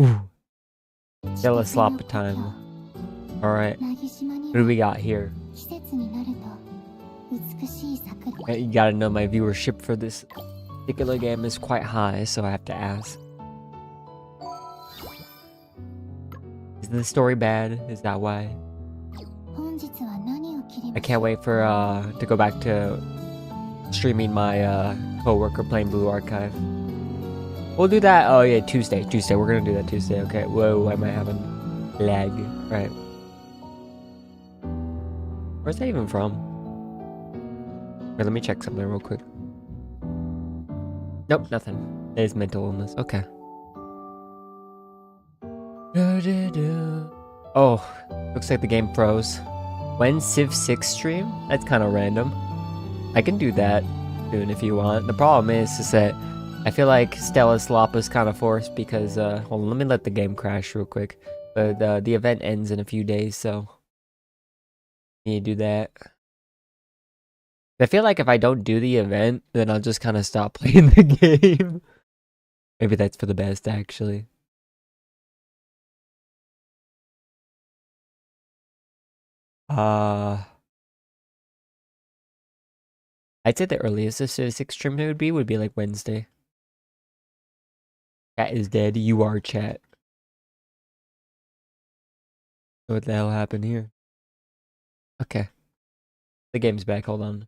Ooh, Stella Slopa time. Alright. What do we got here? You gotta know my viewership for this particular game is quite high, so I have to ask. Is the story bad? Is that why? I can't wait for to go back to streaming my co-worker playing Blue Archive. We'll do that. Oh yeah, Tuesday. We're gonna do that Tuesday. Okay. Whoa, why am I having lag? Right. Where's that even from? Here, let me check something real quick. Nope, nothing. It is mental illness. Okay. Oh, looks like the game froze. When Civ 6 stream? That's kind of random. I can do that soon if you want. The problem is that I feel like Stella Slop is kind of forced because, hold on, let me let the game crash real quick. But the event ends in a few days, so need to do that. I feel like if I don't do the event, then I'll just kind of stop playing the game. Maybe that's for the best, actually. I'd say the earliest a Civ 6 stream would be like Wednesday. Chat is dead. You are chat. What the hell happened here? Okay. The game's back. Hold on.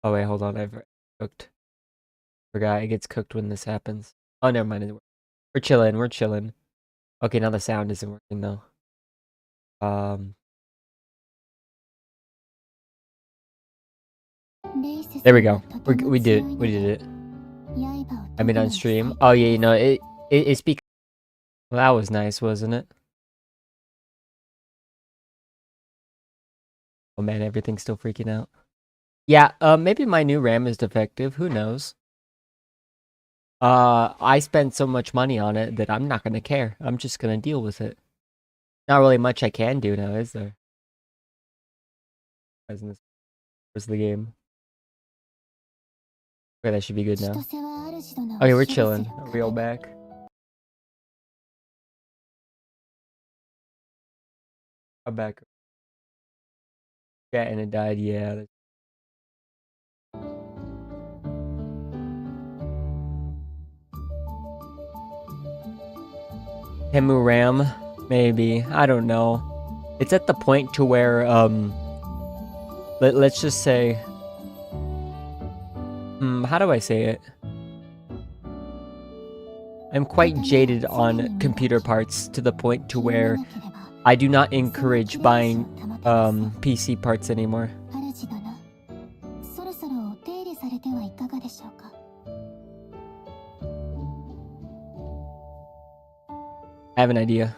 Oh wait, hold on. I've cooked. Forgot it gets cooked when this happens. Oh, never mind. We're chilling. We're chilling. Okay, now the sound isn't working though. There we go. We did it. I mean on stream. Oh yeah, you know it's because well, that was nice, wasn't it? Oh man, everything's still freaking out. Yeah, maybe my new RAM is defective. Who knows? I spent so much money on it that I'm not gonna care. I'm just gonna deal with it. Not really much I can do now, is there? Where's the game? Okay, that should be good now. Okay, we're chilling. Are we all back? I'm back. Yeah, and it died. Yeah. Temu RAM, maybe. I don't know. It's at the point to where let's just say how do I say it? I'm quite jaded on computer parts to the point to where I do not encourage buying PC parts anymore. I have an idea.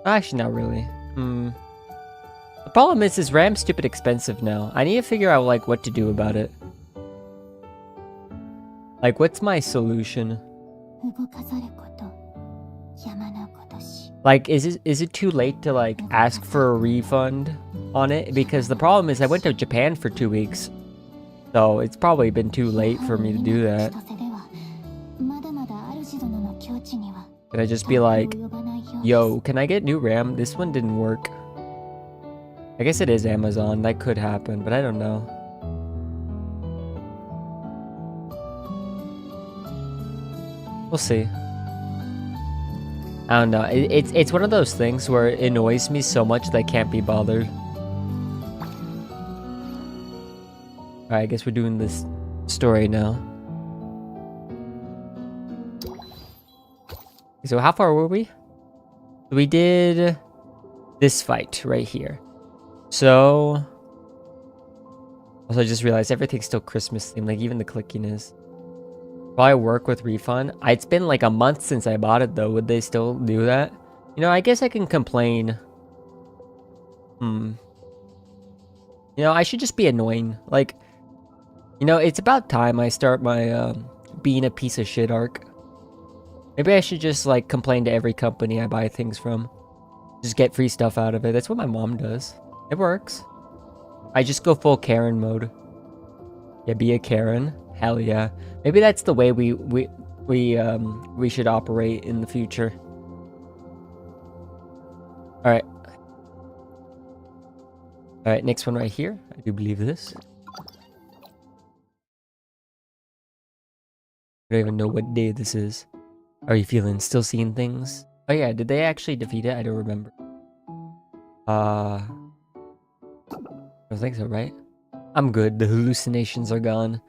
Actually, not really. The problem is RAM's stupid expensive now. I need to figure out like what to do about it. Like, what's my solution? Like, is it too late to like ask for a refund on it? Because the problem is I went to Japan for 2 weeks, so it's probably been too late for me to do that. Can I just be like, yo, can I get new RAM? This one didn't work. I guess it is Amazon. That could happen, but I don't know. We'll see. I don't know. It's one of those things where it annoys me so much that I can't be bothered. Alright, I guess we're doing this story now. So how far were we? We did this fight right here. So also I just realized everything's still Christmas themed, like even the clickiness. Probably work with refund. It's been like a month since I bought it though. Would they still do that? You know, I guess I can complain. You know, I should just be annoying. Like, you know, it's about time I start my being a piece of shit arc. Maybe I should just like complain to every company I buy things from. Just get free stuff out of it. That's what my mom does. It works. I just go full Karen mode. Yeah, be a Karen. Hell yeah. Maybe that's the way we should operate in the future. All right. All right, next one right here. I do believe this. I don't even know what day this is. How are you feeling? Still seeing things? Oh yeah, did they actually defeat it? I don't remember. I don't think so, right? I'm good. The hallucinations are gone.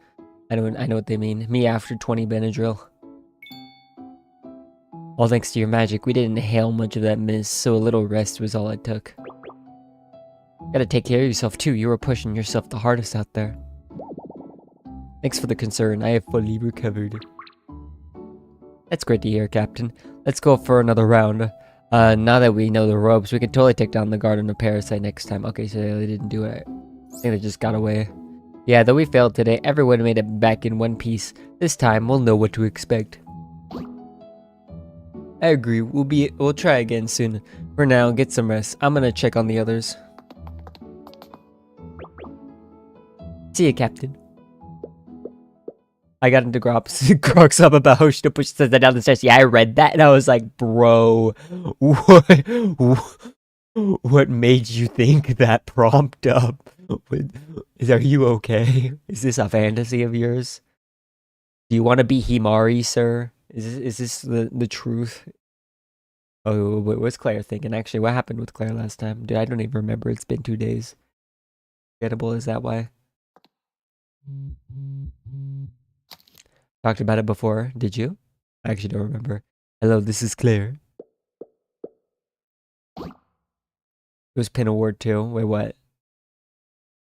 I know what they mean. Me after 20 Benadryl. All thanks to your magic, we didn't inhale much of that mist, so a little rest was all it took. Gotta take care of yourself too. You were pushing yourself the hardest out there. Thanks for the concern. I have fully recovered. That's great to hear, Captain. Let's go for another round. Now that we know the ropes, we can totally take down the Garden of Parasite next time. Okay, so they didn't do it. I think they just got away. Yeah, though we failed today, everyone made it back in one piece. This time, we'll know what to expect. I agree. We'll try again soon. For now, get some rest. I'm gonna check on the others. See ya, Captain. I got into Grok's up about how Shino pushes that down the stairs. Yeah, I read that and I was like, bro, what made you think that prompt up? Are you okay? Is this a fantasy of yours? Do you want to be Himari, sir? Is this the truth? Oh, what's Claire thinking? Actually, what happened with Claire last time? Dude, I don't even remember. It's been 2 days. Forgettable, is that why? Talked about it before, did you? I actually don't remember. Hello, this is Claire. It was Pin Award too. Wait, what?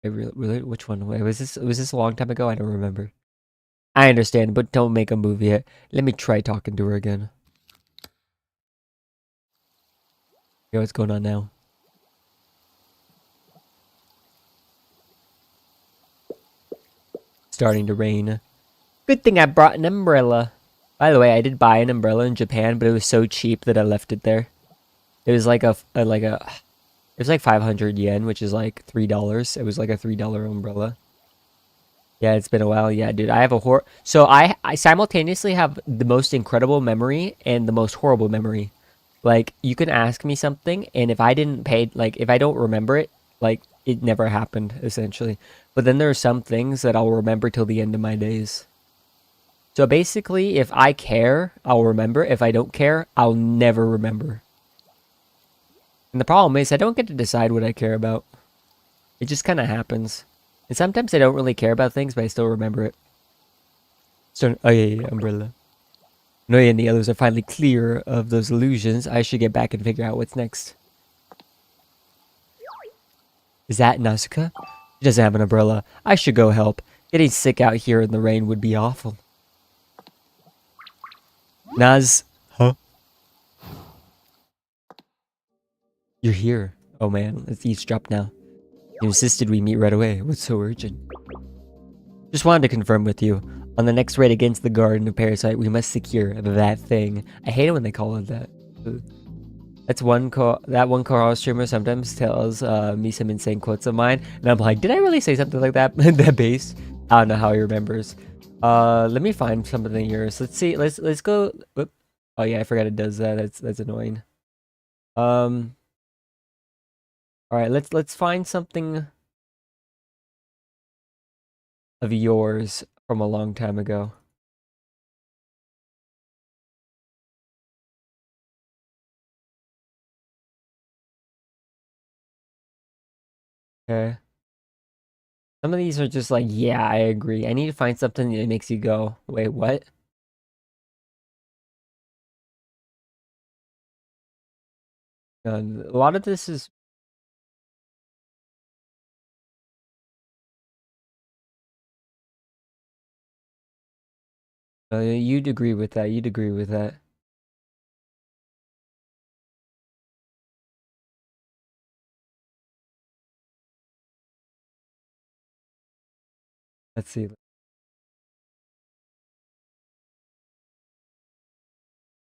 Wait, really? Which one? Wait, was this a long time ago? I don't remember. I understand, but don't make a move yet. Let me try talking to her again. Okay, what's going on now? Starting to rain. Good thing I brought an umbrella. By the way, I did buy an umbrella in Japan, but it was so cheap that I left it there. It was like it was like 500 yen, which is like $3. It was like a $3 umbrella. Yeah, it's been a while. Yeah, dude, I have so I simultaneously have the most incredible memory and the most horrible memory. Like, you can ask me something, and if I didn't pay, like, if I don't remember it, like, it never happened, essentially. But then there are some things that I'll remember till the end of my days. So basically, if I care, I'll remember. If I don't care, I'll never remember. And the problem is, I don't get to decide what I care about. It just kind of happens. And sometimes I don't really care about things, but I still remember it. So, oh yeah, umbrella. Noya and the others are finally clear of those illusions. I should get back and figure out what's next. Is that Nasuka? She doesn't have an umbrella. I should go help. Getting sick out here in the rain would be awful. Naz? Huh? You're here. Oh man, let's eavesdrop now. You insisted we meet right away. What's so urgent? Just wanted to confirm with you. On the next raid against the Garden of Parasite, we must secure that thing. I hate it when they call it that. That one Korra streamer sometimes tells me some insane quotes of mine, and I'm like, did I really say something like that? That base? I don't know how he remembers. Let me find something of yours. Let's see. Let's go. Whoop. Oh yeah, I forgot it does that. That's annoying. All right. Let's find something of yours from a long time ago. Okay. Some of these are just like, yeah, I agree. I need to find something that makes you go, wait, what? A lot of this is. You'd agree with that. You'd agree with that. Let's see.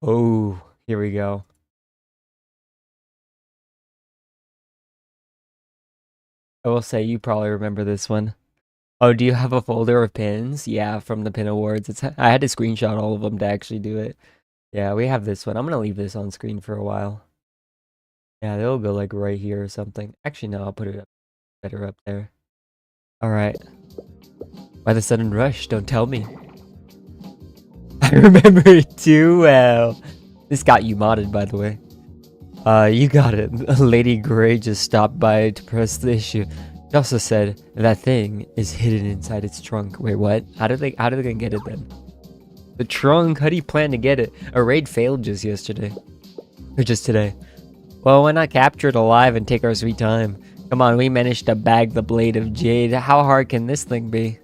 Oh, here we go. I will say you probably remember this one. Oh, do you have a folder of pins? Yeah, from the pin awards. I had to screenshot all of them to actually do it. Yeah, we have this one. I'm gonna leave this on screen for a while. Yeah, they'll go like right here or something. Actually, no, I'll put it up better up there. All right. Why the sudden rush? Don't tell me. I remember it too well. This got you modded, by the way. You got it. Lady Grey just stopped by to press the issue. She also said that thing is hidden inside its trunk. Wait, what? How did they get it then? The trunk? How do you plan to get it? A raid failed just yesterday. Or just today. Well, why not capture it alive and take our sweet time? Come on, we managed to bag the blade of jade. How hard can this thing be?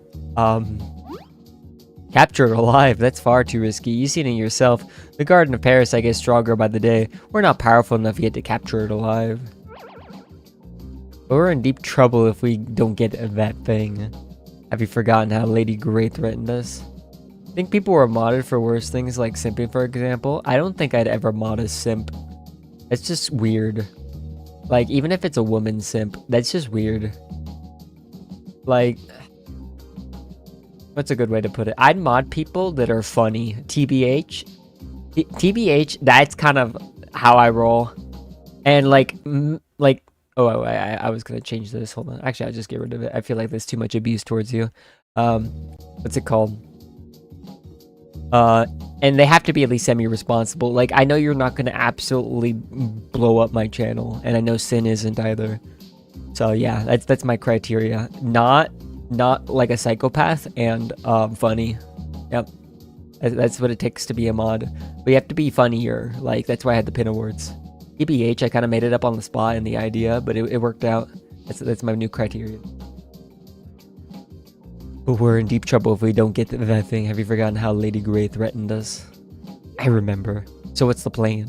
Capture it alive? That's far too risky. You've seen it yourself. The Garden of Parasite gets stronger by the day. We're not powerful enough yet to capture it alive. But we're in deep trouble if we don't get that thing. Have you forgotten how Lady Grey threatened us? I think people were modded for worse things like simping, for example. I don't think I'd ever mod a simp. It's just weird. Like, even if it's a woman simp, that's just weird. Like, what's a good way to put it? I'd mod people that are funny. TBH. TBH, that's kind of how I roll. And oh, I was gonna change this. Hold on. Actually, I'll just get rid of it. I feel like there's too much abuse towards you. What's it called? And they have to be at least semi-responsible. Like, I know you're not gonna absolutely blow up my channel, and I know Sin isn't either. So yeah, that's my criteria. Not like a psychopath and funny. Yep, that's what it takes to be a mod. But you have to be funnier. Like, that's why I had the pin awards. TBH, I kind of made it up on the spot in the idea, but it worked out. That's my new criteria. But we're in deep trouble if we don't get that thing. Have you forgotten how Lady Grey threatened us? I remember. So what's the plan?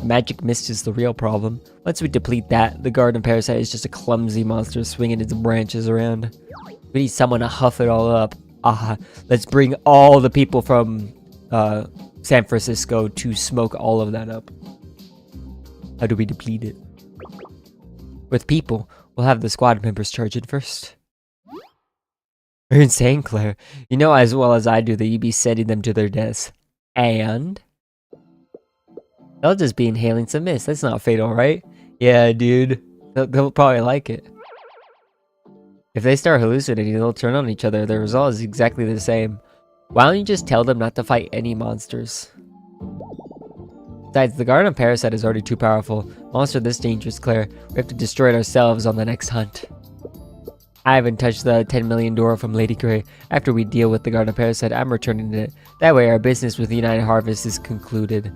Magic mist is the real problem. Once we deplete that, the Garden of Parasite is just a clumsy monster swinging its branches around. We need someone to huff it all up. Let's bring all the people from San Francisco to smoke all of that up. How do we deplete it? With people, we'll have the squad members charge it first. You're insane, Claire. You know as well as I do that you'd be sending them to their deaths. And they'll just be inhaling some mist. That's not fatal, right? Yeah, dude. They'll probably like it. If they start hallucinating, they'll turn on each other. The result is exactly the same. Why don't you just tell them not to fight any monsters? Besides, the Garden of Parasite is already too powerful. Monster this dangerous, Claire. We have to destroy it ourselves on the next hunt. I haven't touched the 10 million door from Lady Grey. After we deal with the Garden of Parasite, I'm returning it. That way our business with United Harvest is concluded.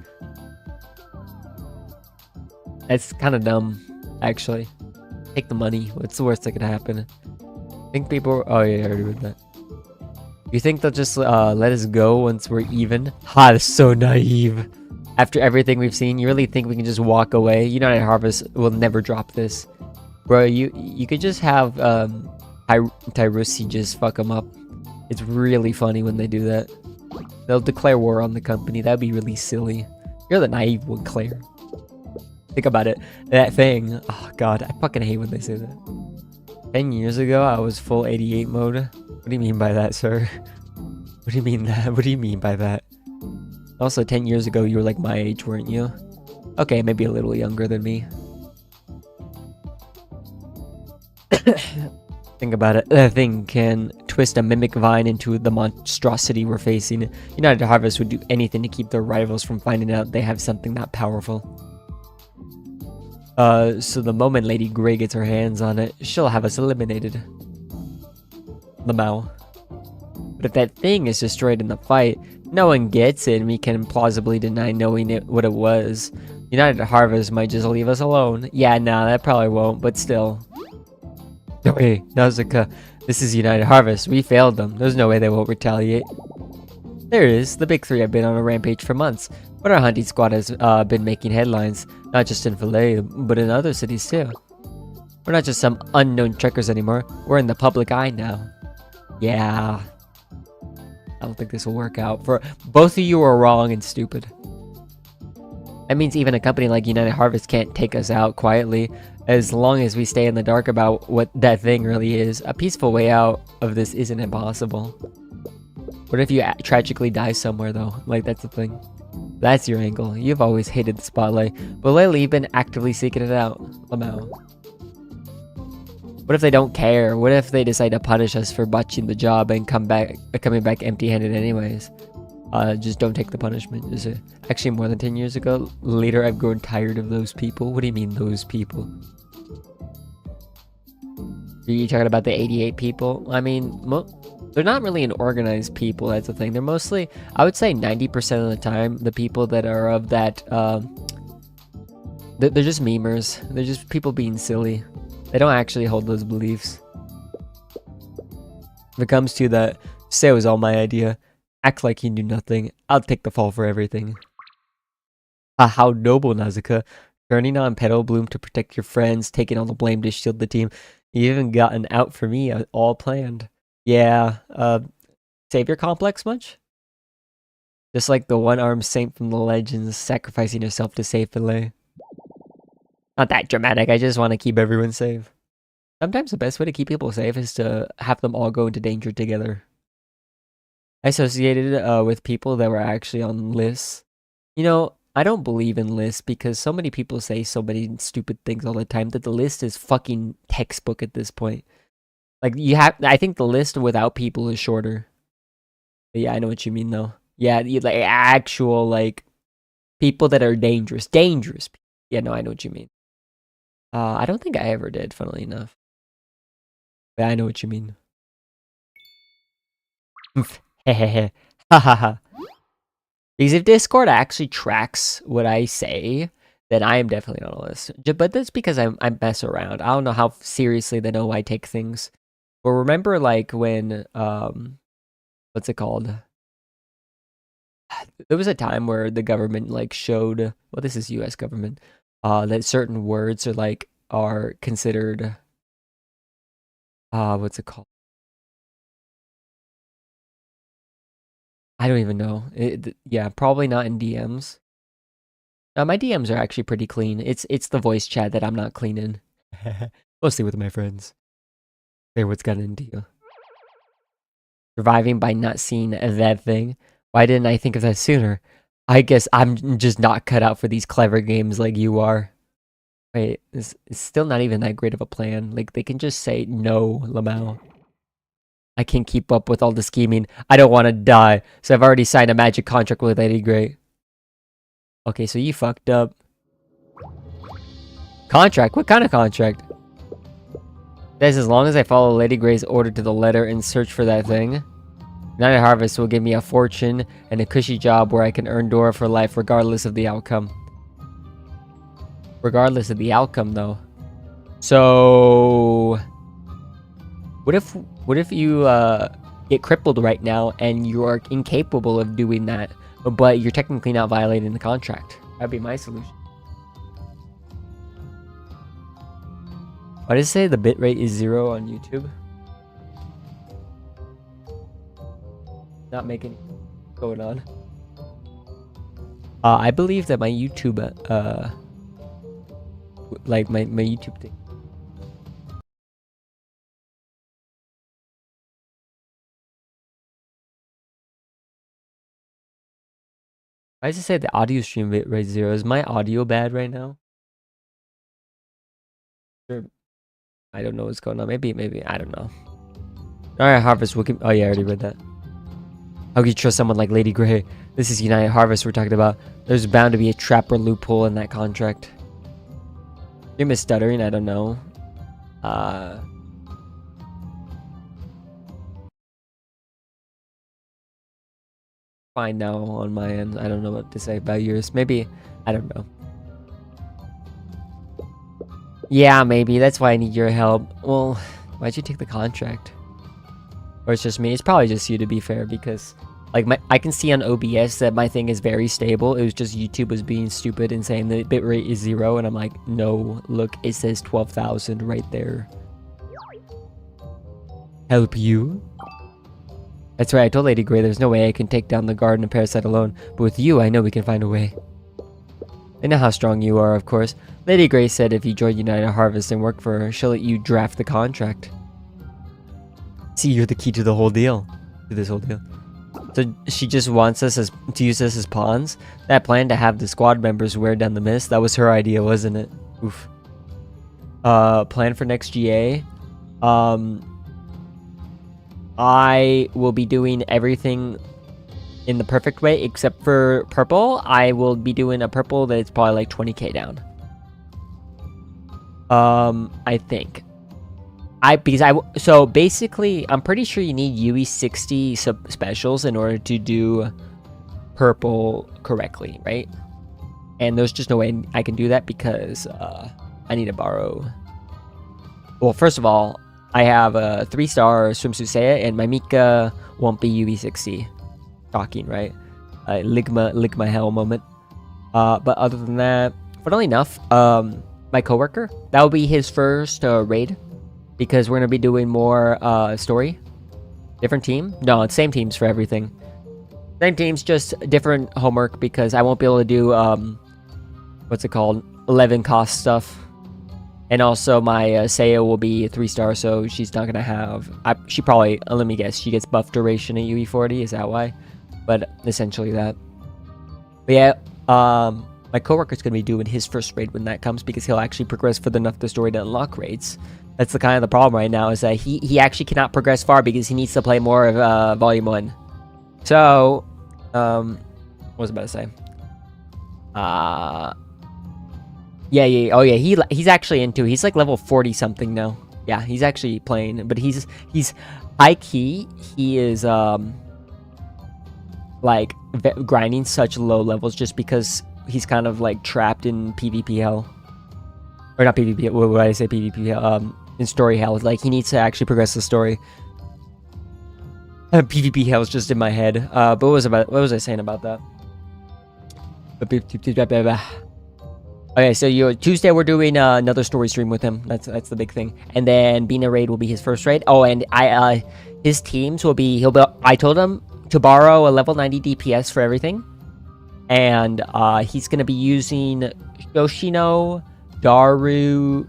That's kind of dumb, actually. Take the money. What's the worst that could happen? I think people... Oh yeah, I already read that. You think they'll just let us go once we're even? Ha, that's so naive. After everything we've seen, you really think we can just walk away? United Harvest will never drop this. Bro, you could just have Tyrusi just fuck them up. It's really funny when they do that. They'll declare war on the company. That'd be really silly. You're the naive one, Claire. Think about it. That thing. Oh god, I fucking hate when they say that. 10 years ago, I was full 88 mode. What do you mean by that, sir? What do you mean that? What do you mean by that? Also, 10 years ago, you were like my age, weren't you? Okay, maybe a little younger than me. Think about it. That thing can twist a mimic vine into the monstrosity we're facing. United Harvest would do anything to keep their rivals from finding out they have something that powerful. So the moment Lady Grey gets her hands on it, she'll have us eliminated. Lamau. But if that thing is destroyed in the fight, no one gets it and we can plausibly deny knowing what it was. United Harvest might just leave us alone. Yeah, nah, that probably won't, but still. No way, Nausicaa. This is United Harvest. We failed them. There's no way they won't retaliate. There it is. The big three have been on a rampage for months. But our hunting squad has been making headlines. Not just in Filet, but in other cities too. We're not just some unknown trekkers anymore. We're in the public eye now. Yeah. I don't think this will work out. For both of you are wrong and stupid. That means even a company like United Harvest can't take us out quietly, as long as we stay in the dark about what that thing really is. A peaceful way out of this isn't impossible. What if you tragically die somewhere though? Like, that's the thing. That's your angle. You've always hated the spotlight, but lately you've been actively seeking it out. Lamau. What if they don't care? What if they decide to punish us for botching the job and coming back empty-handed anyways? Just don't take the punishment. Actually, more than 10 years ago, later I've grown tired of those people. What do you mean, those people? Are you talking about the 88 people? I mean, they're not really an organized people, that's the thing. They're mostly, I would say 90% of the time, the people that are of that, they're just memers. They're just people being silly. They don't actually hold those beliefs. If it comes to that, say it was all my idea. Act like you knew nothing. I'll take the fall for everything. Ah, how noble, Nazuka. Turning on Petal Bloom to protect your friends, taking all the blame to shield the team. You even got an out for me, all planned. Yeah, savior complex much? Just like the one-armed saint from the legends sacrificing herself to save Filet. Not that dramatic, I just want to keep everyone safe. Sometimes the best way to keep people safe is to have them all go into danger together. I associated with people that were actually on lists. You know, I don't believe in lists because so many people say so many stupid things all the time that the list is fucking textbook at this point. Like, I think the list without people is shorter. But yeah, I know what you mean though. Yeah, like actual, like, people that are dangerous. Dangerous. Yeah, no, I know what you mean. I don't think I ever did, funnily enough. But I know what you mean. Hehehe. Hahaha. Because if Discord actually tracks what I say, then I am definitely on a list. But that's because I mess around. I don't know how seriously they know I take things. But remember, like, when, what's it called? There was a time where the government, like, showed, well, this is US government, that certain words are considered, what's it called? I don't even know. Yeah, probably not in DMs. My DMs are actually pretty clean. It's the voice chat that I'm not clean in. Mostly with my friends. They're what's got in deal. Surviving by not seeing that thing. Why didn't I think of that sooner? I guess I'm just not cut out for these clever games like you are. Wait, it's still not even that great of a plan. Like, they can just say no, Lamau. I can't keep up with all the scheming. I don't want to die, so I've already signed a magic contract with Lady Grey. Okay, so you fucked up. Contract? What kind of contract? Says as long as I follow Lady Grey's order to the letter and search for that thing, United Harvest will give me a fortune and a cushy job where I can earn Dora for life regardless of the outcome. Regardless of the outcome, though. So, what if you get crippled right now and you are incapable of doing that, but you're technically not violating the contract? That'd be my solution. Why does it say the bitrate is 0 on YouTube? Not making going on. I believe that my YouTube, like my YouTube thing. Why does it say the audio stream bitrate 0? Is my audio bad right now? Sure. I don't know what's going on. Maybe, I don't know. Alright, Harvest, oh yeah, I already read that. How could you trust someone like Lady Grey? This is United Harvest we're talking about. There's bound to be a trap or loophole in that contract. Stream is stuttering, I don't know. Fine now on my end. I don't know what to say about yours. Maybe, I don't know. Yeah, maybe. That's why I need your help. Well, why'd you take the contract? Or it's just me? It's probably just you, to be fair, because like I can see on OBS that my thing is very stable. It was just YouTube was being stupid and saying the bitrate is 0, and I'm like, no, look, it says 12,000 right there. Help you? That's right, I told Lady Grey there's no way I can take down the garden and parasite alone, but with you, I know we can find a way. They know how strong you are, of course. Lady Grace said if you join United Harvest and work for her, she'll let you draft the contract. See, you're the key to the whole deal. To this whole deal. So she just wants us to use us as pawns? That plan to have the squad members wear down the mist, that was her idea, wasn't it? Oof. Plan for next GA. I will be doing everything in the perfect way, except for purple. I will be doing a purple that's probably like 20k down. I think. So basically, I'm pretty sure you need UE 60 specials in order to do purple correctly, right? And there's just no way I can do that because I need to borrow. Well, first of all, I have a 3-star swimsuit Seiya, and my Mika won't be UE 60. Shocking, right? Ligma hell moment. But other than that, funnily enough, my coworker, that will be his first raid. Because we're going to be doing more story. Different team? No, it's same teams for everything. Same teams, just different homework because I won't be able to do, what's it called? 11 cost stuff. And also my Seiya will be a 3-star, so she's not going to have... she probably, let me guess, she gets buff duration at UE 40, is that why? But essentially that. But yeah, my coworker's going to be doing his first raid when that comes because he'll actually progress further enough the story to unlock raids. That's the kind of the problem right now, is that he actually cannot progress far because he needs to play more of Volume 1. So, what was I about to say? Yeah, oh yeah, he's actually into, he's like level 40 something now. Yeah, he's actually playing, but he's high key, he is, like, grinding such low levels just because he's kind of like trapped in PvP hell. Or not PvP, what would I say PvP hell? In story hell. Like, he needs to actually progress the story. PvP hell is just in my head. But what was I saying about that? Okay, so Tuesday we're doing another story stream with him. That's the big thing. And then Bina raid will be his first raid. Oh, and his teams will be, I told him to borrow a level 90 DPS for everything. And he's gonna be using Shoshino, Daru.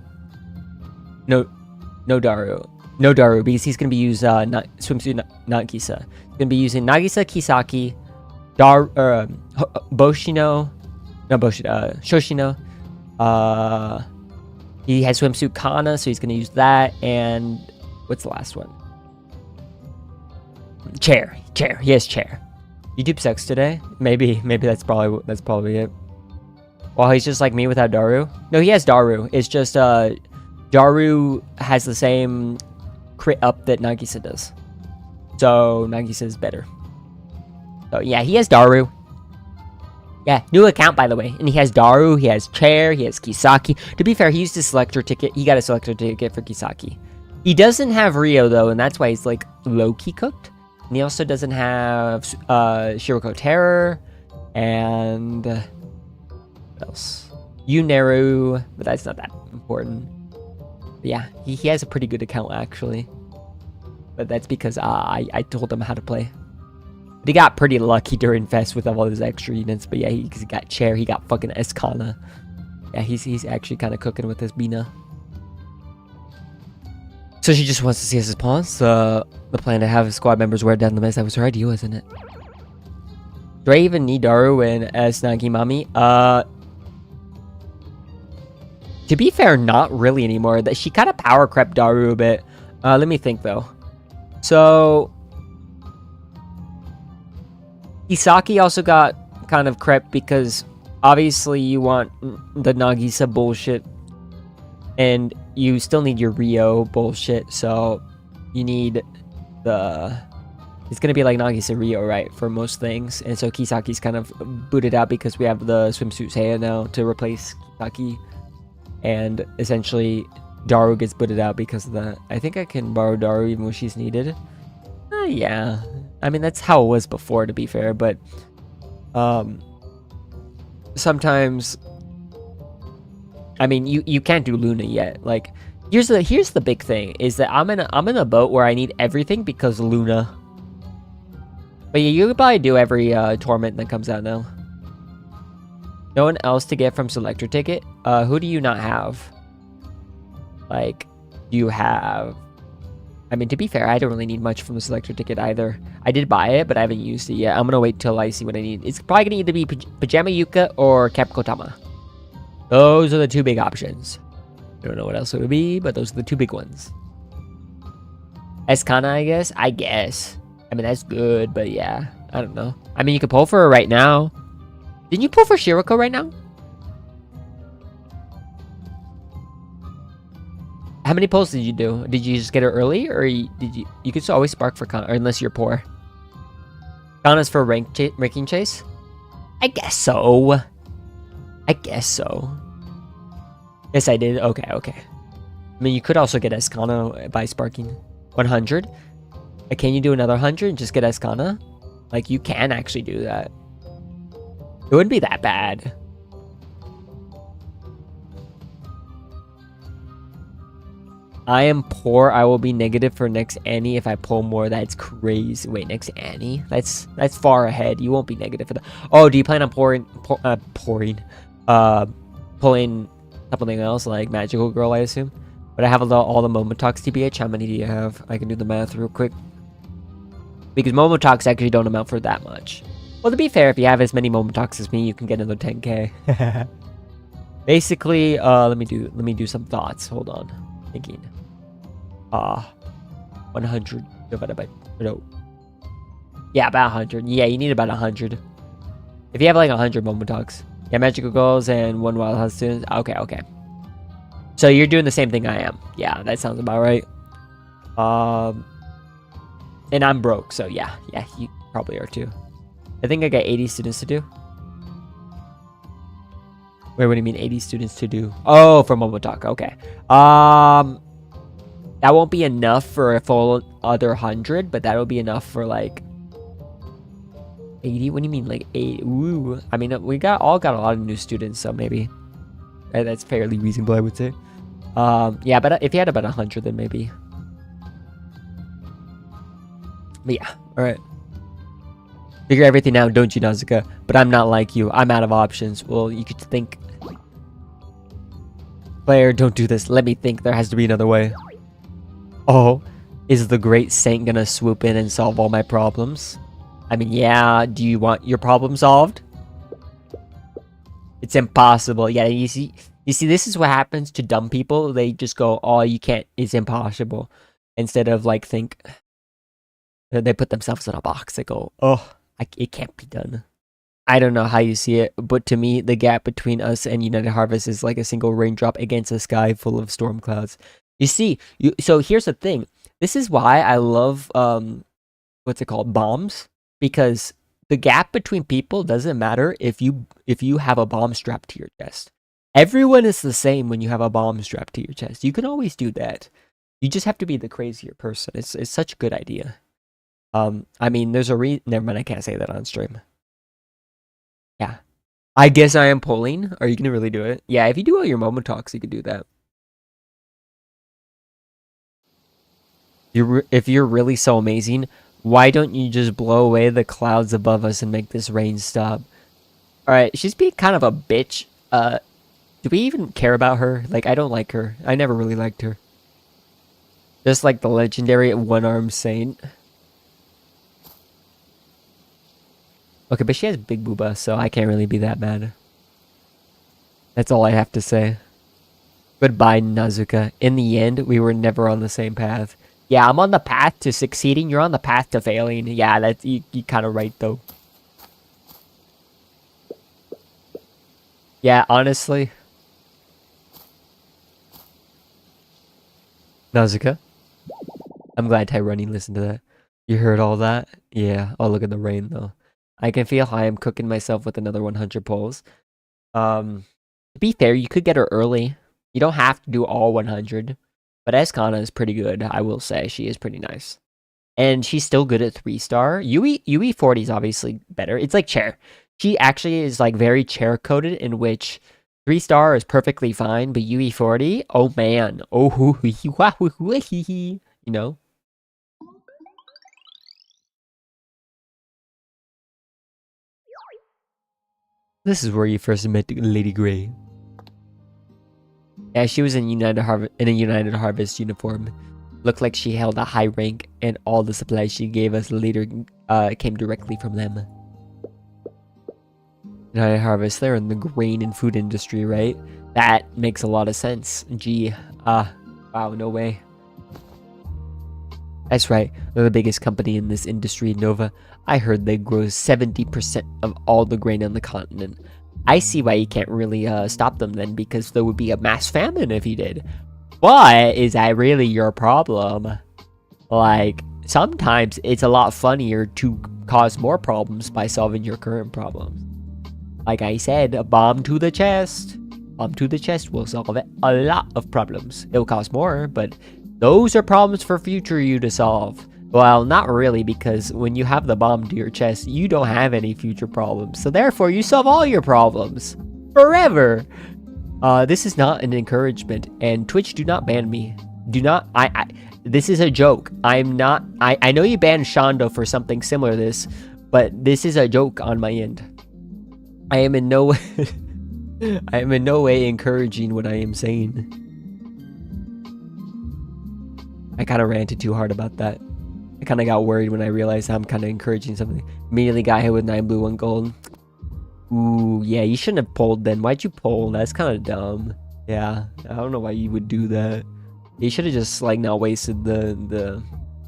No Daru, because he's gonna be using swimsuit Nagisa. He's gonna be using Nagisa, Kisaki, Boshino, Shoshino. He has swimsuit Kana, so he's gonna use that. And what's the last one? Chair. He has chair. YouTube sucks today. Maybe that's probably it. Well, he's just like me without Daru. No, he has Daru. It's just Daru has the same crit up that Nagisa does. So Nagisa is better. So yeah, he has Daru. Yeah, new account by the way. And he has Daru, he has Chair, he has Kisaki. To be fair, he used his selector ticket. He got a selector ticket for Kisaki. He doesn't have Rio though, and that's why he's like low-key cooked. And he also doesn't have Shiroko Terror and what else? Yuneru, but that's not that important. But yeah, he has a pretty good account actually. But that's because I told him how to play. But he got pretty lucky during Fest with all his extra units. But yeah, he got Chair, he got fucking Escana. Yeah, he's actually kind of cooking with his Bina. So she just wants to see us as pawns. The plan to have squad members wear down the mess, that was her idea, wasn't it? Do I even need Daru as Nagimami? To be fair, not really anymore. That she kind of power crept Daru a bit. Let me think though. So Kisaki also got kind of crept because obviously you want the Nagisa bullshit and you still need your Rio bullshit, so you need it's gonna be like Nagisa Rio, right, for most things. And so Kisaki's kind of booted out because we have the swimsuit Seiya now to replace Kisaki. And essentially Daru gets booted out because of that. I think I can borrow Daru even when she's needed. Yeah. I mean, that's how it was before, to be fair, but sometimes, I mean, you can't do Luna yet. Like, here's the big thing is that I'm in a boat where I need everything because Luna. But yeah, you could probably do every torment that comes out now. No one else to get from selector ticket? Who do you not have? Like, do you have... I mean, to be fair, I don't really need much from the selector ticket either. I did buy it, but I haven't used it yet. I'm gonna wait till I see what I need. It's probably gonna either be Pajama Yuka or Capcotama. Those are the two big options. I don't know what else it would be, but those are the two big ones. Escana, I guess? I guess. I mean, that's good, but yeah. I don't know. I mean, you could pull for her right now. Didn't you pull for Shiroko right now? How many pulls did you do? Did you just get her early, or did you? You could always spark for Kana, or unless you're poor. Kana's for ranking chase. I guess so. I guess so. Yes, I did. Okay, okay. I mean, you could also get Escana by sparking 100. Can you do another 100 and just get Escana? Like, you can actually do that. It wouldn't be that bad. I am poor. I will be negative for next Annie if I pull more. That's crazy. Wait, next Annie? That's far ahead. You won't be negative for that. Oh, do you plan on pulling something else like Magical Girl, I assume? But I have all the Momotox TBH. How many do you have? I can do the math real quick. Because Momotox actually don't amount for that much. Well, to be fair, if you have as many Momotox as me, you can get another 10k. Basically, let me do some thoughts. Hold on. Thinking. 100 divided by no. Yeah, about 100. Yeah, you need about 100. If you have like 100 Momotox. Yeah, Magical Girls and one Wild House students. Okay, okay. So you're doing the same thing I am. Yeah, that sounds about right. And I'm broke, so yeah, you probably are too. I think I got 80 students to do. Wait, what do you mean 80 students to do? Oh, for Momotalk, okay. That won't be enough for a full other 100, but that'll be enough for like 80. What do you mean like 8? Ooh, I mean we all got a lot of new students, so maybe that's fairly reasonable, I would say. Yeah, but if you had about 100, then maybe. But yeah, all right. Figure everything out, don't you, Nazuka? But I'm not like you. I'm out of options. Well, you could think. Player, don't do this. Let me think. There has to be another way. Oh, is the great saint gonna swoop in and solve all my problems? I mean, yeah. Do you want your problem solved? It's impossible. Yeah, you see, this is what happens to dumb people. They just go, "Oh, you can't. It's impossible," instead of like think. They put themselves in a box. They go, "Oh, it can't be done." I don't know how you see it, but to me, the gap between us and United Harvest is like a single raindrop against a sky full of storm clouds. You see, so here's the thing. This is why I love what's it called, bombs, because the gap between people doesn't matter if you have a bomb strapped to your chest. Everyone is the same when you have a bomb strapped to your chest. You can always do that. You just have to be the crazier person. It's such a good idea. I mean, there's a never mind, I can't say that on stream. Yeah. I guess I am pulling. Are you gonna really do it? Yeah, if you do all your moment talks, you could do that. If you're really so amazing, why don't you just blow away the clouds above us and make this rain stop? Alright, she's being kind of a bitch. Do we even care about her? Like, I don't like her. I never really liked her. Just like the legendary one-armed saint. Okay, but she has big booba, so I can't really be that mad. That's all I have to say. Goodbye, Nazuka. In the end, we were never on the same path. Yeah, I'm on the path to succeeding. You're on the path to failing. Yeah, that's you kind of right, though. Yeah, honestly. Nazuka? I'm glad Tyrone listened to that. You heard all that? Yeah. Oh, look at the rain, though. I can feel how I am cooking myself with another 100 pulls. To be fair, you could get her early. You don't have to do all 100. But Escana is pretty good, I will say. She is pretty nice. And she's still good at 3-star. UE40 is obviously better. It's like chair. She actually is like very chair coded, in which 3-star is perfectly fine, but UE40, oh man. Oh, you know? This is where you first met Lady Grey. Yeah, she was in a United Harvest uniform. Looked like she held a high rank, and all the supplies she gave us later came directly from them. United Harvest, they're in the grain and food industry, right? That makes a lot of sense. Gee, wow, no way. That's right, they're the biggest company in this industry, Nova. I heard they grow 70% of all the grain on the continent. I see why you can't really stop them then, because there would be a mass famine if you did. But is that really your problem? Like, sometimes it's a lot funnier to cause more problems by solving your current problems. Like I said, a bomb to the chest. Bomb to the chest will solve a lot of problems. It'll cost more, but those are problems for future you to solve. Well, not really, because when you have the bomb to your chest, you don't have any future problems. So therefore, you solve all your problems. Forever! This is not an encouragement, and Twitch, do not ban me. Do not, this is a joke. I know you banned Shondo for something similar to this, but this is a joke on my end. I am in no I am in no way encouraging what I am saying. I kind of ranted too hard about that. I kind of got worried when I realized I'm kind of encouraging something. Immediately got hit with 9 blue, 1 gold. Ooh, yeah, you shouldn't have pulled then. Why'd you pull? That's kind of dumb. Yeah, I don't know why you would do that. You should have just, like, not wasted the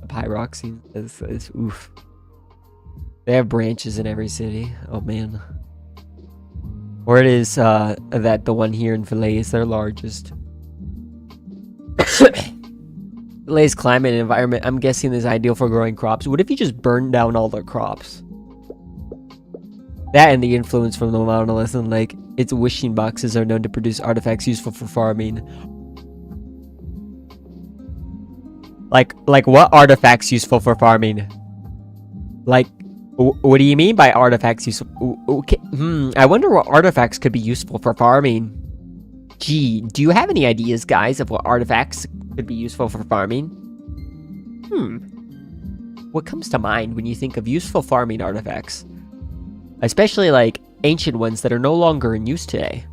pyroxene. It's oof. They have branches in every city. Oh, man. Or it is that the one here in Filet is their largest. Filet's climate and environment, I'm guessing, is ideal for growing crops. What if you just burned down all their crops? That and the influence from the monolith and lake. Its wishing boxes are known to produce artifacts useful for farming. Like what artifacts useful for farming? Like, what do you mean by artifacts useful? Okay, I wonder what artifacts could be useful for farming. Gee, do you have any ideas, guys, of what artifacts could be useful for farming? What comes to mind when you think of useful farming artifacts? Especially, like, ancient ones that are no longer in use today.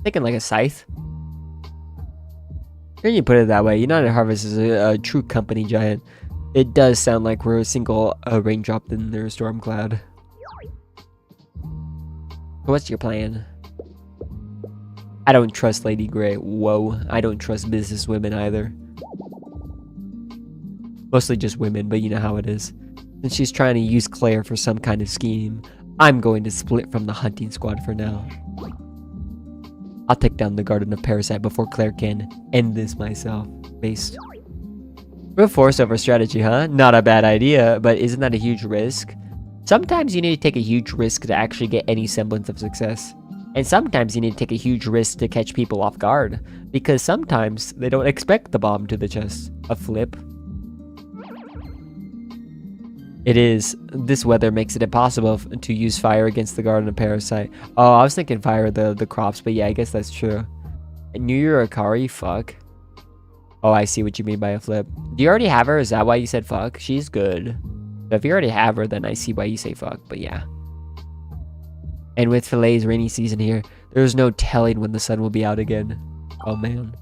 Thinking like a scythe. When you put it that way, United Harvest is a true company giant. It does sound like we're a single raindrop in their storm cloud. What's your plan? I don't trust Lady Grey. Whoa. I don't trust business women either. Mostly just women, but you know how it is. Since she's trying to use Claire for some kind of scheme, I'm going to split from the hunting squad for now. I'll take down the Garden of Parasite before Claire can end this myself. Based. Brute force over strategy, huh? Not a bad idea, but isn't that a huge risk? Sometimes you need to take a huge risk to actually get any semblance of success. And sometimes you need to take a huge risk to catch people off guard. Because sometimes they don't expect the bomb to the chest. A flip. It is. This weather makes it impossible to use fire against the Garden of Parasite. Oh, I was thinking fire the crops, but yeah, I guess that's true. New Year Akari? Fuck. Oh, I see what you mean by a flip. Do you already have her? Is that why you said fuck? She's good. But if you already have her, then I see why you say fuck, but yeah. And with Filet's rainy season here, there's no telling when the sun will be out again. Oh man.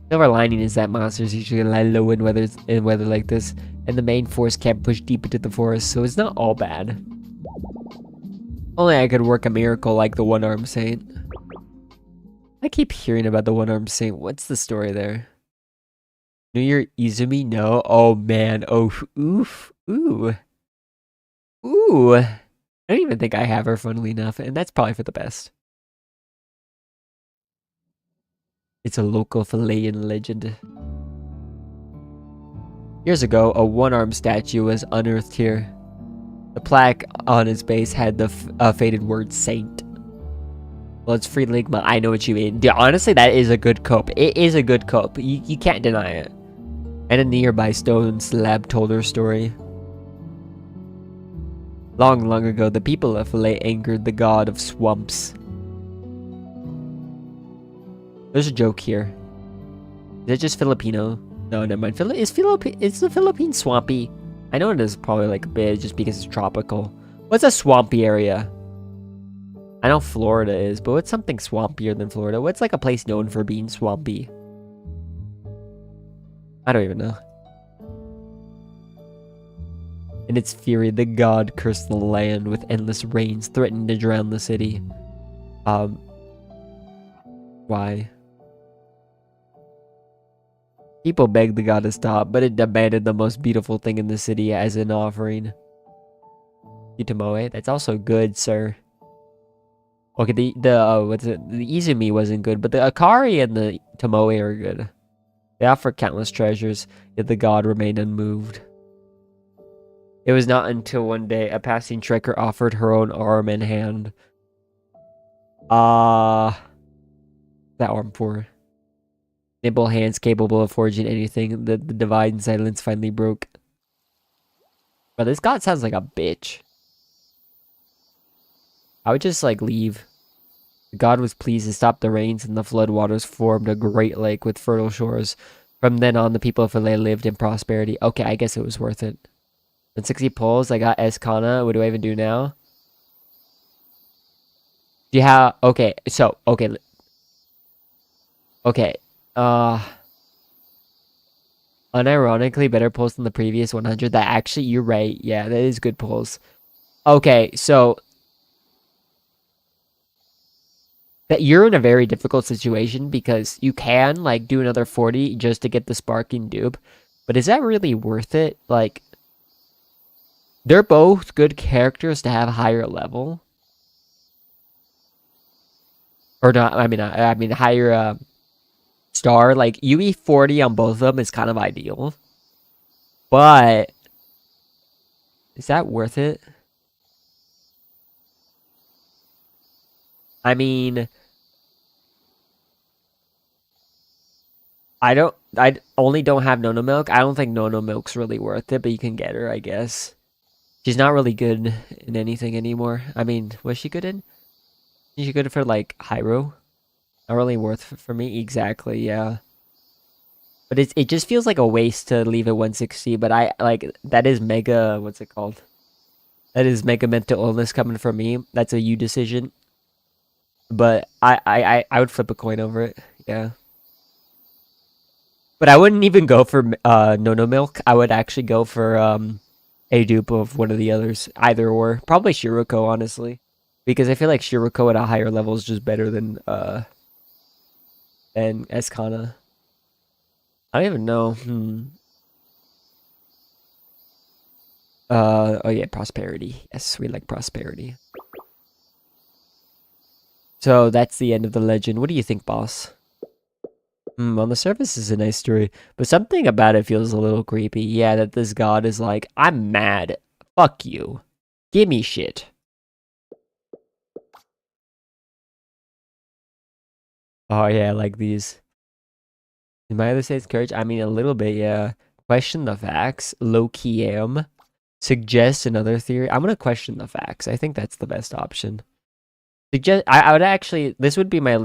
Silver lining is that monsters usually lie low in weather like this, and the main force can't push deep into the forest, so it's not all bad. Only I could work a miracle like the one-armed saint. I keep hearing about the one-armed saint. What's the story there? New Year Izumi? No. Oh man. Oh, oof. Ooh. Ooh. I don't even think I have her, funnily enough, and that's probably for the best. It's a local Filean legend. Years ago, a one-armed statue was unearthed here. The plaque on its base had the faded word saint. Well, it's free Ligma. I know what you mean. Dude, honestly, that is a good cope. It is a good cope. You can't deny it. And a nearby stone slab told her story. Long, long ago, the people of Filet angered the god of swamps. There's a joke here. Is it just Filipino? No, never mind. Is the Philippines swampy? I know it is probably like a bit just because it's tropical. What's a swampy area? I know Florida is, but what's something swampier than Florida? What's like a place known for being swampy? I don't even know. In its fury, the god cursed the land with endless rains, threatening to drown the city. Why? People begged the god to stop, but it demanded the most beautiful thing in the city as an offering. Utamoe, that's also good, sir. Okay, the Izumi wasn't good, but the Akari and the Tomoe are good. They offer countless treasures, yet the god remained unmoved. It was not until one day a passing trekker offered her own arm and hand. That arm for nimble hands capable of forging anything. The divine silence finally broke. But this god sounds like a bitch. I would just like leave. The god was pleased to stop the rains, and the flood waters formed a great lake with fertile shores. From then on, the people of Philae lived in prosperity. Okay, I guess it was worth it. And 60 pulls, I got Escana. What do I even do now? Do you have... Okay, so... Okay. Okay. Unironically, better pulls than the previous 100. That actually... You're right. Yeah, that is good pulls. Okay, so... That you're in a very difficult situation because you can, like, do another 40 just to get the sparking dupe. But is that really worth it? Like... They're both good characters to have higher level. Or not, I mean higher star. Like, UE 40 on both of them is kind of ideal. But is that worth it? I mean, I only don't have Nono Milk. I don't think Nono Milk's really worth it, but you can get her, I guess. She's not really good in anything anymore. I mean, was she good in? Is she good for, like, Hyro? Not really worth for me. Exactly, yeah. But it just feels like a waste to leave it 160. But I, like, that is mega, what's it called? That is mega mental illness coming from me. That's a you decision. But I would flip a coin over it, yeah. But I wouldn't even go for Nono Milk. I would actually go for, a dupe of one of the others, either or. Probably Shiroko, honestly, because I feel like Shiroko at a higher level is just better than Escana. I don't even know. Oh yeah, prosperity. Yes, we like prosperity. So that's the end of the legend. What do you think, boss? On the surface is a nice story, but something about it feels a little creepy. Yeah, that this god is like, I'm mad. Fuck you. Give me shit. Oh yeah, I like these. In my other state's courage, I mean a little bit, yeah. Question the facts. Low-key am. Suggest another theory. I'm gonna question the facts. I think that's the best option. I would actually, this would be my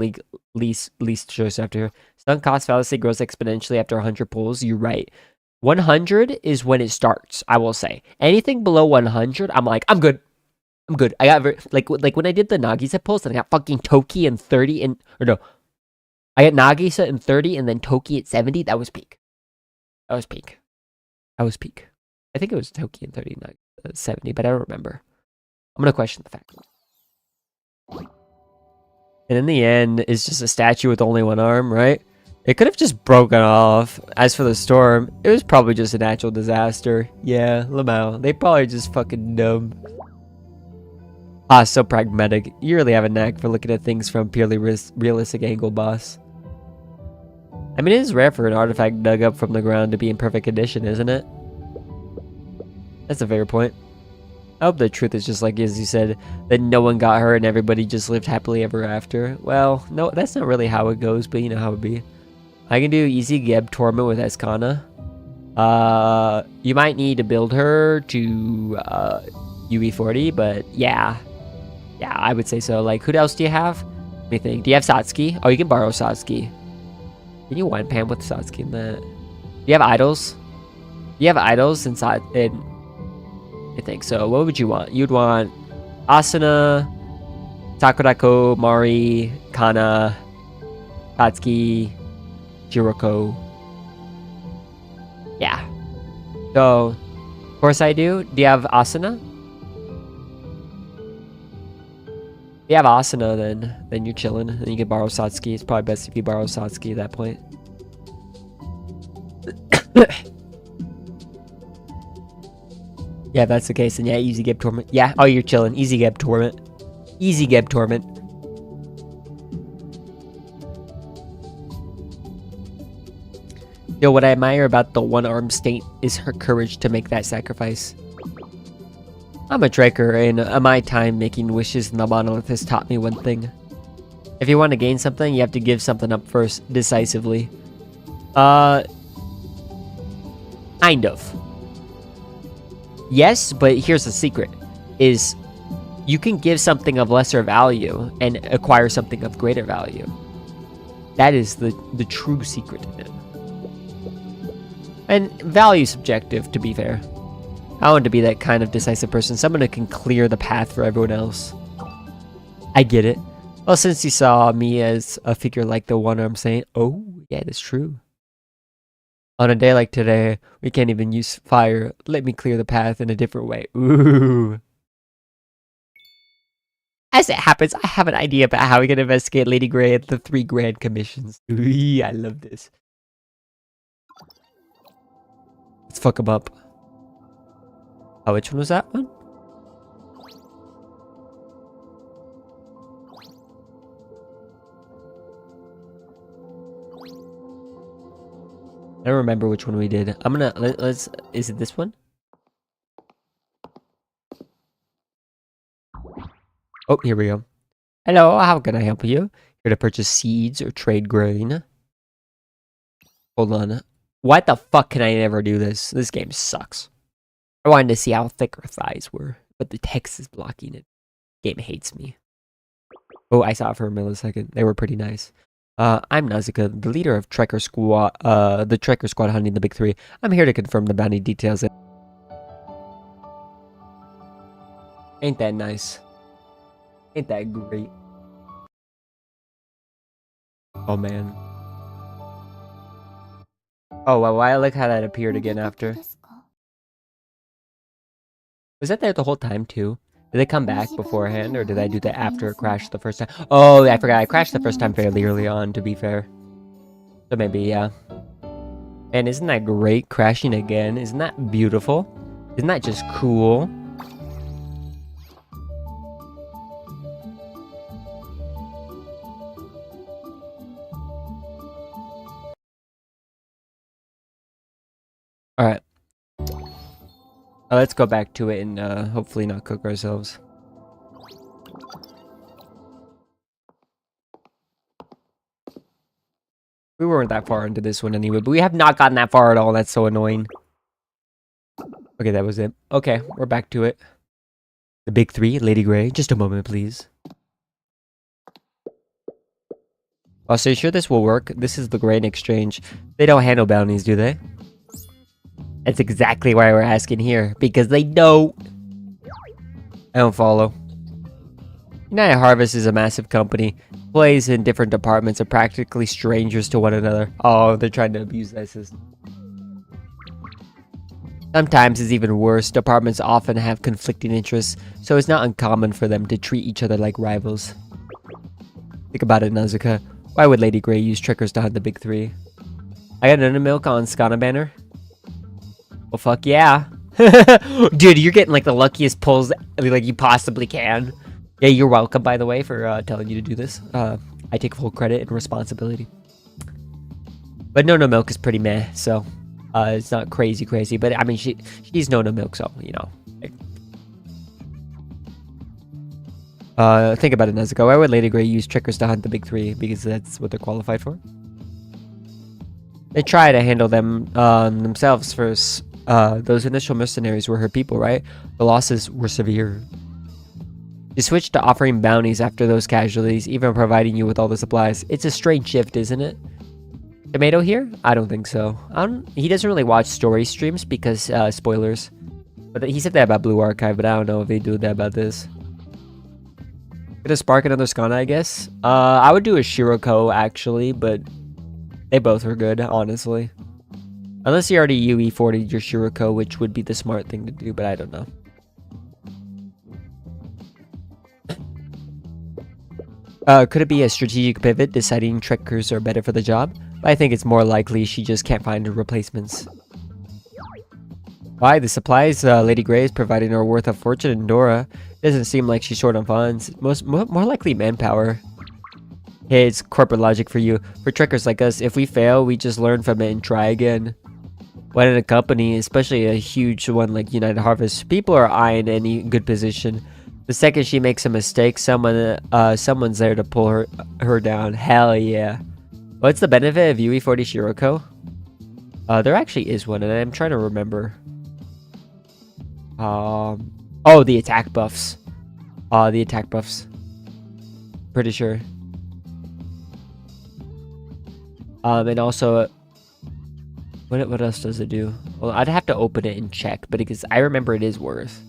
least choice after here. Sunk cost fallacy grows exponentially after 100 pulls. You're right. 100 is when it starts, I will say. Anything below 100, I'm like, I'm good. I'm good. I got, like when I did the Nagisa pulls, and I got fucking Toki in 30 and, or no. I got Nagisa in 30 and then Toki at 70. That was peak. That was peak. That was peak. I think it was Toki in 30, not 70, but I don't remember. I'm going to question the fact. And in the end, it's just a statue with only one arm, right? It could have just broken off. As for the storm, it was probably just a natural disaster. Yeah, Lamau. They probably just fucking dumb. Ah, so pragmatic. You really have a knack for looking at things from a purely realistic angle, boss. I mean, it is rare for an artifact dug up from the ground to be in perfect condition, isn't it? That's a fair point. I hope the truth is just like as you said, that no one got hurt and everybody just lived happily ever after. Well, no, that's not really how it goes, but you know how it be. I can do easy Geb Torment with Escana. You might need to build her to UE40, but yeah. Yeah, I would say so. Like, who else do you have? Let me think. Do you have Satsuki? Oh, you can borrow Satsuki. Can you one pan with Satsuki in that? Do you have idols? Do you have idols in I think so. What would you want? You'd want Asuna, Sakurako, Mari, Kana, Tatsuki, Jiroko. Yeah. So, of course I do. Do you have Asuna? If you have Asuna, then you're chilling. And you can borrow Satsuki. It's probably best if you borrow Satsuki at that point. Yeah, if that's the case, then yeah, easy Geb Torment. Yeah, oh, you're chilling. Easy Geb Torment. Easy Geb Torment. Yo, what I admire about the one-armed saint is her courage to make that sacrifice. I'm a trekker, and my time making wishes in the monolith has taught me one thing. If you want to gain something, you have to give something up first, decisively. Kind of. Yes, but here's the secret. Is you can give something of lesser value and acquire something of greater value. That is the true secret in it. And value is subjective, to be fair. I want to be that kind of decisive person, someone who can clear the path for everyone else. I get it. Well, since you saw me as a figure like the one-armed saint, oh, yeah, that's true. On a day like today, we can't even use fire. Let me clear the path in a different way. Ooh. As it happens, I have an idea about how we can investigate Lady Grey at the 3 grand commissions. Ooh, I love this. Let's fuck him up. Oh, which one was that one? I don't remember which one we did. I'm gonna let's. Is it this one? Oh, here we go. Hello, how can I help you? Here to purchase seeds or trade grain. Hold on. Why the fuck can I never do this? This game sucks. I wanted to see how thick her thighs were, but the text is blocking it. Game hates me. Oh, I saw it for a millisecond. They were pretty nice. I'm Nazuka, the leader of Trekker Squad, the Trekker Squad hunting the Big Three. I'm here to confirm the bounty details. Ain't that nice? Ain't that great? Oh man. Oh wow, I like how that appeared again after. Was that there the whole time too? Did they come back beforehand, or did I do that after it crashed the first time? Oh, I forgot. I crashed the first time fairly early on, to be fair. So maybe, yeah. And isn't that great, crashing again? Isn't that beautiful? Isn't that just cool? Alright. Let's go back to it and hopefully not cook ourselves. We weren't that far into this one anyway, but we have not gotten that far at all. That's so annoying. Okay, that was it. Okay, we're back to it. The Big Three, Lady Grey. Just a moment, please. Oh, so you sure this will work? This is the grain exchange. They don't handle bounties, do they? That's exactly why we're asking here. Because they don't. I don't follow. United Harvest is a massive company. Employees in different departments are practically strangers to one another. Oh, they're trying to abuse that system. Sometimes it's even worse. Departments often have conflicting interests, so it's not uncommon for them to treat each other like rivals. Think about it, Nazuka. Why would Lady Grey use trickers to hunt the Big Three? I got another milk on Skana banner. Well, fuck yeah. Dude, you're getting like the luckiest pulls like you possibly can. Yeah, you're welcome, by the way, for telling you to do this. I take full credit and responsibility. But No Milk is pretty meh, so it's not crazy, but I mean, she's No Milk, so, you know. Think about it, Nezuko. Why would Lady Grey use trickers to hunt the Big Three? Because that's what they're qualified for. They try to handle them themselves first. Those initial mercenaries were her people, right? The losses were severe. You switched to offering bounties after those casualties, even providing you with all the supplies. It's a strange shift, isn't it? Tomato here? I don't think so. He doesn't really watch story streams because, spoilers. But he said that about Blue Archive, but I don't know if they do that about this. Gonna spark another Skana, I guess. I would do a Shiroko actually, but they both are good, honestly. Unless you already UE40'd your Shiroko, which would be the smart thing to do, but I don't know. Could it be a strategic pivot, deciding Trekkers are better for the job? But I think it's more likely she just can't find her replacements. Why? The supplies Lady Grey is providing are worth a fortune in Dora. Doesn't seem like she's short on funds. More likely manpower. Hey, it's corporate logic for you. For Trekkers like us, if we fail, we just learn from it and try again. When in a company, especially a huge one like United Harvest, people are eyeing any good position. The second she makes a mistake, someone's there to pull her down. Hell yeah. What's the benefit of UE40 Shiroko? There actually is one, and I'm trying to remember. Oh, the attack buffs. The attack buffs. Pretty sure. And also, what else does it do? Well, I'd have to open it and check, but because I remember it is worth.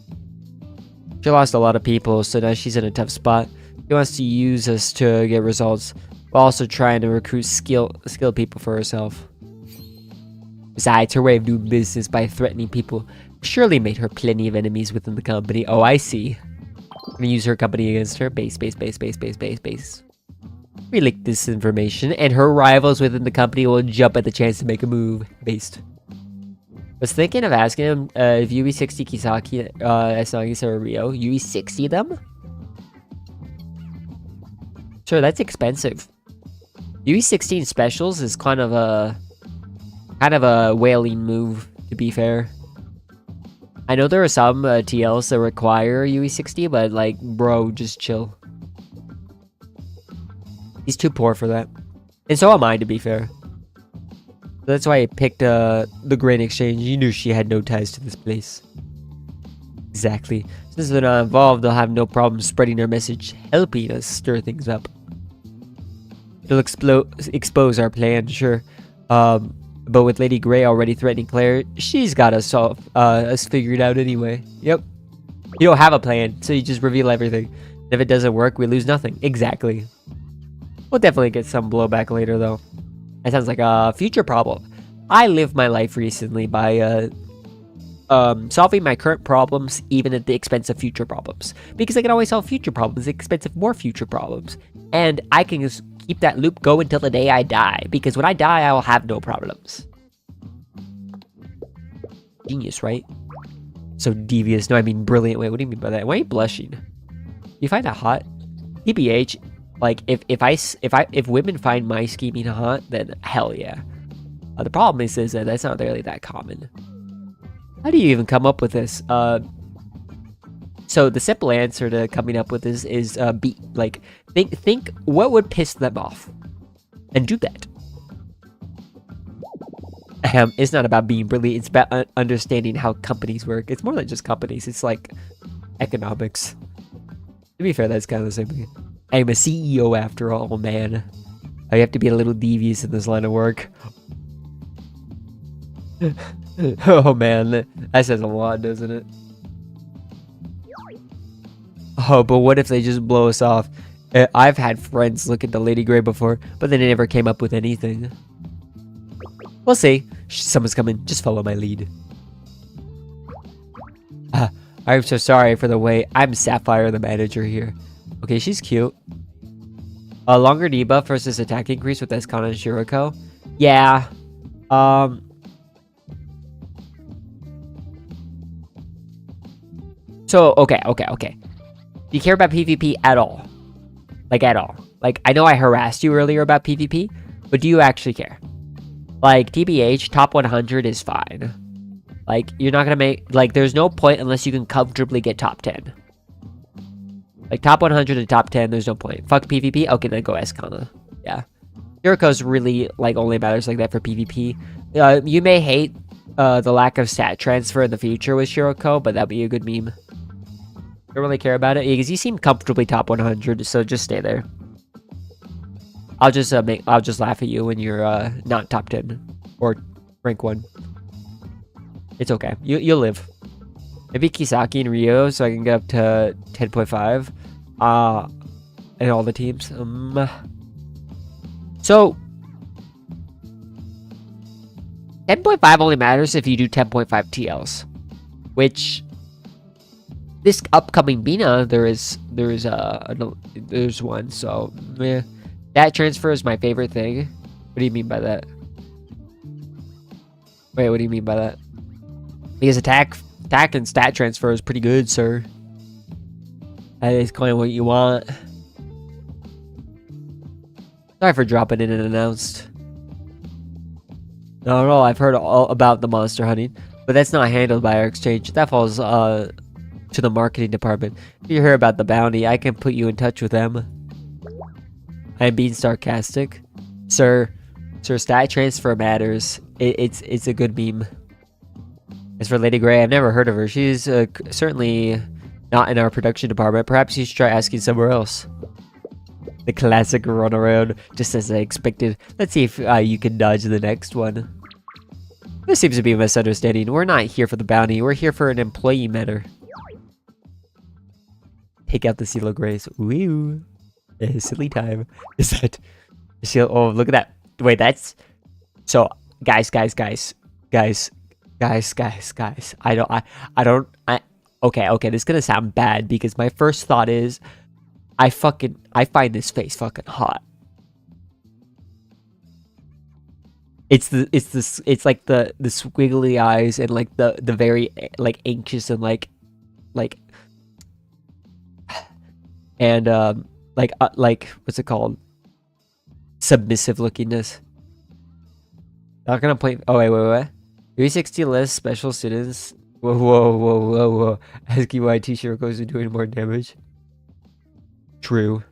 She lost a lot of people, so now she's in a tough spot. She wants to use us to get results, while also trying to recruit skilled people for herself. Besides, her way of doing business by threatening people surely made her plenty of enemies within the company. Oh, I see. I'm gonna use her company against her. Base. We leaked this information, and her rivals within the company will jump at the chance to make a move. Based. Was thinking of asking him if UE60 Kisaki, Asanagi, or Rio, UE60 them? Sure, that's expensive. UE16 specials is kind of a whaling move, to be fair. I know there are some TLs that require UE60, but like, bro, just chill. He's too poor for that. And so am I, to be fair. That's why I picked the Grain Exchange. You knew she had no ties to this place. Exactly. Since they're not involved, they'll have no problem spreading their message, helping us stir things up. It'll expose our plan, sure. But with Lady Grey already threatening Claire, she's got us figured out anyway. Yep. You don't have a plan, so you just reveal everything. And if it doesn't work, we lose nothing. Exactly. We'll definitely get some blowback later, though. That sounds like a future problem. I lived my life recently by solving my current problems even at the expense of future problems. Because I can always solve future problems at the expense of more future problems. And I can just keep that loop going until the day I die. Because when I die, I will have no problems. Genius, right? So devious. No, I mean brilliant. Wait, what do you mean by that? Why are you blushing? You find that hot? TBH, like if women find my scheming hot, then hell yeah. The problem is that that's not really that common. How do you even come up with this? So the simple answer to coming up with this is think what would piss them off, and do that. It's not about being brilliant. It's about understanding how companies work. It's more than just companies. It's like economics. To be fair, that's kind of the same thing. I'm a CEO after all, man. I have to be a little devious in this line of work. Oh man, that says a lot, doesn't it? Oh, but what if they just blow us off? I've had friends look into Lady Grey before, but they never came up with anything. We'll see. Someone's coming. Just follow my lead. I'm so sorry for the wait. I'm Sapphire, the manager here. Okay, she's cute. A longer debuff versus attack increase with Escon and Shiroko. Yeah. So, okay. Do you care about PvP at all? Like, at all? Like, I know I harassed you earlier about PvP, but do you actually care? Like, TBH, top 100 is fine. Like, you're not gonna make... Like, there's no point unless you can comfortably get top 10. Like, top 100 to top 10, there's no point. Fuck PvP? Okay, then go Escana. Yeah. Shiroko's really, like, only matters like that for PvP. You may hate the lack of stat transfer in the future with Shiroko, but that'd be a good meme. Don't really care about it because you seem comfortably top 100, so just stay there. I'll just laugh at you when you're not top 10 or rank 1. It's okay. You'll live. Maybe Kisaki and Rio, so I can get up to 10.5. And all the teams. So 10.5 only matters if you do 10.5 TLs, which this upcoming Bina there's one. So that transfer is my favorite thing. What do you mean by that? Wait, what do you mean by that? Because attack and stat transfer is pretty good, sir. That is kind of what you want. Sorry for dropping in unannounced. No, I've heard all about the monster hunting, but that's not handled by our exchange. That falls to the marketing department. If you hear about the bounty, I can put you in touch with them. I'm being sarcastic, sir. Sir, stat transfer matters. It's a good meme. As for Lady Grey, I've never heard of her. She's certainly not in our production department. Perhaps you should try asking somewhere else. The classic runaround, just as I expected. Let's see if you can dodge the next one. There seems to be a misunderstanding. We're not here for the bounty. We're here for an employee matter. Take out the Seal of Grace. Woo! Silly time. Is that... Seal? Oh, look at that. Wait, that's... So, guys. Okay, this is gonna sound bad because my first thought is I find this face fucking hot. It's like the squiggly eyes and like the very like anxious and like and like what's it called? Submissive lookingness. Not gonna play. Oh wait. 360 less special students. Whoa. Asking why T-shirt goes to doing more damage. True.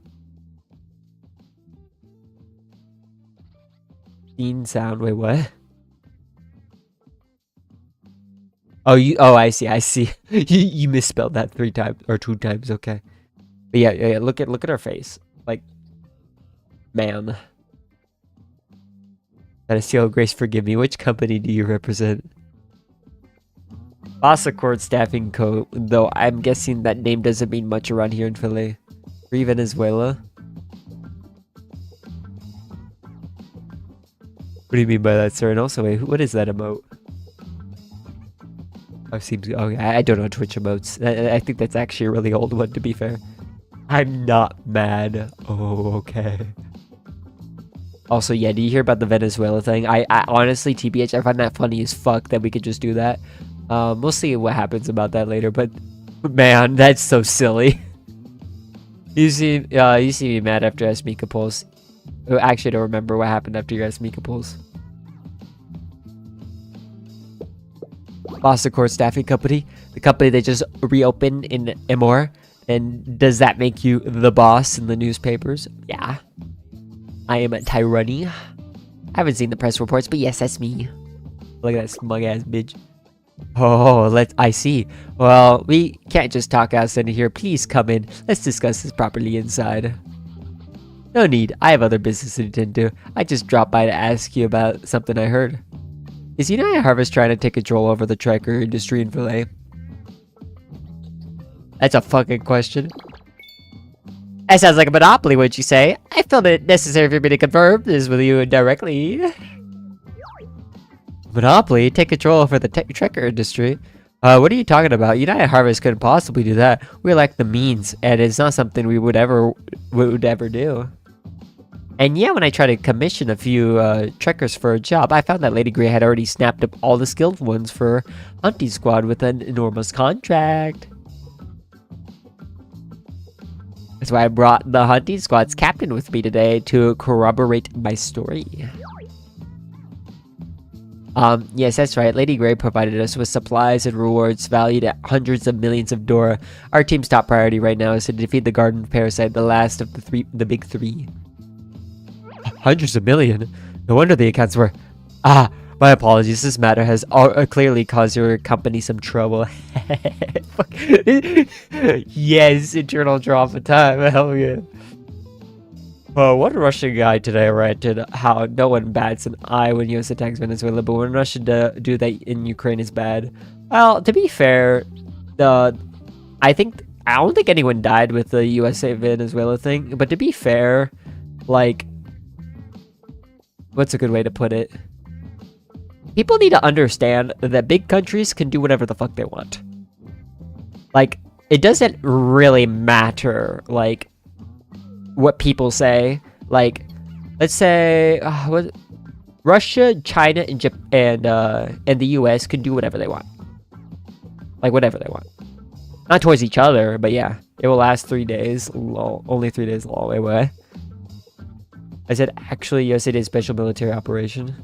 Scene sound. Wait, what? Oh, I see. you misspelled that 3 times or 2 times. Okay. But yeah. Look at her face. Like, man. That is Seal Grace, forgive me. Which company do you represent? Boss Accord Staffing Co. Though I'm guessing that name doesn't mean much around here in Philly. Free Venezuela. What do you mean by that, sir? And also, wait, what is that emote? Oh, seems. Oh, I don't know Twitch emotes. I think that's actually a really old one, to be fair. I'm not mad. Oh, okay. Also, yeah, do you hear about the Venezuela thing? I honestly, TBH, I find that funny as fuck that we could just do that. We'll see what happens about that later, but man, that's so silly. You see me mad after Asmika pulls. Actually, I don't remember what happened after your Asmika pulls. Boss Accord Staffing Company, the company that just reopened in Emor. And does that make you the boss in the newspapers? Yeah. I am a tyranny. I haven't seen the press reports, but yes, that's me. Look at that smug ass bitch. Oh, I see. Well, we can't just talk outside of here. Please come in. Let's discuss this properly inside. No need. I have other business to attend to. I just dropped by to ask you about something I heard. Is United Harvest trying to take control over the tracker industry in Filet? That's a fucking question. That sounds like a monopoly, wouldn't you say? I felt it necessary for me to confirm this with you directly. Monopoly? Take control over the tracker industry? What are you talking about? United Harvest couldn't possibly do that. We lack the means, and it's not something we would ever do. And yeah, when I tried to commission a few trekkers for a job, I found that Lady Grey had already snapped up all the skilled ones for Hunting Squad with an enormous contract. That's why I brought the Hunting Squad's captain with me today to corroborate my story. Yes, that's right. Lady Grey provided us with supplies and rewards valued at hundreds of millions of Dora. Our team's top priority right now is to defeat the garden parasite, the last of the big 3. Hundreds of million? No wonder the accounts were... Ah, my apologies. This matter has clearly caused your company some trouble. Yes, internal drama time. Hell yeah. Well, one Russian guy today ranted how no one bats an eye when US attacks Venezuela, but when Russia do that in Ukraine is bad. Well, to be fair, the I don't think anyone died with the USA Venezuela thing, but to be fair, like, what's a good way to put it? People need to understand that big countries can do whatever the fuck they want. Like, it doesn't really matter, like, what people say. Like, let's say, Russia, China, and the US can do whatever they want. Like, whatever they want. Not towards each other, but yeah. It will last 3 days. Lol. Only 3 days. Lol. Wait, what? I said, actually, yes, it is special military operation.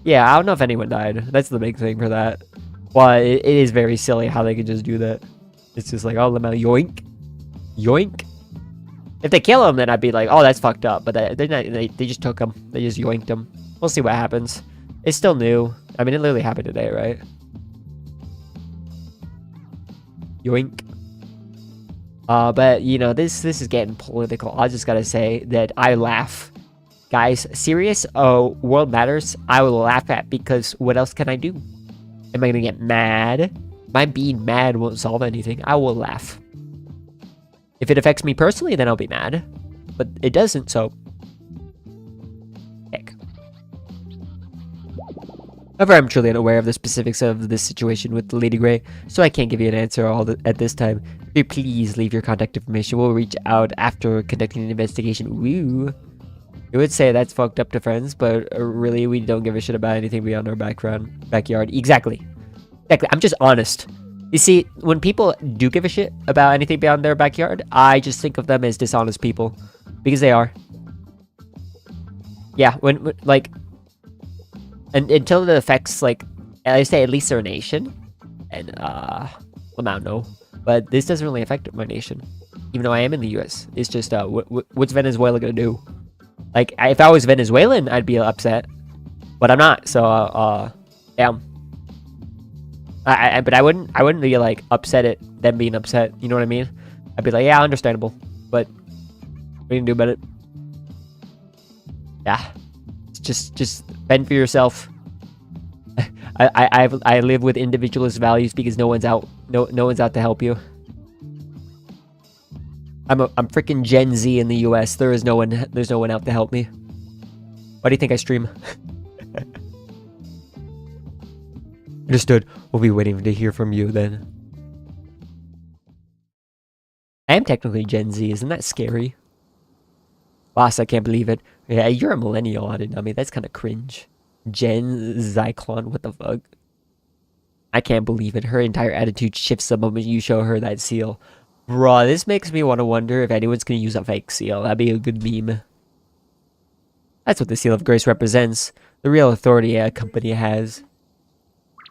Yeah, I don't know if anyone died. That's the big thing for that. Well, it is very silly how they could just do that. It's just like, oh, let me yoink. Yoink. If they kill him, then I'd be like, oh, that's fucked up. But they just took him. They just yoinked him. We'll see what happens. It's still new. I mean, it literally happened today, right? Yoink. But, you know, this is getting political. I just gotta say that I laugh. Guys, serious world matters, I will laugh at, because what else can I do? Am I gonna get mad? My being mad won't solve anything. I will laugh. If it affects me personally, then I'll be mad. But it doesn't, so... heck. However, I'm truly unaware of the specifics of this situation with Lady Grey, so I can't give you an answer at this time. Please leave your contact information. We'll reach out after conducting an investigation. Woo! You would say that's fucked up to friends, but really, we don't give a shit about anything beyond our backyard. Exactly. Exactly. I'm just honest. You see, when people do give a shit about anything beyond their backyard, I just think of them as dishonest people. Because they are. Yeah, when like... And until it affects, like, I say at least their nation. And, well, I don't know. But this doesn't really affect my nation. Even though I am in the US. It's just, what's Venezuela gonna do? Like, if I was Venezuelan, I'd be upset. But I'm not, so, damn. But I wouldn't be, like, upset at them being upset. You know what I mean? I'd be like, yeah, understandable. But, what are you gonna do about it? Yeah. Just fend for yourself. I live with individualist values because no one's out to help you. I'm freaking Gen Z in the US. There's no one out to help me. Why do you think I stream? Understood. We'll be waiting to hear from you then. I am technically Gen Z. Isn't that scary? Boss, I can't believe it. Yeah, you're a millennial. I didn't know. I mean, that's kind of cringe. Gen Zyklon, what the fuck? I can't believe it. Her entire attitude shifts the moment you show her that seal. Bruh, this makes me want to wonder if anyone's gonna use a fake seal. That'd be a good meme. That's what the Seal of Grace represents. The real authority a company has.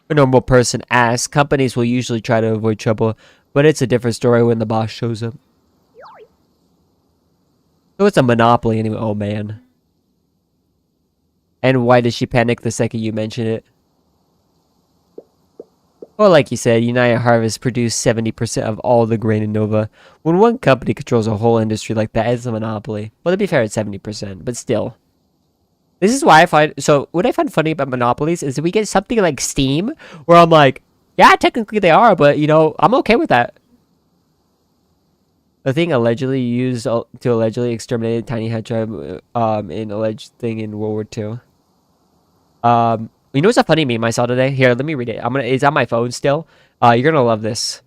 A normal person asks, companies will usually try to avoid trouble, but it's a different story when the boss shows up. So it's a monopoly anyway. Oh man. And why does she panic the second you mention it? Well, like you said, United Harvest produced 70% of all the grain in Nova. When one company controls a whole industry like that, it's a monopoly. Well, to be fair, it's 70%, but still. This is why I find... So, what I find funny about monopolies is that we get something like Steam, where I'm like, yeah, technically they are, but, you know, I'm okay with that. The thing allegedly used to allegedly exterminate a tiny head tribe in alleged thing in World War II. You know what's a funny meme I saw today? Here, let me read it. It's on my phone still. You're gonna love this.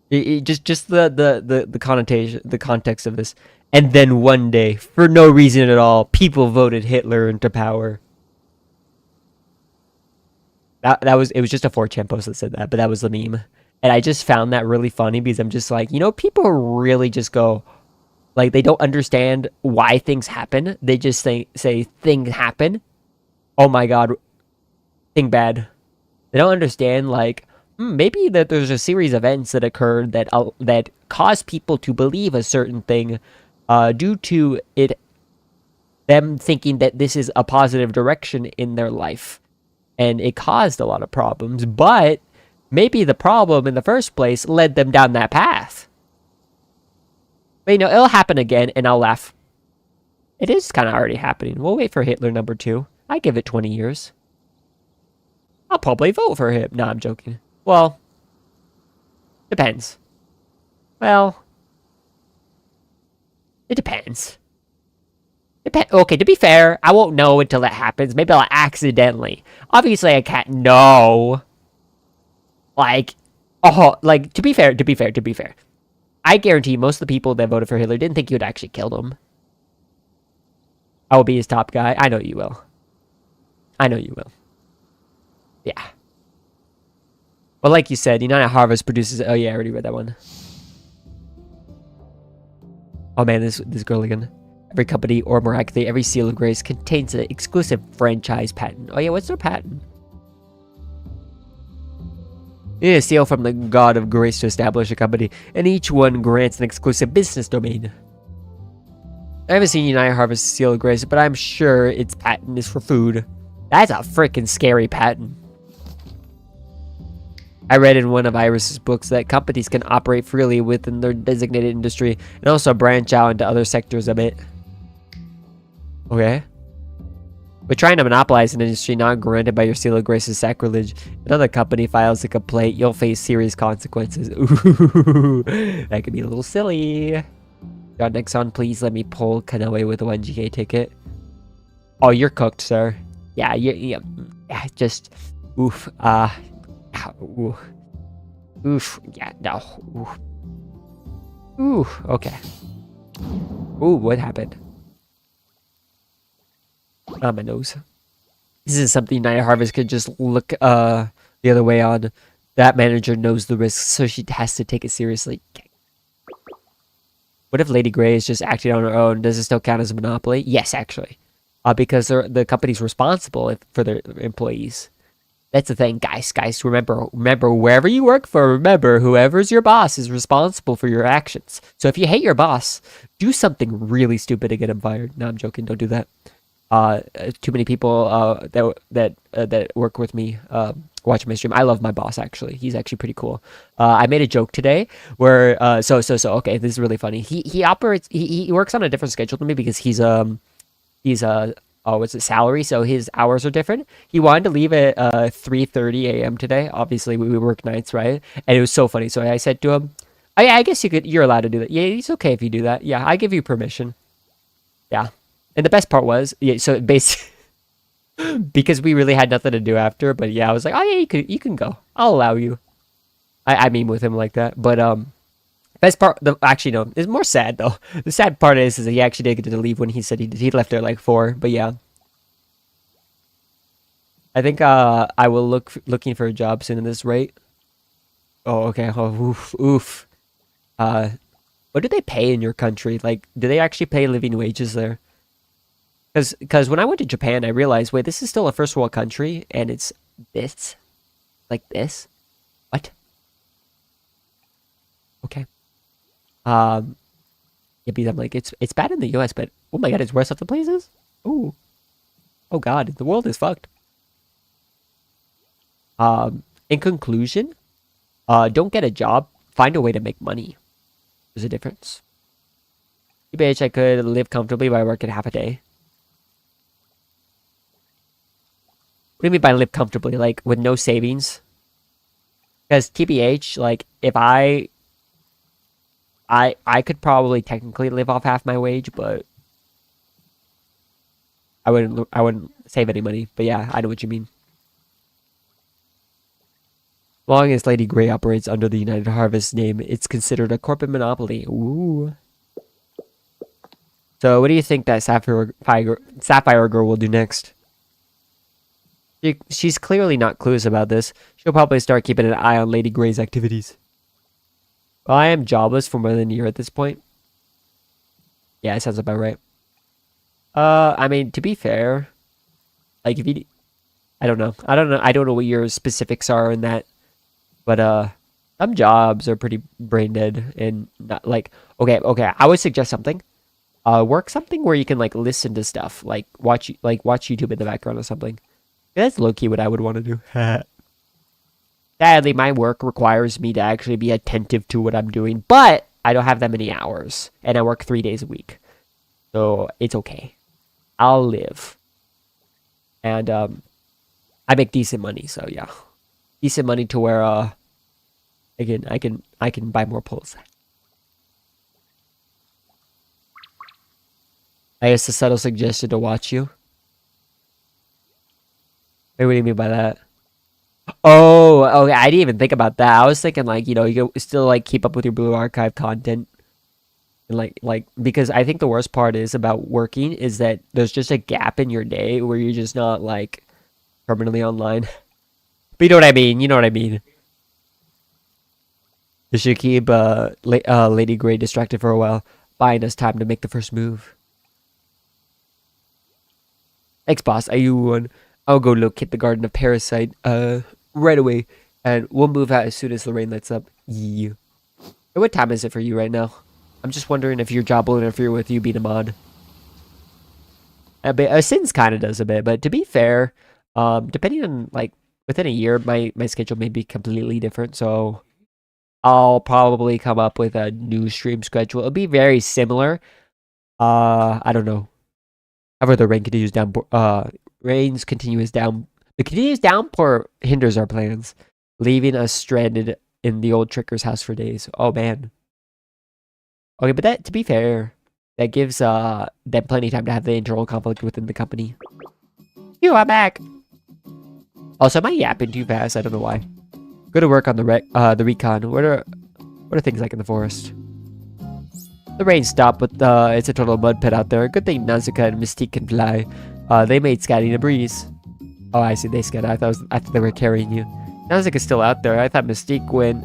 Just the connotation, the context of this. And then one day, for no reason at all, people voted Hitler into power. It was just a 4chan post that said that, but that was the meme. And I just found that really funny because I'm just like, you know, people really just go, like, they don't understand why things happen. They just say things happen. Oh my god, thing bad. They don't understand, like, maybe that there's a series of events that occurred that cause people to believe a certain thing due to them thinking that this is a positive direction in their life. And it caused a lot of problems, but maybe the problem in the first place led them down that path. But, you know, it'll happen again, and I'll laugh. It is kind of already happening. We'll wait for Hitler #2. I give it 20 years. I'll probably vote for him. No, I'm joking. Well, depends. Well, it depends. Okay, to be fair, I won't know until it happens. Maybe I'll accidentally. Obviously, I can't know. Like, oh, like, to be fair. I guarantee most of the people that voted for Hitler didn't think you would actually kill him. I will be his top guy. I know you will. Yeah. But like you said, United Harvest produces... Oh, yeah, I already read that one. Oh, man, this girl again. Every company, or more accurately, every seal of grace contains an exclusive franchise patent. Oh, yeah, what's their patent? You need a seal from the God of Grace to establish a company, and each one grants an exclusive business domain. I haven't seen United Harvest Seal of Grace, but I'm sure its patent is for food. That's a freaking scary patent. I read in one of Iris's books that companies can operate freely within their designated industry and also branch out into other sectors of it. Okay. But trying to monopolize an industry not granted by your Seal of Grace is sacrilege. If another company files a complaint, you'll face serious consequences. Ooh, that could be a little silly. John Nixon, please let me pull Kanoe with a 1GK ticket. Oh, you're cooked, sir. Yeah, just... Oof, oof. Oof, yeah, no. Oof. Ooh, okay. Ooh, what happened? On my nose. This is something United Harvest could just look the other way on. That manager knows the risks, so she has to take it seriously. What if Lady Grey is just acting on her own? Does it still count as a monopoly? Yes, actually. Because the company's responsible for their employees. That's the thing, guys. Remember, wherever you work for, remember, whoever's your boss is responsible for your actions. So if you hate your boss, do something really stupid to get him fired. No, I'm joking. Don't do that. Too many people that work with me watch my stream. I love my boss, actually. He's actually pretty cool. I made a joke today where okay, this is really funny. He works on a different schedule than me because he's it's a salary, so his hours are different. He wanted to leave at 3:30 a.m. today. Obviously, we work nights, right? And it was so funny. So I said to him, "Oh yeah, I guess you're allowed to do that. Yeah, it's okay if you do that. Yeah, I give you permission." Yeah. And the best part was, yeah, so basically, because we really had nothing to do after, but yeah, I was like, oh yeah, you can go. I'll allow you. I mean with him like that. But best part, actually no, it's more sad though. The sad part is that he actually did get to leave when he said he did. He left there like 4, but yeah. I think I will looking for a job soon at this rate. Oh, okay. Oh, oof. What do they pay in your country? Like, do they actually pay living wages there? Because when I went to Japan, I realized, wait, this is still a first world country, and it's this, like this. What? Okay. Yeah, because I'm like, it's bad in the U.S., but oh my god, it's worse off the places. Ooh. Oh god, the world is fucked. In conclusion, don't get a job. Find a way to make money. There's a difference. TBH, I could live comfortably by working half a day. What do you mean by live comfortably? Like, with no savings? Because TBH, like, if I could probably technically live off half my wage, but I wouldn't save any money. But yeah, I know what you mean. As long as Lady Grey operates under the United Harvest name, it's considered a corporate monopoly. Ooh. So, what do you think that Sapphire Girl will do next? She's clearly not clueless about this. She'll probably start keeping an eye on Lady Grey's activities. Well, I am jobless for more than a year at this point. Yeah, it sounds about right. I mean, to be fair, like if you, I don't know what your specifics are in that, but some jobs are pretty brain dead and not like okay. I would suggest something. Work something where you can like listen to stuff, like watch YouTube in the background or something. That's low-key what I would want to do. Sadly, my work requires me to actually be attentive to what I'm doing, but I don't have that many hours, and I work 3 days a week. So, it's okay. I'll live. And, I make decent money, so yeah. Decent money to where I can buy more poles. I guess the subtle suggestion to watch you. Wait, what do you mean by that? Oh, okay. I didn't even think about that. I was thinking like, you know, you can still like keep up with your Blue Archive content. And like because I think the worst part is about working is that there's just a gap in your day where you're just not like permanently online. But you know what I mean? You know what I mean? You should keep Lady Grey distracted for a while, buying us time to make the first move. Thanks, boss. I'll go locate the Garden of Parasite right away, and we'll move out as soon as the rain lets up. Yeah. What time is it for you right now? I'm just wondering if your job will interfere with you being a mod. Sins kind of does a bit, but to be fair, depending on like within a year, my schedule may be completely different. So I'll probably come up with a new stream schedule. It'll be very similar. I don't know. However, the the continuous downpour hinders our plans, leaving us stranded in the old tricker's house for days. Oh man. Okay, but that, to be fair, that gives them plenty of time to have the internal conflict within the company. You are back. Also, am I yapping too fast? I don't know why. Go to work on the recon. What are things like in the forest? The rain stopped, but it's a total mud pit out there. Good thing Nazuka and Mystique can fly. They made scatting a breeze. Oh, I see. They scat. I thought they were carrying you. Nazuka's still out there. I thought Mystique went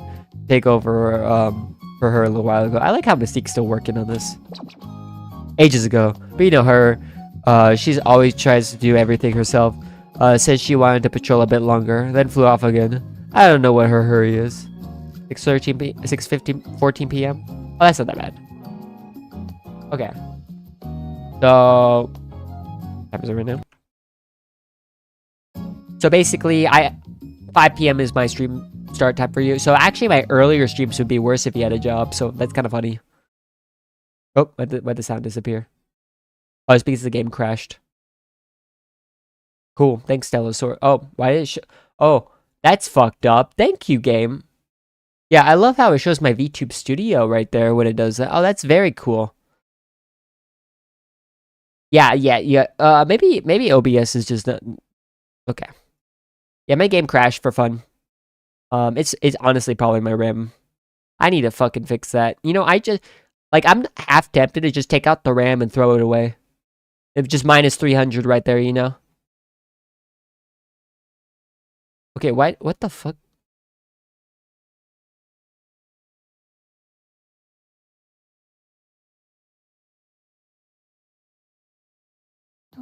take over for her a little while ago. I like how Mystique's still working on this. Ages ago. But you know her. She's always tries to do everything herself. Said she wanted to patrol a bit longer, then flew off again. I don't know what her hurry is. 14 p.m. Oh, that's not that bad. Okay. So, what time is it right now? So basically, 5 p.m. is my stream start time for you. So actually, my earlier streams would be worse if you had a job. So that's kind of funny. Oh, why'd the sound disappear? Oh, it's because the game crashed. Cool. Thanks, Stella. Oh, why did it oh, that's fucked up. Thank you, game. Yeah, I love how it shows my VTube Studio right there when it does that. Oh, that's very cool. Yeah. Maybe OBS is just not... Okay. Yeah, my game crashed for fun. It's honestly probably my RAM. I need to fucking fix that. You know, I'm half tempted to just take out the RAM and throw it away. It's just minus 300 right there, you know? Okay, what the fuck?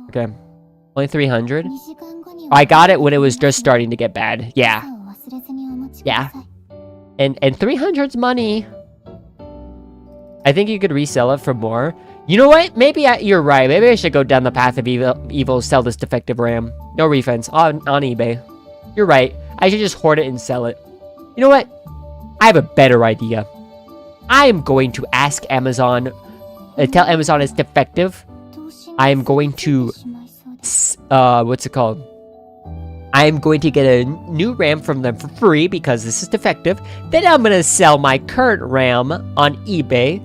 Okay. Only 300? Oh, I got it when it was just starting to get bad. Yeah. Yeah. And 300's money. I think you could resell it for more. You know what? Maybe you're right. Maybe I should go down the path of evil, sell this defective RAM. No refunds. On eBay. You're right. I should just hoard it and sell it. You know what? I have a better idea. I am going to ask Amazon, tell Amazon it's defective. I am going to, what's it called? I am going to get a new RAM from them for free because this is defective. Then I'm going to sell my current RAM on eBay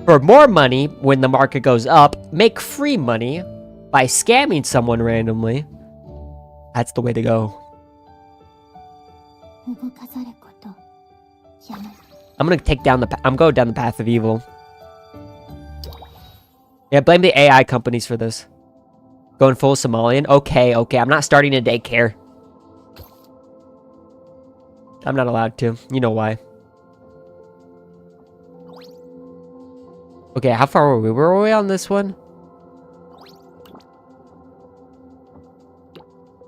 for more money when the market goes up. Make free money by scamming someone randomly. That's the way to go. I'm going to I'm going down the path of evil. Yeah, blame the AI companies for this. Going full Somalian? Okay, I'm not starting a daycare. I'm not allowed to. You know why. Okay, how far were we? Were we on this one?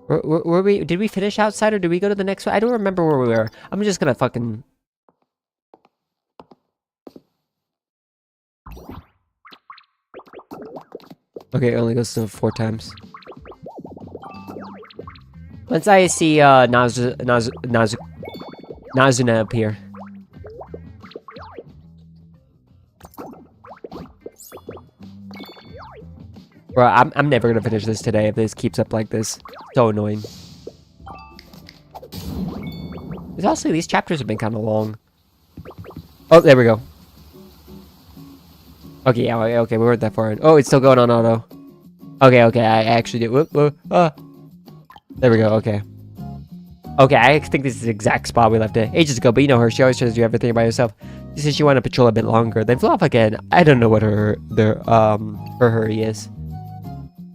Were we? Did we finish outside or did we go to the next one? I don't remember where we were. I'm just gonna fucking... Okay, it only goes to 4 times. Once I see Nazuna appear. Bro, I'm never gonna finish this today if this keeps up like this. So annoying. Because honestly, these chapters have been kind of long. Oh, there we go. Okay, yeah, okay, we weren't that far in. Oh, it's still going on auto. Okay, I actually did. Whoop, whoop, there we go, okay. Okay, I think this is the exact spot we left it ages ago, but you know her. She always tries to do everything by herself. She says she wanted to patrol a bit longer, then flew off again. I don't know what her hurry is.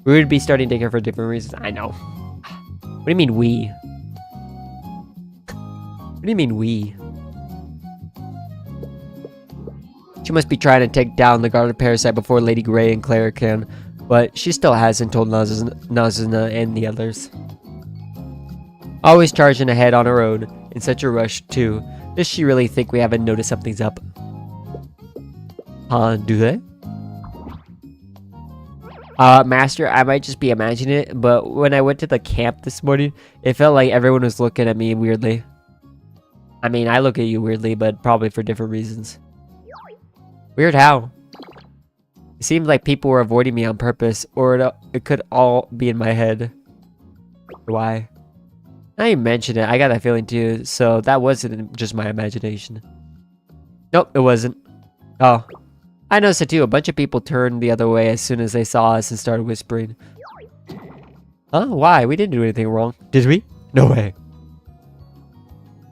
We would be starting to take her for different reasons. I know. What do you mean we? What do you mean we? She must be trying to take down the guarded parasite before Lady Grey and Claire can, but she still hasn't told Nazuna and the others. Always charging ahead on her own, in such a rush too. Does she really think we haven't noticed something's up? Do they? Master, I might just be imagining it, but when I went to the camp this morning, it felt like everyone was looking at me weirdly. I mean, I look at you weirdly, but probably for different reasons. Weird how? It seemed like people were avoiding me on purpose, or it could all be in my head. Why? Now you mention it, I got that feeling too, so that wasn't just my imagination. Nope, it wasn't. Oh. I noticed it too. A bunch of people turned the other way as soon as they saw us and started whispering. Huh? Why? We didn't do anything wrong. Did we? No way.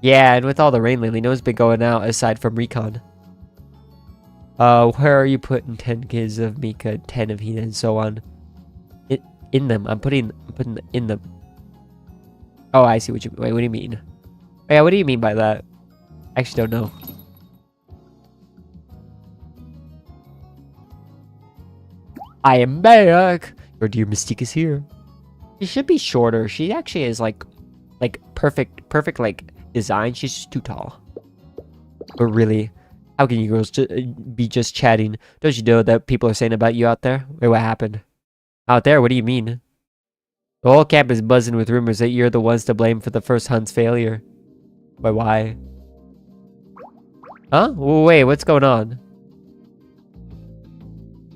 Yeah, and with all the rain lately, no one's been going out aside from Recon. Where are you putting 10 kids of Mika, 10 of Hina, and so on? In them. I'm putting in them. Oh, I see what you... Wait, what do you mean? Yeah, what do you mean by that? I actually don't know. I am back! Your dear Mystique is here. She should be shorter. She actually is like perfect like design. She's just too tall. But really, how can you girls be just chatting? Don't you know that people are saying about you out there? Wait, what happened? Out there? What do you mean? The whole camp is buzzing with rumors that you're the ones to blame for the first hunt's failure. Wait, why? Huh? Wait, what's going on?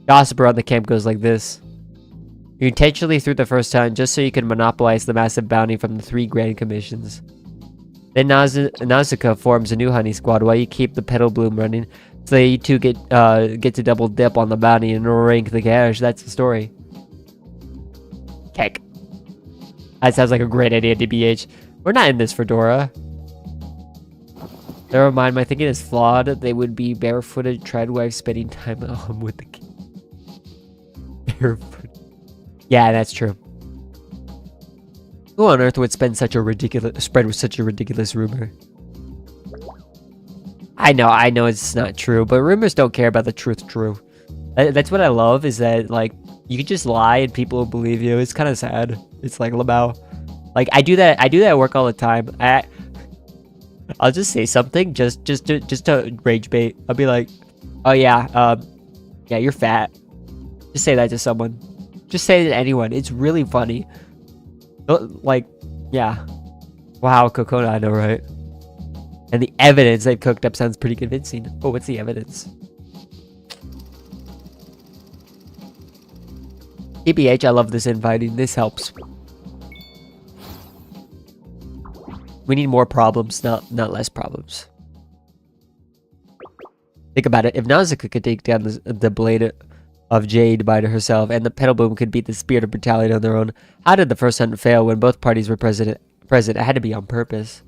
Gossip around the camp goes like this. You intentionally threw the first hunt just so you could monopolize the massive bounty from the 3 grand commissions. Then Nazuka forms a new honey squad while you keep the petal bloom running, so you two get to double dip on the bounty and rank the cash. That's the story. Heck. That sounds like a great idea, DBH. We're not in this for Dora. Never mind, my thinking is flawed. They would be barefooted treadwives spending time at home with the kids. Barefoot. Yeah, that's true. Who on earth would spread such a ridiculous rumor? I know it's not true, but rumors don't care about the truth. True. That's what I love, is that like you can just lie and people will believe you. It's kind of sad. It's like Lamau. Like I do that at work all the time. I'll just say something just to rage bait. I'll be like, oh yeah, yeah, you're fat. Just say that to someone. Just say it to anyone. It's really funny. Like, yeah. Wow, Kokona, I know, right? And the evidence they've cooked up sounds pretty convincing. Oh, what's the evidence? TBH, I love this inviting. This helps. We need more problems, not less problems. Think about it. If Nazuka could take down the blade of Jade by herself, and the Petal Boom could beat the Spirit of Brutality on their own, how did the first hunt fail when both parties were present? It had to be on purpose.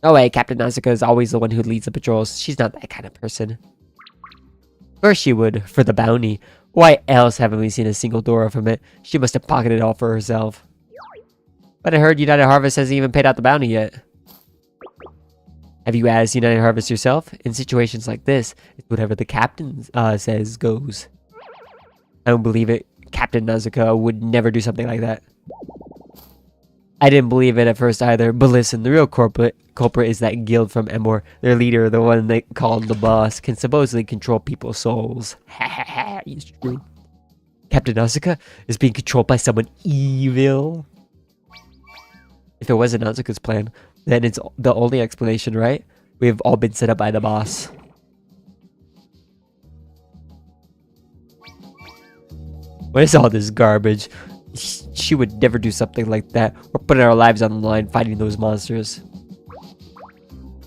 No way, Captain Nazuka is always the one who leads the patrols. She's not that kind of person. Of course she would, for the bounty. Why else haven't we seen a single Dora from it? She must have pocketed it all for herself. But I heard United Harvest hasn't even paid out the bounty yet. Have you asked United Harvest yourself? In situations like this, it's whatever the captain says goes. I don't believe it. Captain Nazuka would never do something like that. I didn't believe it at first either, but listen, the real culprit is that guild from Emor. Their leader, the one they call the boss, can supposedly control people's souls. Ha ha ha, it's true. Captain Nazuka is being controlled by someone evil. If it wasn't Nazuka's plan, then it's the only explanation, right? We have all been set up by the boss. What is all this garbage? She would never do something like that. We're putting our lives on the line fighting those monsters.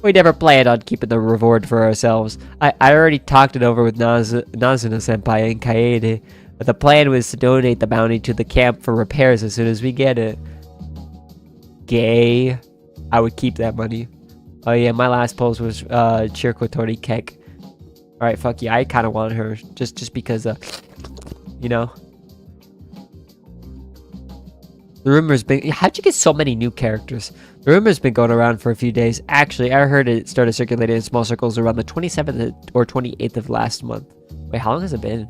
We never planned on keeping the reward for ourselves. I already talked it over with Nazuna-senpai and Kaede, but the plan was to donate the bounty to the camp for repairs as soon as we get it. Gay. I would keep that money. Oh yeah, my last post was Chirkotori Kek. Alright, fuck yeah, I kinda want her. Just because you know. The rumor's been... How'd you get so many new characters? The rumor's been going around for a few days. Actually, I heard it started circulating in small circles around the 27th or 28th of last month. Wait, how long has it been?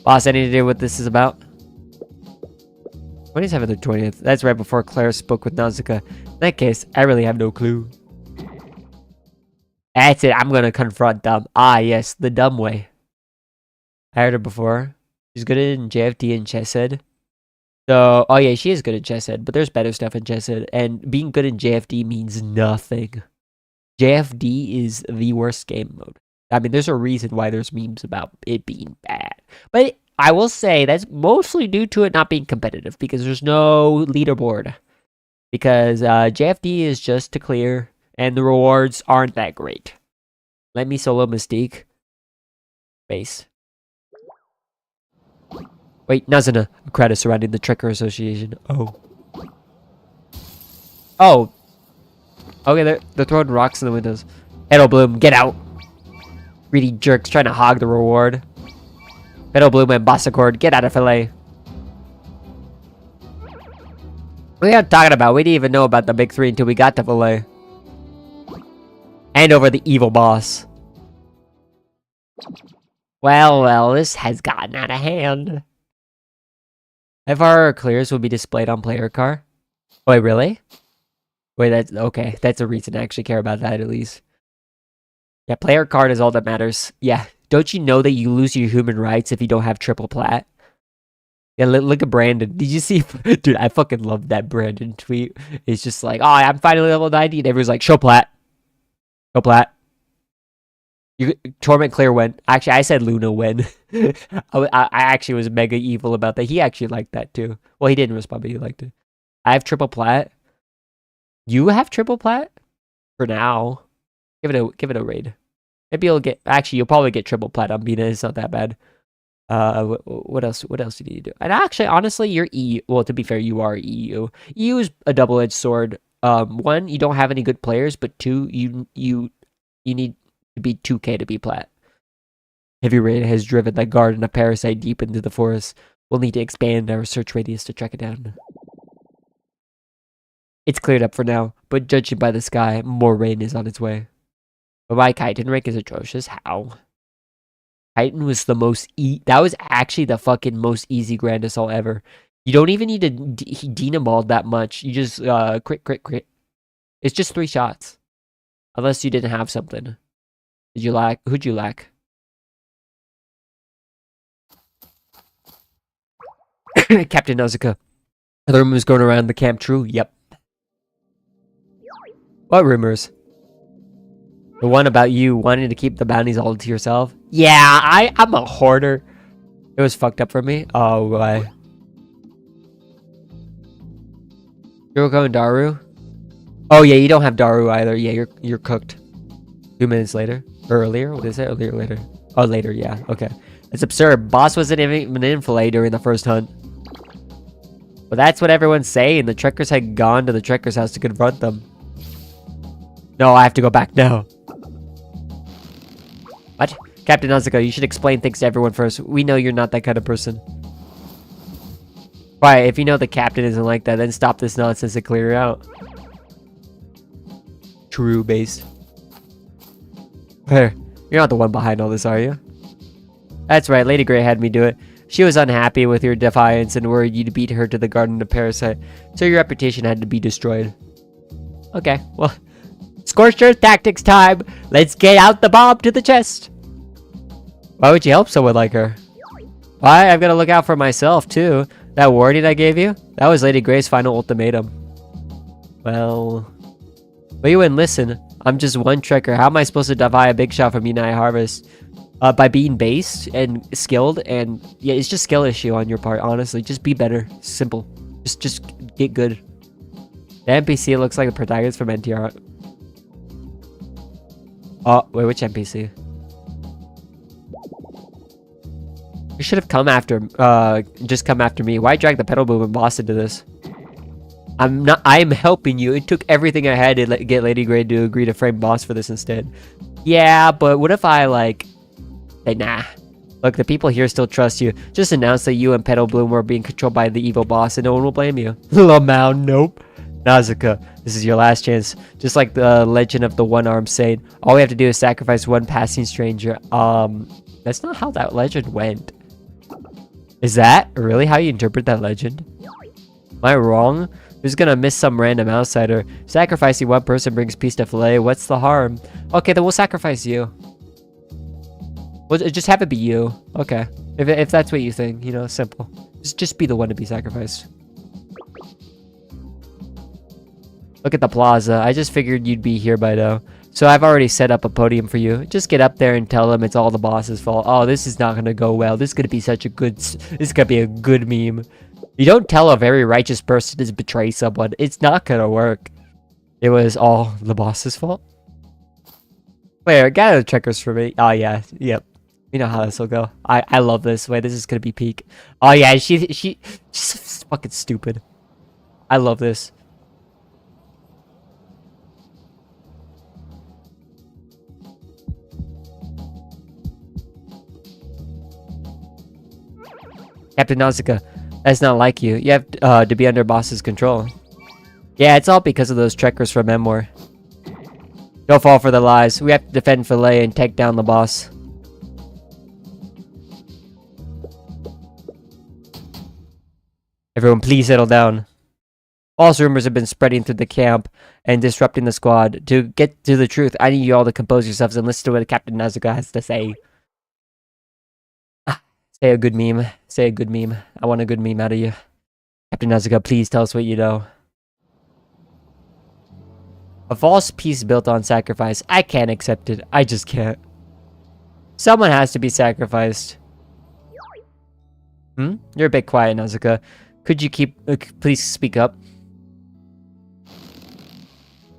Boss, any idea what this is about? 27th or 20th. That's right before Claire spoke with Nausicaa. In that case, I really have no clue. That's it. I'm gonna confront them. Ah, yes, the dumb way. I heard her before. She's good in JFD and Chesed. So, oh yeah, she is good at Chesed, but there's better stuff in Chesed. And being good in JFD means nothing. JFD is the worst game mode. I mean, there's a reason why there's memes about it being bad. But I will say that's mostly due to it not being competitive, because there's no leaderboard. Because JFD is just to clear, and the rewards aren't that great. Let me solo Mystique. Base. Wait, Nazuna. A crowd is surrounding the Trekker Association. Oh. Oh. Okay, they're throwing rocks in the windows. Petal Bloom, get out. Greedy jerks trying to hog the reward. Petal Bloom and Bossaccord, get out of Filet. What are you talking about? We didn't even know about the big three until we got to Filet. And over the evil boss. Well, this has gotten out of hand. FR clears will be displayed on player car. Wait, really? Wait, that's okay. That's a reason to actually care about that, at least. Yeah, player card is all that matters. Yeah, don't you know that you lose your human rights if you don't have triple plat? Yeah, look at Brandon. Did you see? Dude, I fucking love that Brandon tweet. It's just like, oh, I'm finally level 90. And everyone's like, show plat. Show plat. Torment Clear when. Actually, I said Luna when. I actually was mega evil about that. He actually liked that too. Well, he didn't respond, but he liked it. I have triple plat. You have triple plat? For now. Give it a raid. Maybe you'll get... Actually, you'll probably get triple plat on Bina. It's not that bad. What else? What else do you need to do? And actually, honestly, you're EU. Well, to be fair, you are EU. EU is a double-edged sword. One, you don't have any good players, but two, you need to be 2k to be plat. Heavy rain has driven that guard and a parasite deep into the forest. We'll need to expand our search radius to track it down. It's cleared up for now, but judging by the sky, more rain is on its way. But my Chitin rank is atrocious. How? Chitin was the most that was actually the fucking most easy Grand Assault ever. You don't even need to dynamite that much. You just crit. It's just 3 shots. Unless you didn't have something. Did you lack? Who'd you lack? Captain Nausicaa. Are the rumors going around the camp true? Yep. What rumors? The one about you wanting to keep the bounties all to yourself? Yeah, I'm a hoarder. It was fucked up for me. Oh, why? Yuriko and Daru? Oh yeah, you don't have Daru either. Yeah, you're cooked. 2 minutes later. Earlier? What is it? Earlier, later. Oh, later, yeah. Okay. It's absurd. Boss wasn't even in Filet during the first hunt. But that's what everyone's saying. The Trekkers had gone to the Trekkers' house to confront them. No, I have to go back now. What? Captain Nausicaa, you should explain things to everyone first. We know you're not that kind of person. Why, if you know the captain isn't like that, then stop this nonsense and clear it out. True base. Here, you're not the one behind all this, are you? That's right, Lady Grey had me do it. She was unhappy with your defiance and worried you'd beat her to the Garden of Parasite, so your reputation had to be destroyed. Okay, well, Scorched Earth tactics time! Let's get out the bomb to the chest! Why would you help someone like her? Why? I've got to look out for myself, too. That warning I gave you? That was Lady Grey's final ultimatum. Well... But you wouldn't listen. I'm just one Trekker. How am I supposed to defy a big shot from United Harvest? by being based and skilled, and yeah, it's just skill issue on your part, honestly. Just be better. Simple. Just get good. The NPC looks like the protagonist from NTR. Oh, wait, which NPC? You should have come after, just come after me. Why drag the pedal boom and boss into this? I'm helping you. It took everything I had to get Lady Grey to agree to frame boss for this instead. Yeah, but what if I, like, say, nah. Look, the people here still trust you. Just announce that you and Petal Bloom were being controlled by the evil boss and no one will blame you. Lamau, nope. Nazuka, this is your last chance. Just like the legend of the one-armed saint, all we have to do is sacrifice one passing stranger. That's not how that legend went. Is that really how you interpret that legend? Am I wrong? Who's gonna miss some random outsider? Sacrificing one person brings peace to Filet. What's the harm? Okay, then we'll sacrifice you. We'll just have it be you. Okay. If that's what you think, you know, simple. Just be the one to be sacrificed. Look at the plaza. I just figured you'd be here by now. So I've already set up a podium for you. Just get up there and tell them it's all the boss's fault. Oh, this is not gonna go well. This is gonna be such a good... This is gonna be a good meme. You don't tell a very righteous person to betray someone. It's not gonna work. It was all the boss's fault. Wait, gather the checkers for me. Oh yeah, yep. You know how this will go. I love this. Wait, this is gonna be peak. Oh yeah, she's fucking stupid. I love this. Captain Nausicaa, that's not like you. You have to be under boss's control. Yeah, it's all because of those trekkers from Memoir. Don't fall for the lies. We have to defend Filet and take down the boss. Everyone, please settle down. False rumors have been spreading through the camp and disrupting the squad. To get to the truth, I need you all to compose yourselves and listen to what Captain Nausicaa has to say. Say a good meme. Say a good meme. I want a good meme out of you. Captain Nausicaa, please tell us what you know. A false peace built on sacrifice. I can't accept it. I just can't. Someone has to be sacrificed. You're a bit quiet, Nausicaa. Could you please speak up?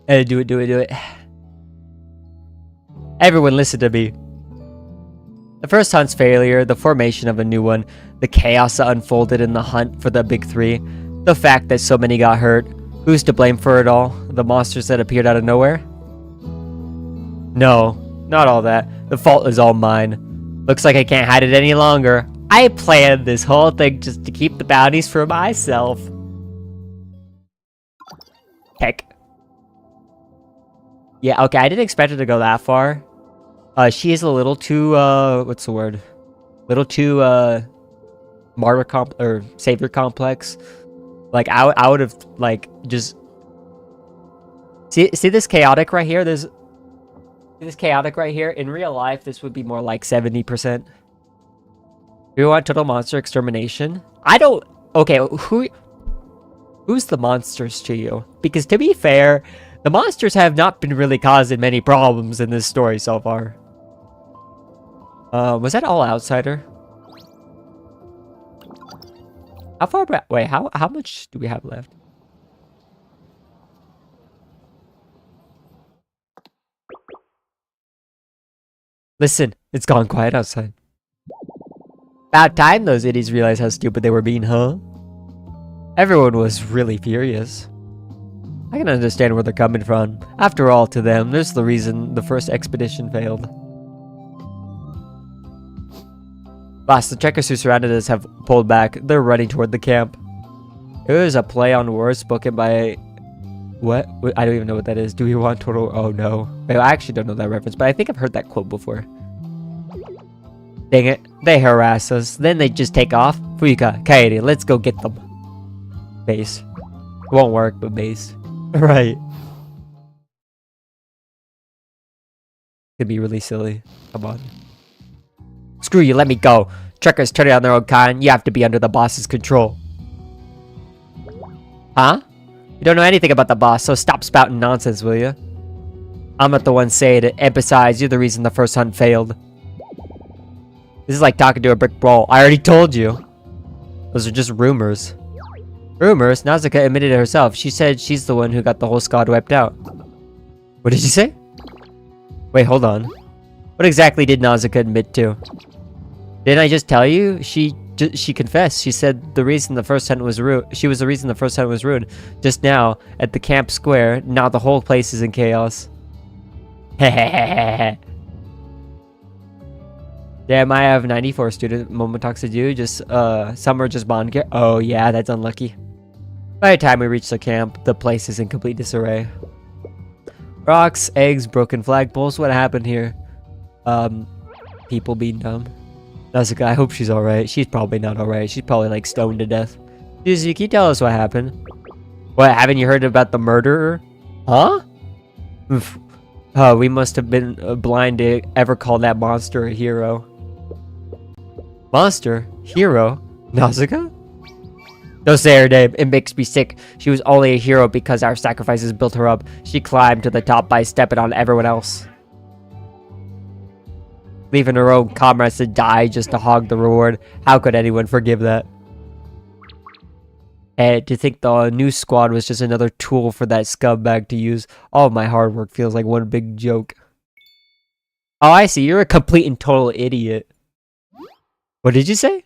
Do it. Everyone listen to me. The first hunt's failure, the formation of a new one, the chaos that unfolded in the hunt for the big three, the fact that so many got hurt. Who's to blame for it all? The monsters that appeared out of nowhere? No, not all that. The fault is all mine. Looks like I can't hide it any longer. I planned this whole thing just to keep the bounties for myself. Heck. Yeah, okay, I didn't expect her to go that far. She is a little too, what's the word? Little too, savior complex. Like, I would have, like, just... See this chaotic right here? See this chaotic right here? In real life, this would be more like 70%. Do you want total monster extermination? I don't... Okay, who's the monsters to you? Because to be fair, the monsters have not been really causing many problems in this story so far. Was that all outsider? How far back? Wait, how much do we have left? Listen, it's gone quiet outside. About time those idiots realized how stupid they were being, huh? Everyone was really furious. I can understand where they're coming from. After all, to them, there's the reason the first expedition failed. Boss, the trekkers who surrounded us have pulled back. They're running toward the camp. It was a play on words spoken by... What? I don't even know what that is. Do we want total... Oh, no. Wait, I actually don't know that reference, but I think I've heard that quote before. Dang it. They harass us. Then they just take off. Fuyuka, Kaede, let's go get them. Base. It won't work, but base. Right. Could be really silly. Come on. Screw you, let me go. Trekkers turning on their own kind. You have to be under the boss's control. Huh? You don't know anything about the boss, so stop spouting nonsense, will you? I'm not the one saying it, and besides, you're the reason the first hunt failed. This is like talking to a brick wall. I already told you. Those are just rumors. Rumors? Nausicaa admitted it herself. She said she's the one who got the whole squad wiped out. What did you say? Wait, hold on. What exactly did Nausicaa admit to? Didn't I just tell you? She confessed. She said the reason the first hunt was ruined. She was the reason the first hunt was ruined. Just now, at the camp square, now the whole place is in chaos. Hehehehe. Damn, I have 94 student moment talks to do. Just, some are just bond gear. Oh, yeah, that's unlucky. By the time we reach the camp, the place is in complete disarray. Rocks, eggs, broken flagpoles. What happened here? People being dumb. Nausicaa, I hope she's alright. She's probably not alright. She's probably, like, stoned to death. Suzy, can you tell us what happened? What, haven't you heard about the murderer? Huh? Oof. Oh, we must have been blind to ever call that monster a hero. Monster? Hero? Nausicaa? Don't say her name. It makes me sick. She was only a hero because our sacrifices built her up. She climbed to the top by stepping on everyone else. Leaving her own comrades to die just to hog the reward. How could anyone forgive that? And to think the new squad was just another tool for that scumbag to use. All my hard work feels like one big joke. Oh, I see. You're a complete and total idiot. What did you say?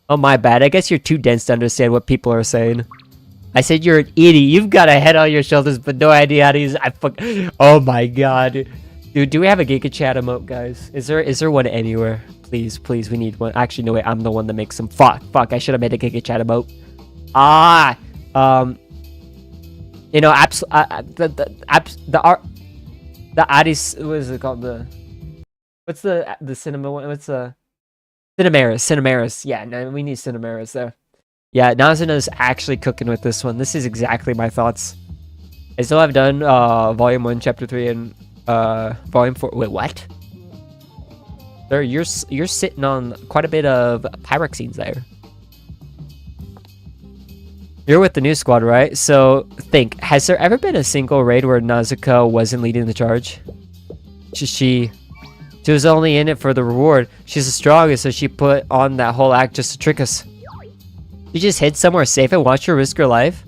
Oh, my bad. I guess you're too dense to understand what people are saying. I said you're an idiot. You've got a head on your shoulders, but no idea how to use it. Oh my god. Dude, do we have a Giga Chat emote, guys? Is there one anywhere? Please, please, we need one. Actually, no, wait. I'm the one that makes them. Fuck. I should have made a Giga Chat emote. You know, the Addis, what is it called? What's the cinema one? What's the Cinemaris. Yeah, no, we need Cinemaris there. Yeah, Nazana's actually cooking with this one. This is exactly my thoughts. I still have done Volume 1, Chapter 3, and Volume 4. Wait, what? There, you're sitting on quite a bit of Pyroxenes there. You're with the new squad, right? So, think, has there ever been a single raid where Nausicaa wasn't leading the charge? She was only in it for the reward. She's the strongest, so she put on that whole act just to trick us. You just hid somewhere safe and watched her risk her life?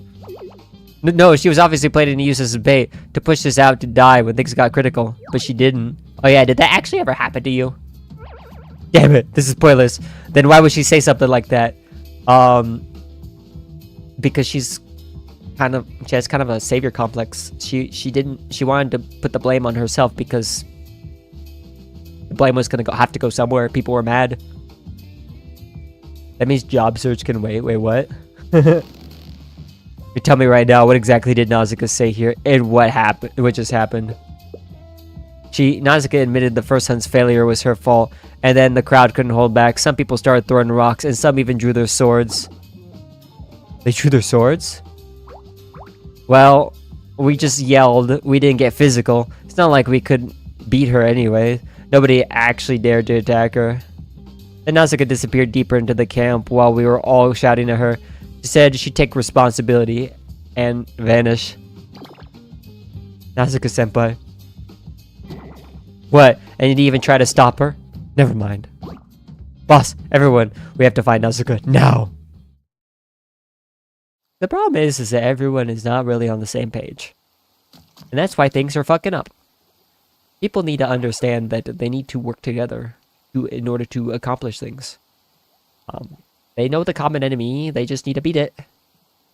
No, she was obviously planning to use this as bait to push us out to die when things got critical, but she didn't. Oh yeah, did that actually ever happen to you? Damn it, this is pointless. Then why would she say something like that? Because she has kind of a savior complex. She wanted to put the blame on herself because the blame was gonna have to go somewhere. People were mad. That means job search can wait. Wait, what? You tell me right now, what exactly did Nausicaa say here, and what happened? What just happened? Nausicaa admitted the first hunt's failure was her fault, and then the crowd couldn't hold back. Some people started throwing rocks, and some even drew their swords. They drew their swords? Well, we just yelled. We didn't get physical. It's not like we could beat her anyway. Nobody actually dared to attack her. Then Nausicaa disappeared deeper into the camp while we were all shouting at her. She said she'd take responsibility and vanish. Nausicaa-senpai. What? And you didn't even try to stop her? Never mind. Boss, everyone, we have to find Nausicaa now. The problem is that everyone is not really on the same page. And that's why things are fucking up. People need to understand that they need to work together in order to accomplish things. They know the common enemy, they just need to beat it.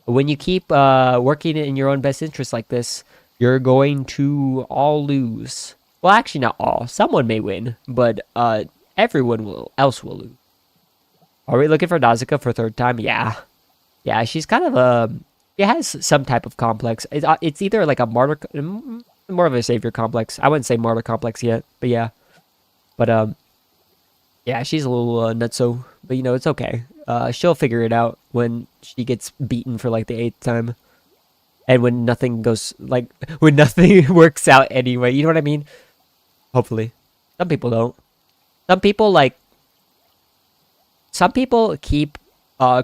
When you keep working in your own best interest like this, you're going to all lose. Well, actually not all. Someone may win, but everyone else will lose. Are we looking for Nausicaa for a third time? Yeah. Yeah, she's kind of she has some type of complex. It's either like a martyr, more of a savior complex. I wouldn't say martyr complex yet, but yeah. But yeah, she's a little nutso, but you know, it's okay. She'll figure it out when she gets beaten for like the 8th time. And when nothing goes, like, when nothing works out anyway, you know what I mean? Hopefully. Some people don't. Some people keep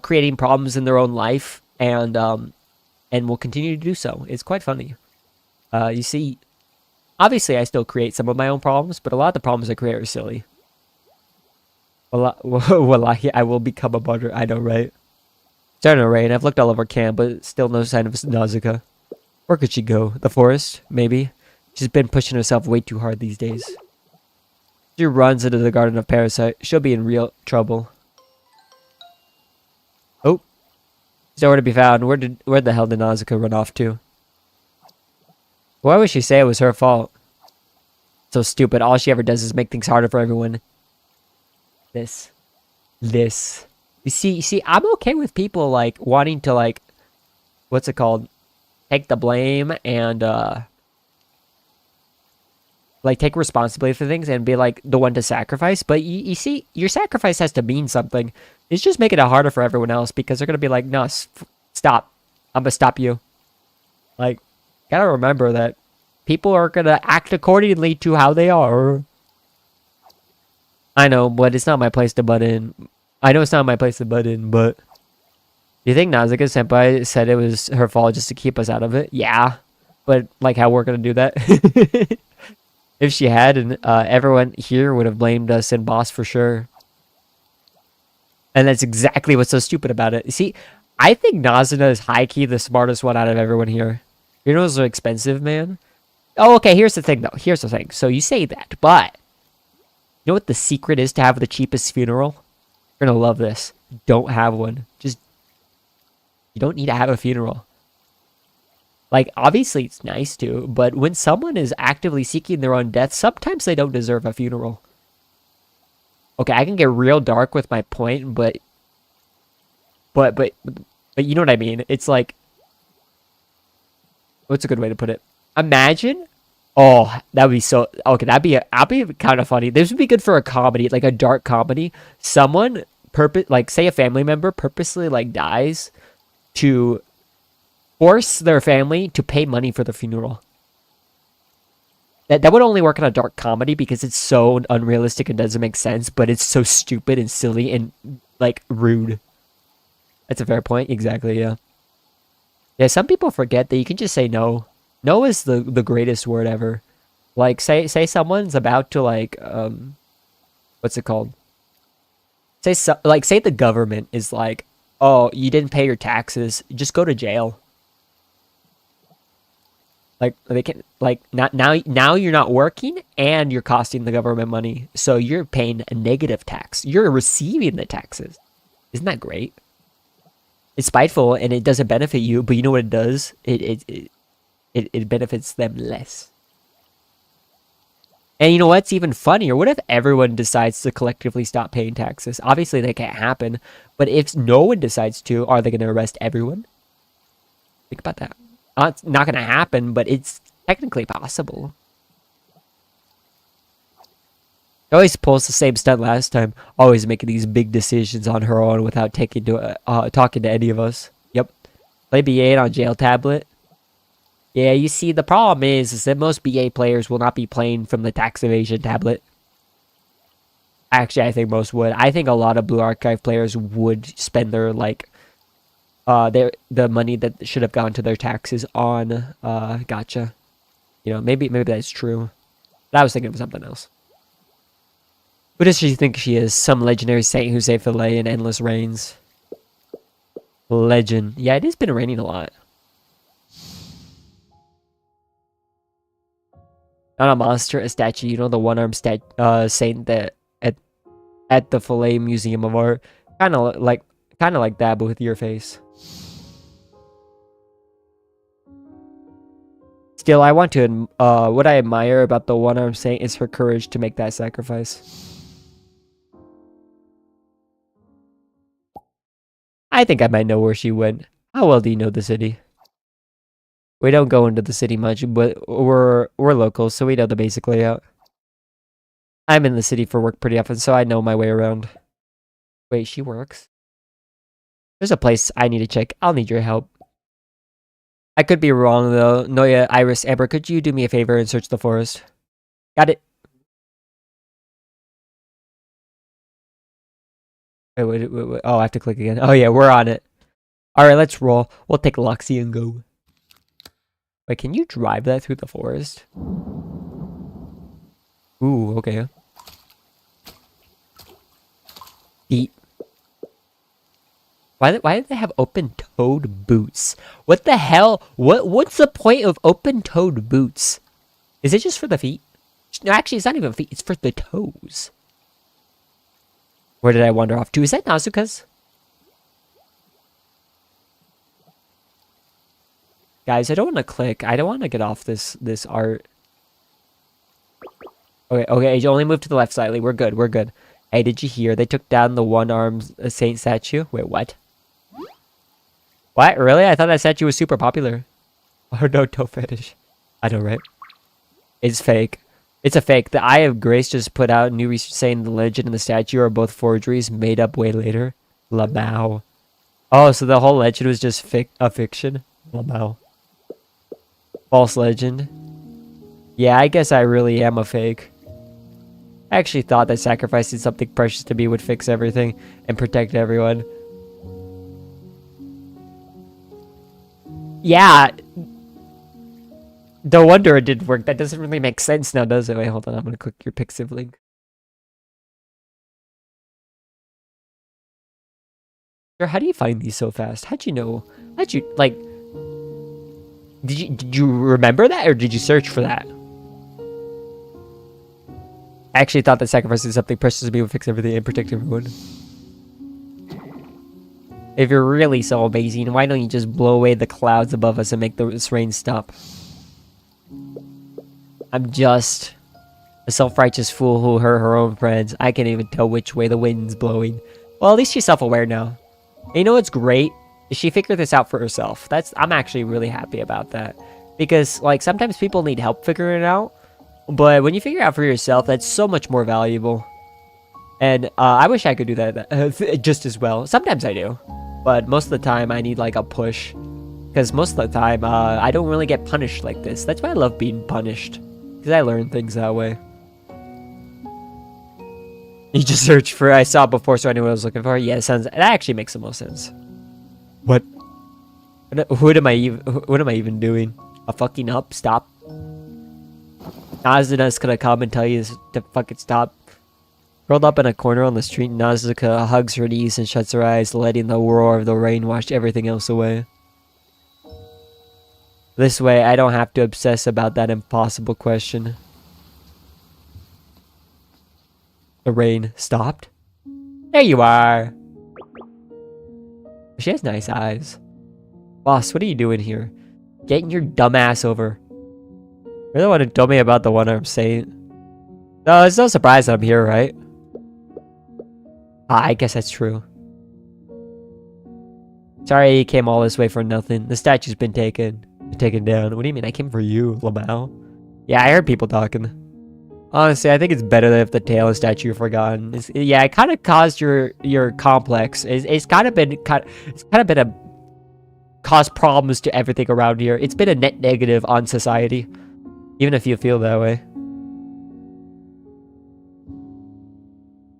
creating problems in their own life, and will continue to do so. It's quite funny. You see, obviously I still create some of my own problems, but a lot of the problems I create are silly. Wallahi, I will become a martyr. I know, right? Starting to rain. I've looked all over camp, but still no sign of Nausicaa. Where could she go? The forest? Maybe? She's been pushing herself way too hard these days. She runs into the Garden of Parasite. She'll be in real trouble. Oh. She's nowhere to be found. Where the hell did Nausicaa run off to? Why would she say it was her fault? So stupid. All she ever does is make things harder for everyone. This. You see, I'm okay with people, like, wanting to, like, what's it called? Take the blame and, like, take responsibility for things and be, like, the one to sacrifice. But you see, your sacrifice has to mean something. It's just making it harder for everyone else because they're going to be like, no, stop. I'm going to stop you. Like, gotta remember that people are going to act accordingly to how they are. I know, but it's not my place to butt in. I know it's not my place to butt in, but... Do you think Nausicaa Senpai said it was her fault just to keep us out of it? Yeah. But, like, how we're going to do that? If she had, and everyone here would have blamed us and Boss for sure. And that's exactly what's so stupid about it. You see, I think Nausicaa is high-key the smartest one out of everyone here. Funerals are expensive, man. Oh, okay, here's the thing, though. Here's the thing. So you say that, but... You know what the secret is to have the cheapest funeral? You're gonna love this. Don't have one. Just... You don't need to have a funeral. Like, obviously it's nice to, but when someone is actively seeking their own death, sometimes they don't deserve a funeral. Okay, I can get real dark with my point, but you know what I mean? It's like, what's a good way to put it? Imagine, oh, that would be so, okay, that'd be kind of funny. This would be good for a comedy, like a dark comedy. Someone, like, say a family member purposely, like, dies to force their family to pay money for the funeral. That would only work in a dark comedy because it's so unrealistic and doesn't make sense, but it's so stupid and silly and, like, rude. That's a fair point. Exactly, yeah. Yeah, some people forget that you can just say no. No is the greatest word ever. Like, say someone's about to, like, what's it called? Say the government is like, oh, you didn't pay your taxes, just go to jail. Like, they can, like, now you're not working and you're costing the government money. So you're paying a negative tax. You're receiving the taxes. Isn't that great? It's spiteful and it doesn't benefit you, but you know what it does? It benefits them less. And you know what's even funnier? What if everyone decides to collectively stop paying taxes? Obviously, that can't happen. But if no one decides to, are they going to arrest everyone? Think about that. It's not going to happen, but it's technically possible. She always pulls the same stunt last time. Always making these big decisions on her own without talking to any of us. Yep. Play BA on jail tablet. Yeah, you see, the problem is that most BA players will not be playing from the tax evasion tablet. Actually, I think most would. I think a lot of Blue Archive players would spend their, like... the money that should have gone to their taxes on gotcha. You know, maybe that's true. But I was thinking of something else. Who does she think she is? Some legendary saint who saved Filet in endless rains. Legend. Yeah, it has been raining a lot. Not a monster, a statue. You know, the one-armed saint that at the Filet Museum of Art. Kind of like that, but with your face. Still, I want to, what I admire about the one-armed saint is her courage to make that sacrifice. I think I might know where she went. How well do you know the city? We don't go into the city much, but we're locals, so we know the basic layout. I'm in the city for work pretty often, so I know my way around. Wait, she works? There's a place I need to check. I'll need your help. I could be wrong, though. Noya, Iris, Amber, could you do me a favor and search the forest? Got it. Wait. Oh, I have to click again. Oh, yeah, we're on it. Alright, let's roll. We'll take Luxie and go. Wait, can you drive that through the forest? Ooh, okay. Why do they have open-toed boots? What the hell? What's the point of open-toed boots? Is it just for the feet? No, actually, it's not even feet. It's for the toes. Where did I wander off to? Is that Nazuka's? Guys, I don't want to click. I don't want to get off this art. Okay, you only move to the left slightly. We're good. Hey, did you hear? They took down the one-armed saint statue. Wait, what? What? Really? I thought that statue was super popular. Oh no, toe fetish. I know, right? It's fake. It's a fake. The Eye of Grace just put out new research saying the legend and the statue are both forgeries made up way later. Lamau. Oh, so the whole legend was just a fiction? Lamau. False legend. Yeah, I guess I really am a fake. I actually thought that sacrificing something precious to me would fix everything and protect everyone. Yeah. No wonder it didn't work. That doesn't really make sense now, does it? Wait, hold on. I'm gonna click your Pixiv link. How do you find these so fast? How'd you know? How'd you, like... Did you remember that, or did you search for that? I actually thought that sacrificing something precious to me would fix everything and protect everyone. If you're really so amazing, why don't you just blow away the clouds above us and make this rain stop? I'm just a self-righteous fool who hurt her own friends. I can't even tell which way the wind's blowing. Well, at least she's self-aware now. And you know what's great? She figured this out for herself. I'm actually really happy about that. Because, like, sometimes people need help figuring it out. But when you figure it out for yourself, that's so much more valuable. And I wish I could do that just as well. Sometimes I do. But most of the time, I need, like, a push. Because most of the time, I don't really get punished like this. That's why I love being punished. Because I learn things that way. You just search for I saw it before, so I knew what I was looking for. Yeah, that actually makes the most sense. What? What am I even doing? A fucking up? Stop. Nazuka's gonna come and tell you to fucking stop. Curled up in a corner on the street, Nazuka hugs her knees and shuts her eyes, letting the roar of the rain wash everything else away. This way, I don't have to obsess about that impossible question. The rain stopped. There you are. She has nice eyes. Boss, what are you doing here? Getting your dumb ass over. You're the one who told me about the one-armed saint. No, it's no surprise that I'm here, right? I guess that's true. Sorry you came all this way for nothing. The statue's been taken down. What do you mean? I came for you, Lamau. Yeah, I heard people talking. Honestly, I think it's better than if the tail and statue are forgotten. Yeah, it kind of caused your complex. It's kind of been caused problems to everything around here. It's been a net negative on society, even if you feel that way.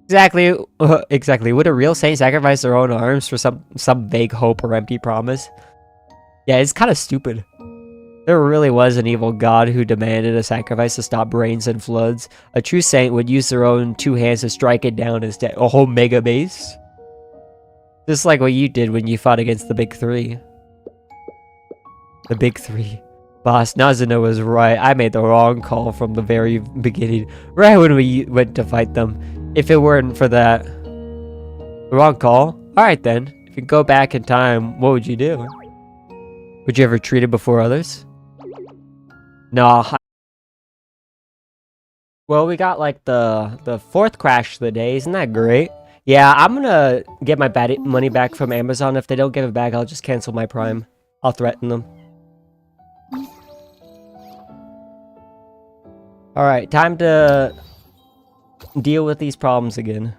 Exactly. Would a real saint sacrifice their own arms for some vague hope or empty promise? Yeah, it's kind of stupid. There really was an evil god who demanded a sacrifice to stop rains and floods. A true saint would use their own two hands to strike it down instead. A whole mega base? Just like what you did when you fought against the Big Three. The Big Three. Boss, Nazuka was right. I made the wrong call from the very beginning. Right when we went to fight them. If it weren't for that... The wrong call? Alright then. If you go back in time, what would you do? Would you ever treat it before others? No. Well, we got like the fourth crash of the day. Isn't that great? Yeah, I'm gonna get my money back from Amazon. If they don't give it back, I'll just cancel my Prime. I'll threaten them. Alright, time to deal with these problems again.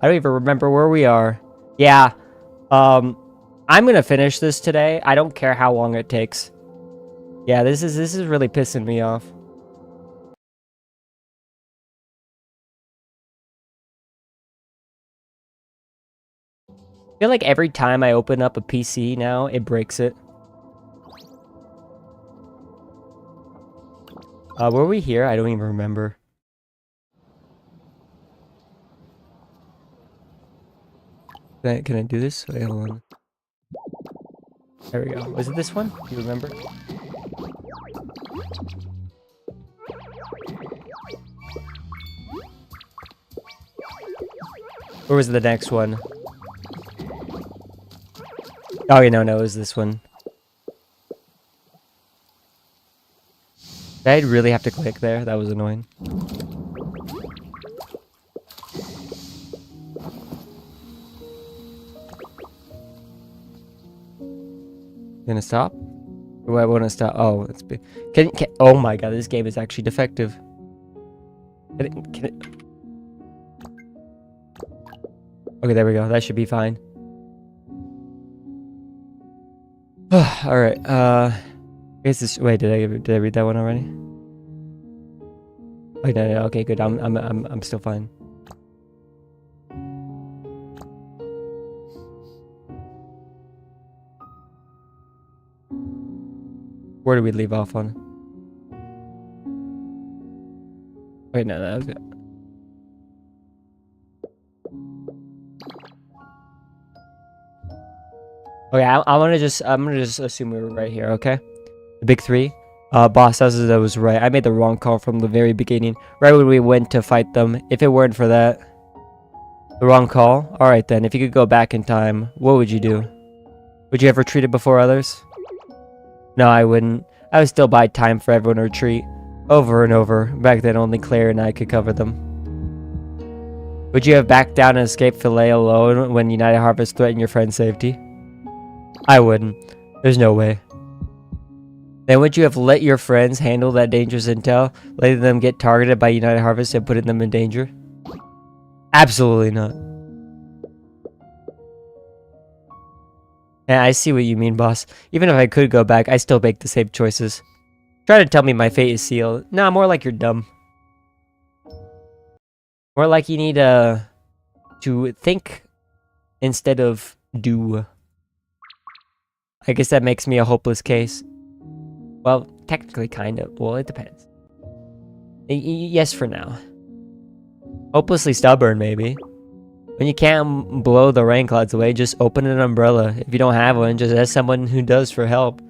I don't even remember where we are. Yeah. I'm gonna finish this today. I don't care how long it takes. Yeah, this is really pissing me off. I feel like every time I open up a PC now, it breaks it. Were we here? I don't even remember. Can I do this? Wait, hold on. There we go. Was it this one? Do you remember? Or was it the next one? Oh, yeah, no, it was this one. Did I really have to click there? That was annoying. Gonna stop? Or I want to stop. Oh, it's can oh my god, this game is actually defective. Can it? Okay, there we go. That should be fine. All right. I guess this. Wait, did I read that one already? Oh no. Okay, good. I'm still fine. Where did we leave off on? Wait, no, that was good. Okay, I'm gonna just assume we were right here. Okay, the big three. Boss says that was right. I made the wrong call from the very beginning, right when we went to fight them. If it weren't for that, the wrong call. All right then. If you could go back in time, what would you do? Would you ever treat it before others? No, I wouldn't. I would still buy time for everyone to retreat, over and over. Back then, only Claire and I could cover them. Would you have backed down and escaped Filet alone when United Harvest threatened your friend's safety? I wouldn't. There's no way. Then would you have let your friends handle that dangerous intel, letting them get targeted by United Harvest and putting them in danger? Absolutely not. Yeah, I see what you mean, boss. Even if I could go back, I still make the same choices. Try to tell me my fate is sealed. Nah, more like you're dumb. More like you need to think instead of do. I guess that makes me a hopeless case. Well, technically, kind of. Well, it depends. Yes, for now. Hopelessly stubborn, maybe. When you can't blow the rain clouds away, just open an umbrella. If you don't have one, just ask someone who does for help.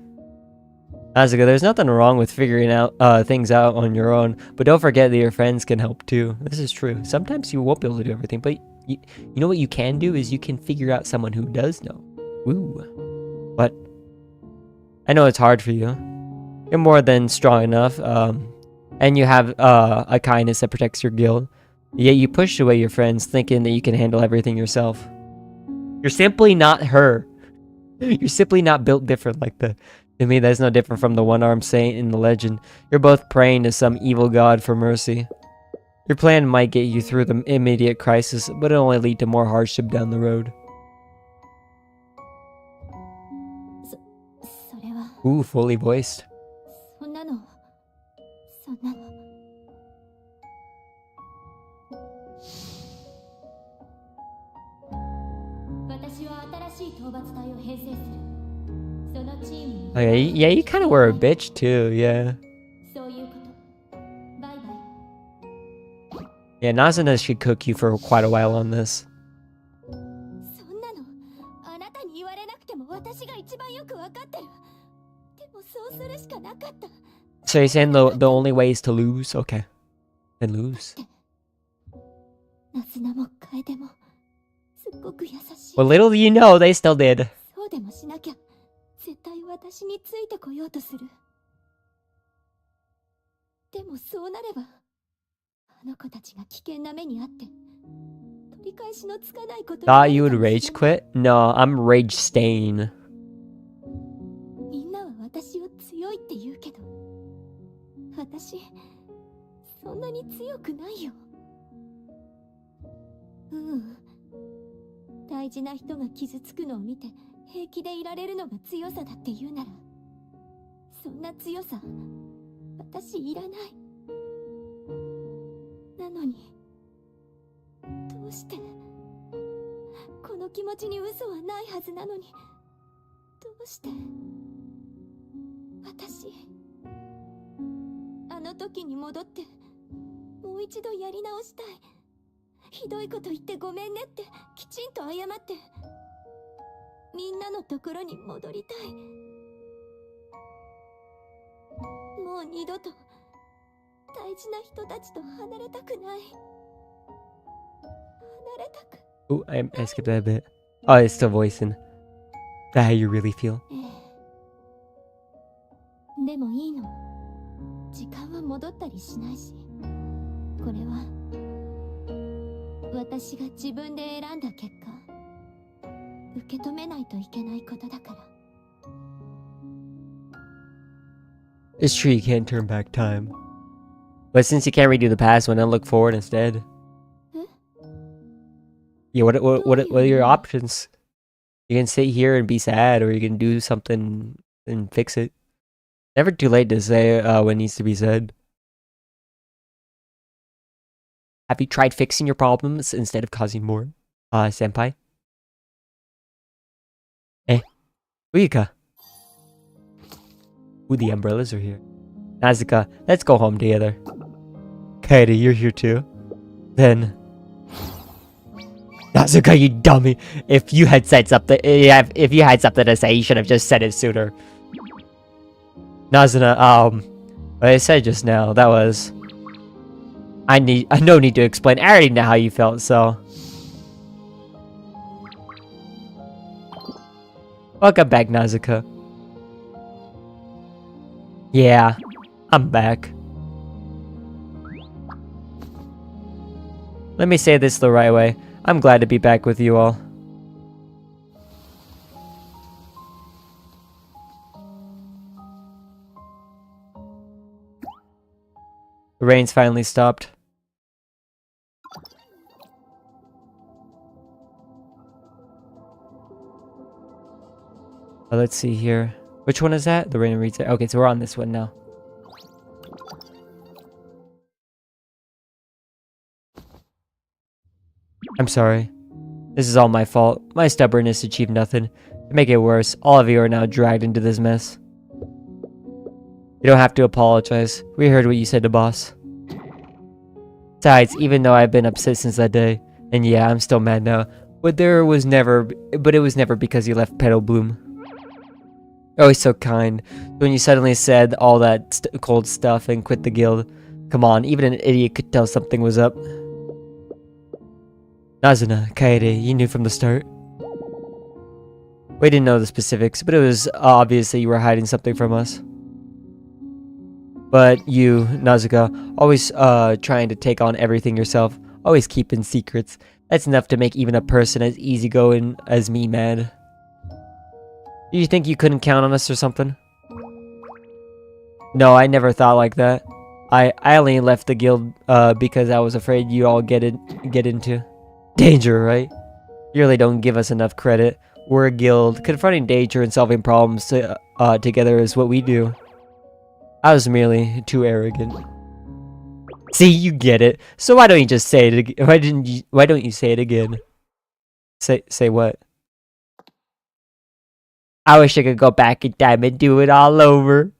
Asuka, there's nothing wrong with figuring out things out on your own, but don't forget that your friends can help too. This is true. Sometimes you won't be able to do everything, but you know what you can do is you can figure out someone who does know. Woo. But I know it's hard for you. You're more than strong enough, and you have a kindness that protects your guild. Yet you pushed away your friends, thinking that you can handle everything yourself. You're simply not her. You're simply not built different like that. To me, that's no different from the one-armed saint in the legend. You're both praying to some evil god for mercy. Your plan might get you through the immediate crisis, but it'll only lead to more hardship down the road. Ooh, fully voiced. Okay, yeah, you kind of were a bitch too, yeah. Yeah, Nazuna should cook you for quite a while on this. So you're saying the only way is to lose? Okay. Then lose. Well, little do you know, they still did. Thought you would rage quit? No, I'm rage staying. みんなのところに戻りたい。もう二度と大事な人たちと離れたくない。離れたく。 Oh, I skipped that a bit. Oh, it's still voicing. Is that how you really feel? でもいいの。時間は戻ったりしないし。これは私が自分で選んだ結果、受け止めないといけないことだから。 It's true you can't turn back time. But since you can't redo the past, why not look forward instead? Yeah, what are your options? You can sit here and be sad, or you can do something and fix it. Never too late to say what needs to be said. Have you tried fixing your problems instead of causing more, senpai? Uyuka. Ooh, the umbrellas are here. Nazuka, let's go home together. Kaede, you're here too. Then... Nazuka, you dummy! If you had said something, if you had something to say, you should have just said it sooner. Nazuna, what I said just now, that was... I no need to explain. I already know how you felt, so... Welcome back, Nazuka. Yeah, I'm back. Let me say this the right way. I'm glad to be back with you all. The rain's finally stopped. Let's see here. Which one is that? The rain reads it. Okay, so we're on this one now. I'm sorry. This is all my fault. My stubbornness achieved nothing. To make it worse, all of you are now dragged into this mess. You don't have to apologize. We heard what you said to boss. Besides, even though I've been upset since that day, and yeah, I'm still mad now, but it was never because you left Petal Bloom. Always so kind. When you suddenly said all that cold stuff and quit the guild, come on, even an idiot could tell something was up. Nazuna, Kaede, you knew from the start. We didn't know the specifics, but it was obvious that you were hiding something from us. But you, Nazuka, always trying to take on everything yourself, always keeping secrets. That's enough to make even a person as easygoing as me mad. Do you think you couldn't count on us or something? No, I never thought like that. I only left the guild because I was afraid you'd all get into danger, right? You really don't give us enough credit. We're a guild. Confronting danger and solving problems together is what we do. I was merely too arrogant. See, you get it. So why don't you just say it again? Why don't you say it again? Say what? I wish I could go back in time and do it all over.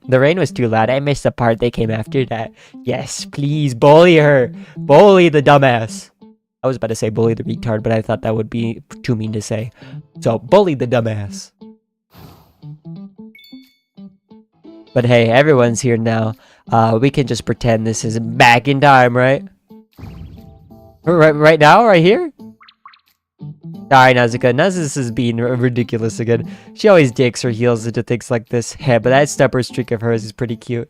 The rain was too loud. I missed the part that came after that. Yes, please, bully her. Bully the dumbass. I was about to say bully the retard, but I thought that would be too mean to say. So, bully the dumbass. But hey, everyone's here now. We can just pretend this is back in time, right? Right now? Right here? Sorry, Nazuka. Nazus is being ridiculous again. She always digs her heels into things like this. Hey, but that stubborn streak of hers is pretty cute.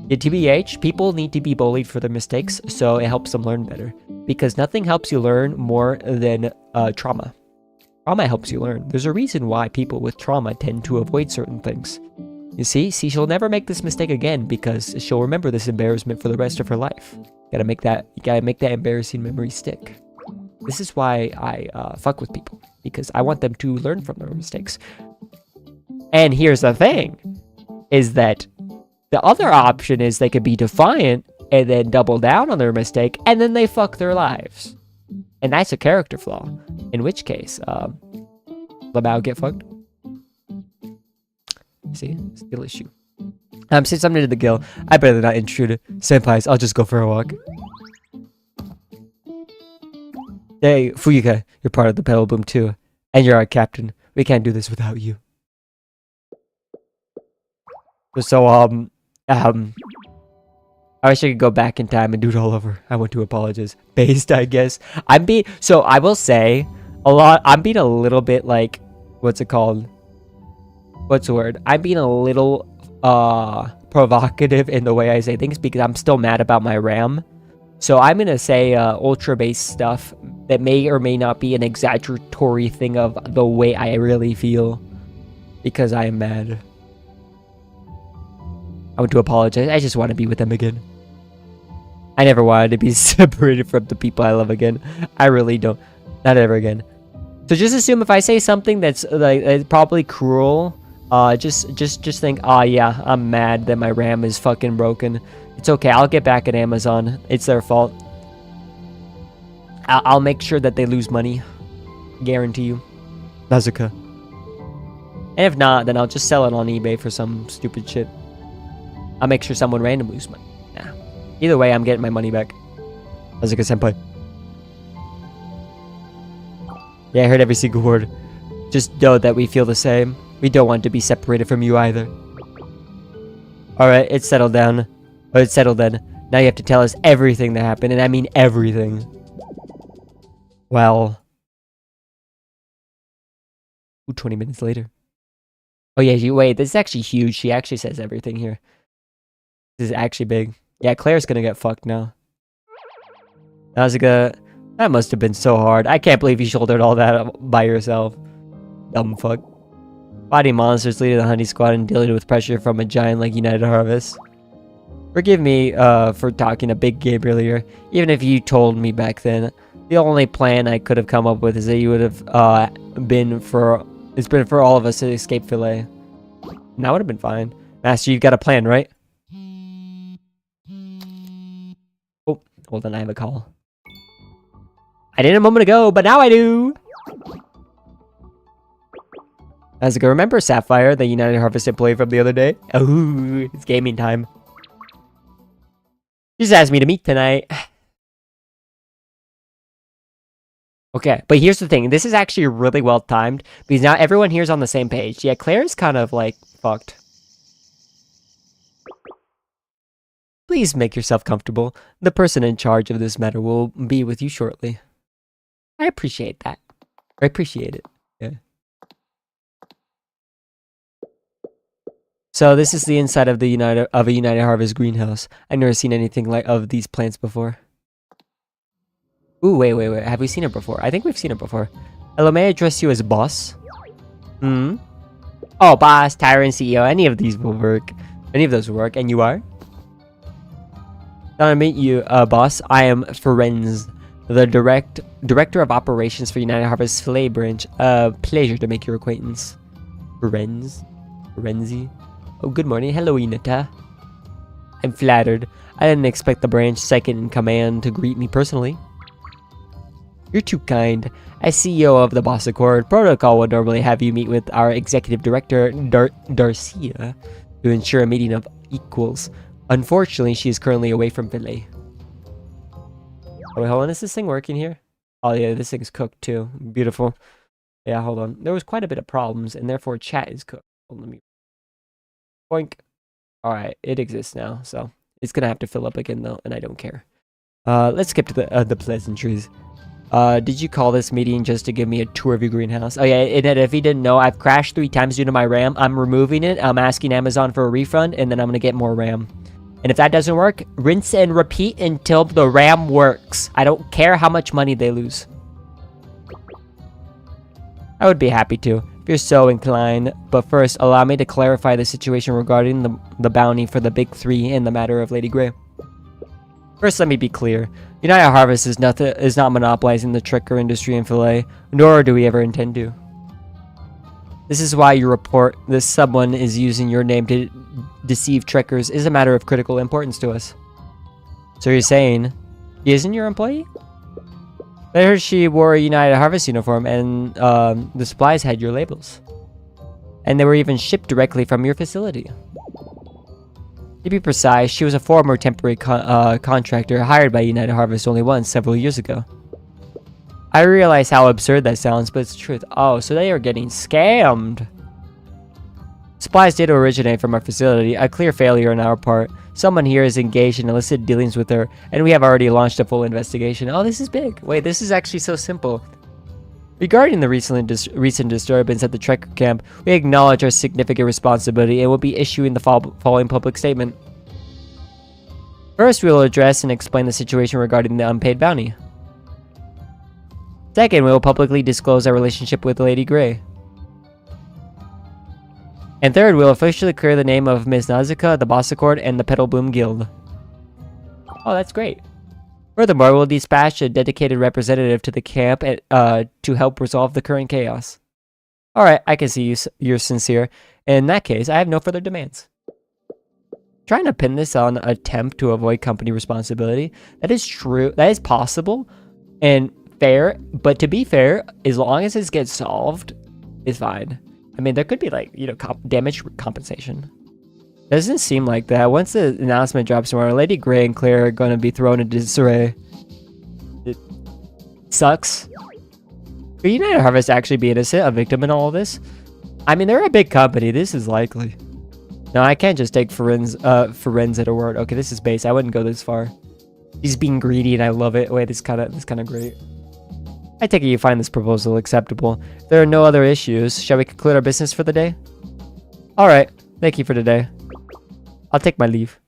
Yeah, TBH, people need to be bullied for their mistakes, so it helps them learn better. Because nothing helps you learn more than trauma. Trauma helps you learn. There's a reason why people with trauma tend to avoid certain things. You see, she'll never make this mistake again because she'll remember this embarrassment for the rest of her life. You gotta make that embarrassing memory stick. This is why I fuck with people, because I want them to learn from their mistakes. And here's the thing, is that the other option is they could be defiant and then double down on their mistake, and then they fuck their lives. And that's a character flaw. In which case, Lamau get fucked. See, skill issue. Since I'm new to the guild, I better not intrude. Senpais, I'll just go for a walk. Hey, Fuyuka, you're part of the Petal Bloom too. And you're our captain. We can't do this without you. So, I wish I could go back in time and do it all over. I want to apologize. Based, I guess. So I will say, I'm being a little bit like, what's it called? What's the word? I'm being a little, provocative in the way I say things because I'm still mad about my RAM. So I'm going to say ultra-based stuff that may or may not be an exaggeratory thing of the way I really feel because I am mad. I want to apologize. I just want to be with them again. I never wanted to be separated from the people I love again. I really don't. Not ever again. So just assume if I say something that's like probably cruel, just think, oh yeah, I'm mad that my RAM is fucking broken. It's okay. I'll get back at Amazon. It's their fault. I'll make sure that they lose money. Guarantee you. Nazuka. And if not, then I'll just sell it on eBay for some stupid shit. I'll make sure someone random lose money. Nah. Either way, I'm getting my money back. Nazuka senpai. Yeah, I heard every single word. Just know that we feel the same. We don't want to be separated from you either. Alright, it's settled down. Oh, it's settled then. Now you have to tell us everything that happened, and I mean everything. Well. Ooh, 20 minutes later. Oh yeah, wait, this is actually huge. She actually says everything here. This is actually big. Yeah, Claire's gonna get fucked now. Nazuka, that must have been so hard. I can't believe you shouldered all that by yourself. Dumb fuck. Fighting monsters, leading the hunting squad, and dealing with pressure from a giant like United Harvest. Forgive me for talking a big game earlier. Even if you told me back then, the only plan I could have come up with is that you would have been for all of us to escape Philae. And that would have been fine. Master, you've got a plan, right? Oh, hold on, I have a call. I didn't a moment ago, but now I do. Nazuka, remember Sapphire, the United Harvest employee from the other day? Oh, it's gaming time. She just asked me to meet tonight. Okay, but here's the thing. This is actually really well timed because now everyone here is on the same page. Yeah, Claire's kind of like fucked. Please make yourself comfortable. The person in charge of this matter will be with you shortly. I appreciate that. I appreciate it. Yeah. So this is the inside of a United Harvest greenhouse. I've never seen anything like of these plants before. Ooh, wait. Have we seen it before? I think we've seen it before. Hello, may I address you as boss? Hmm? Oh, boss, tyrant, CEO. Any of these will work. Any of those will work. And you are? Now to meet you, boss. I am Ferenz, the director of operations for United Harvest Philae branch. Pleasure to make your acquaintance. Ferenzi. Oh, good morning. Hello, Inata. I'm flattered. I didn't expect the branch second in command to greet me personally. You're too kind. As CEO of the Boss Accord, protocol would normally have you meet with our executive director, Darcia, to ensure a meeting of equals. Unfortunately, she is currently away from Philae. Oh, wait, hold on. Is this thing working here? Oh, yeah, this thing's cooked too. Beautiful. Yeah, hold on. There was quite a bit of problems, and therefore chat is cooked. Hold on, let me... Boink. Alright, it exists now, so it's gonna have to fill up again, though, and I don't care. Let's skip to the pleasantries. Did you call this meeting just to give me a tour of your greenhouse? Oh yeah, and if you didn't know, I've crashed 3 times due to my RAM. I'm removing it. I'm asking Amazon for a refund, and then I'm gonna get more RAM. And if that doesn't work, rinse and repeat until the RAM works. I don't care how much money they lose. I would be happy to, if you're so inclined. But first, allow me to clarify the situation regarding the bounty for the Big 3 in the matter of Lady Grey. First, let me be clear. United Harvest is not monopolizing the tricker industry in Philae, nor do we ever intend to. This is why you report that someone is using your name to deceive trickers is a matter of critical importance to us. So you're saying, he isn't your employee? I heard she wore a United Harvest uniform and the supplies had your labels. And they were even shipped directly from your facility. To be precise, she was a former temporary contractor hired by United Harvest only once several years ago. I realize how absurd that sounds, but it's the truth. Oh, so they are getting scammed. Supplies did originate from our facility, a clear failure on our part. Someone here is engaged in illicit dealings with her, and we have already launched a full investigation. Oh, this is big. Wait, this is actually so simple. Regarding the recent disturbance at the Trekker camp, we acknowledge our significant responsibility and will be issuing the following public statement. First, we will address and explain the situation regarding the unpaid bounty. Second, we will publicly disclose our relationship with Lady Grey. And third, we will officially clear the name of Ms. Nazuka, the Boss Accord, and the Petal Bloom Guild. Oh, that's great. Furthermore, we'll dispatch a dedicated representative to the camp to help resolve the current chaos. Alright, I can see you're sincere. In that case, I have no further demands. Trying to pin this on an attempt to avoid company responsibility. That is true. That is possible and fair. But to be fair, as long as this gets solved, it's fine. I mean, there could be like, you know, damage compensation. Doesn't seem like that. Once the announcement drops tomorrow, Lady Grey and Claire are going to be thrown into disarray. It sucks. Could United Harvest actually be innocent, a victim in all of this? I mean, they're a big company. This is likely. No, I can't just take Ferenz at a word. Okay, this is base. I wouldn't go this far. He's being greedy, and I love it. Wait, this kind of great. I take it you find this proposal acceptable. If there are no other issues, shall we conclude our business for the day? All right. Thank you for today. I'll take my leave.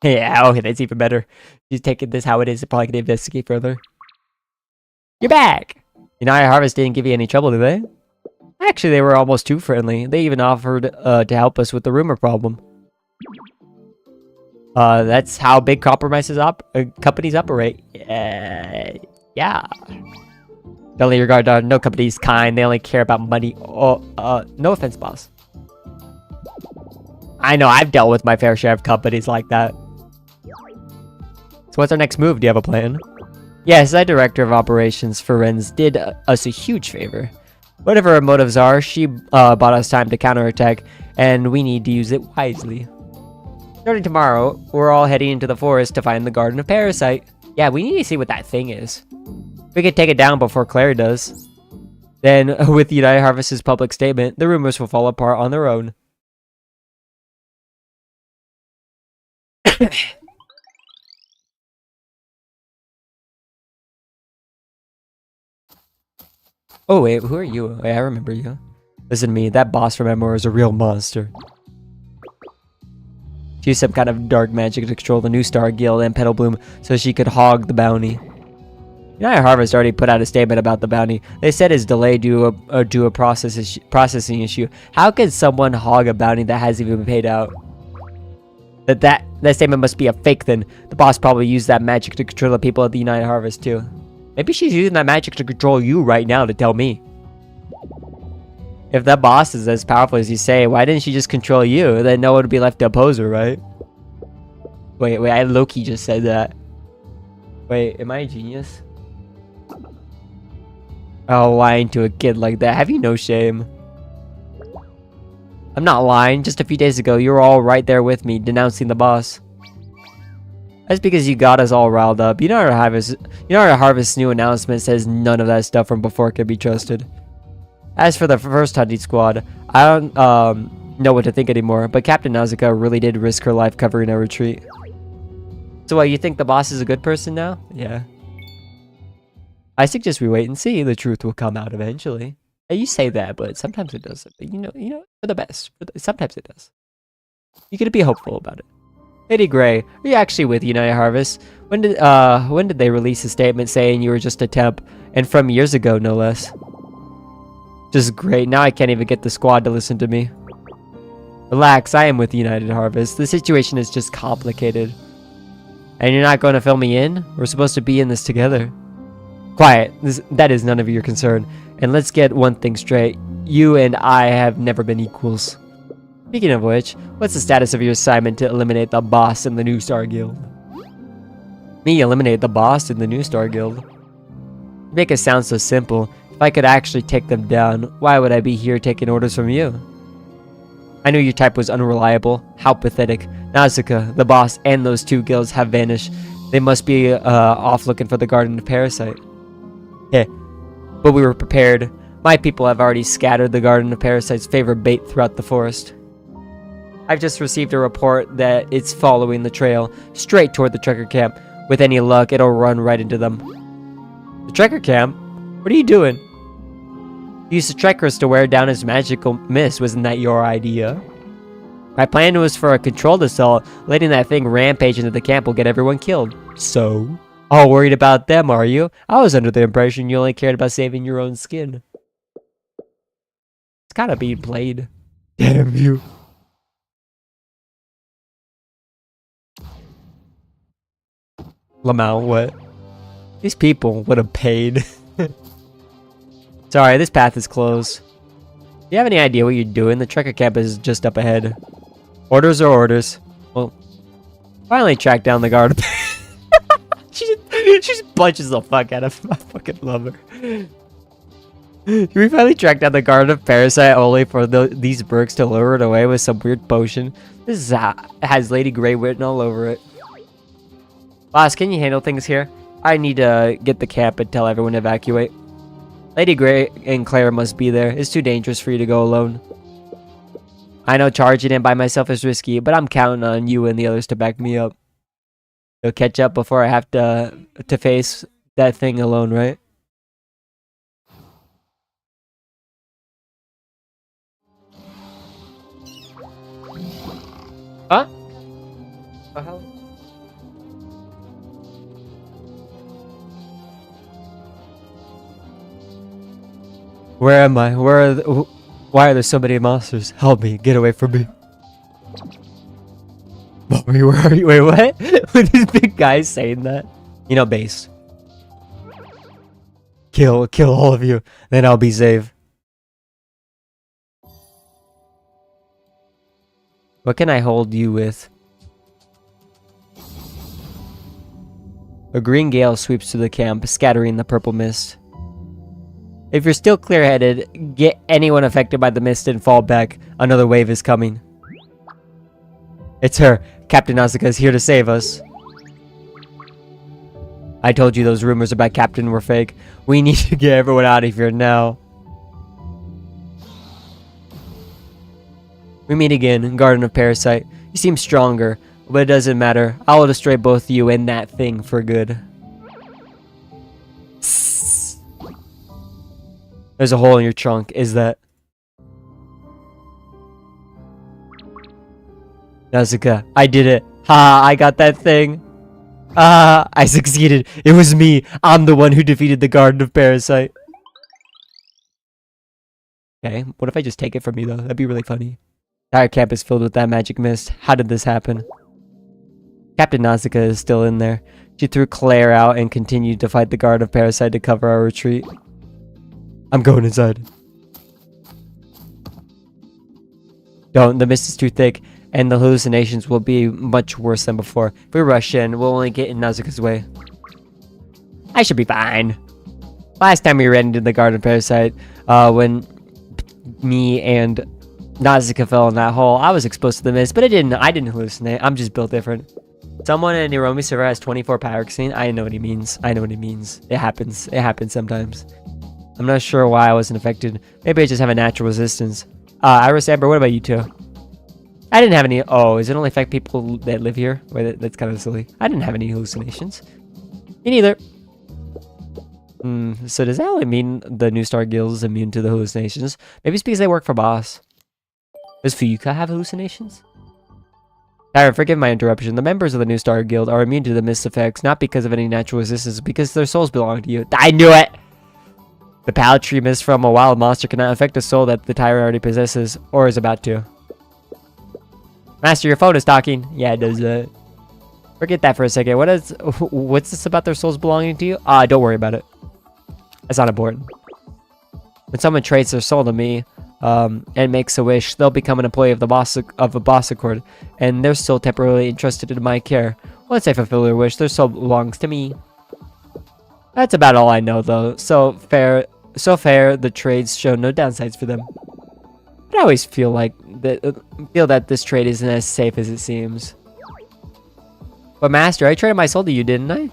Yeah, okay, that's even better. She's taking this how it is. Probably gonna investigate further. You're back! United Harvest didn't give you any trouble, did they? Actually, they were almost too friendly. They even offered to help us with the rumor problem. That's how big companies operate. Yeah. They only regard no company's kind. They only care about money. Oh, no offense, boss. I know, I've dealt with my fair share of companies like that. So what's our next move? Do you have a plan? Yes, our director of operations, Ferenz, did us a huge favor. Whatever her motives are, she bought us time to counterattack, and we need to use it wisely. Starting tomorrow, we're all heading into the forest to find the Garden of Parasite. Yeah, we need to see what that thing is. We could take it down before Claire does. Then, with United Harvest's public statement, the rumors will fall apart on their own. Oh wait, who are you? Wait, I remember you. Listen to me, that boss from MMO is a real monster. She used some kind of dark magic to control the New Star Guild and Petal Bloom so she could hog the bounty. United Harvest already put out a statement about the bounty. They said it's delayed due to a processing issue. How could someone hog a bounty that hasn't even been paid out? That statement must be a fake then. The boss probably used that magic to control the people at the United Harvest too. Maybe she's using that magic to control you right now to tell me. If that boss is as powerful as you say, why didn't she just control you? Then no one would be left to oppose her, right? Wait, I low-key just said that. Wait, am I a genius? Oh, lying to a kid like that. Have you no shame? I'm not lying. Just a few days ago, you were all right there with me, denouncing the boss. That's because you got us all riled up. United Harvest's new announcement says none of that stuff from before can be trusted. As for the first hunting squad, I don't know what to think anymore, but Captain Nazuka really did risk her life covering our retreat. So what, you think the boss is a good person now? Yeah. I suggest we wait and see. The truth will come out eventually. You say that, but sometimes it doesn't. But you know, for the best. Sometimes it does. You gotta be hopeful about it. Lady Grey, are you actually with United Harvest? When did they release a statement saying you were just a temp, and from years ago, no less? Just great. Now I can't even get the squad to listen to me. Relax, I am with United Harvest. The situation is just complicated. And you're not going to fill me in? We're supposed to be in this together. Quiet. That is none of your concern. And let's get one thing straight. You and I have never been equals. Speaking of which, what's the status of your assignment to eliminate the boss in the New Star Guild? Me eliminate the boss in the New Star Guild? You make it sound so simple. If I could actually take them down, why would I be here taking orders from you? I knew your type was unreliable. How pathetic. Nazuka, the boss, and those two guilds have vanished. They must be off looking for the Garden of Parasite. Heh. But we were prepared. My people have already scattered the Garden of Parasite's favorite bait throughout the forest. I've just received a report that it's following the trail, straight toward the trekker camp. With any luck, it'll run right into them. The trekker camp? What are you doing? You used the trekkers to wear down his magical mist. Wasn't that your idea? My plan was for a controlled assault. Letting that thing rampage into the camp will get everyone killed. So? All worried about them, are you? I was under the impression you only cared about saving your own skin. It's kind of being played. Damn you. Lamau, what? These people would have paid. Sorry, this path is closed. Do you have any idea what you're doing? The trekker camp is just up ahead. Orders are orders. Well, finally tracked down the guard. she just punches the fuck out of him. I fucking love her. We finally tracked down the Garden of Parasite only for these Berks to lure it away with some weird potion. This has Lady Grey written all over it. Boss, can you handle things here? I need to get the camp and tell everyone to evacuate. Lady Grey and Claire must be there. It's too dangerous for you to go alone. I know charging in by myself is risky, but I'm counting on you and the others to back me up. You'll catch up before I have to face that thing alone, right? Huh? What the hell? Where am I? Why are there so many monsters? Help me. Get away from me. Mommy, where are you? Wait, what? With this big guy saying that? You know, base. Kill all of you. Then I'll be safe. What can I hold you with? A green gale sweeps through the camp, scattering the purple mist. If you're still clear-headed, get anyone affected by the mist and fall back. Another wave is coming. It's her. Captain Asuka is here to save us. I told you those rumors about Captain were fake. We need to get everyone out of here now. We meet again in Garden of Parasite. You seem stronger, but it doesn't matter. I will destroy both you and that thing for good. There's a hole in your trunk. Is that... Asuka, I did it. Ha, I got that thing. Ah, I succeeded. It was me. I'm the one who defeated the Garden of Parasite. Okay, what if I just take it from you though? That'd be really funny. The entire camp is filled with that magic mist. How did this happen? Captain Asuka is still in there. She threw Claire out and continued to fight the Garden of Parasite to cover our retreat. I'm going inside. Don't. The mist is too thick, and the hallucinations will be much worse than before. If we rush in, we'll only get in Nazuka's way. I should be fine. Last time we ran into the Garden of Parasite, when me and Nazuka fell in that hole, I was exposed to the mist, but I didn't hallucinate. I'm just built different. Someone in Hiromi server has 24 pyroxene. I know what he means. I know what he means. It happens. It happens sometimes. I'm not sure why I wasn't affected. Maybe I just have a natural resistance. Iris Amber, what about you two? I didn't have any... Oh, does it only affect people that live here? Wait, that's kind of silly. I didn't have any hallucinations. Me neither. So does that only mean the New Star Guild is immune to the hallucinations? Maybe it's because they work for boss. Does Fuyuka have hallucinations? Tyra, forgive my interruption. The members of the New Star Guild are immune to the mist effects, not because of any natural resistance, because their souls belong to you. I knew it! The palatry mist from a wild monster cannot affect a soul that the Tyra already possesses, or is about to. Master, your phone is talking. Yeah, it does that. Forget that for a second. What's this about their souls belonging to you? Don't worry about it. That's not important. When someone trades their soul to me, and makes a wish, they'll become an employee of a boss accord, and they're still temporarily entrusted in my care. Once I fulfill their wish, their soul belongs to me. That's about all I know, though. So fair, the trades show no downsides for them. But I always feel that this trade isn't as safe as it seems. But Master, I traded my soul to you, didn't I?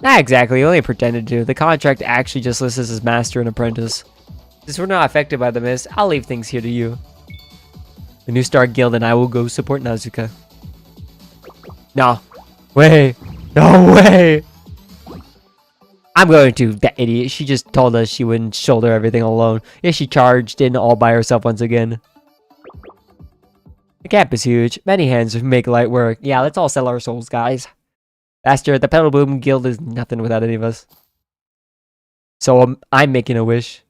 Not exactly, only pretended to. The contract actually just lists us as master and apprentice. Since we're not affected by the mist, I'll leave things here to you. The New Star Guild and I will go support Nazuka. No. Way. No way. I'm going to. That idiot. She just told us she wouldn't shoulder everything alone. Yeah, she charged in all by herself once again. The camp is huge. Many hands make light work. Yeah, let's all sell our souls, guys. Faster, the Petal Boom Guild is nothing without any of us. So I'm making a wish.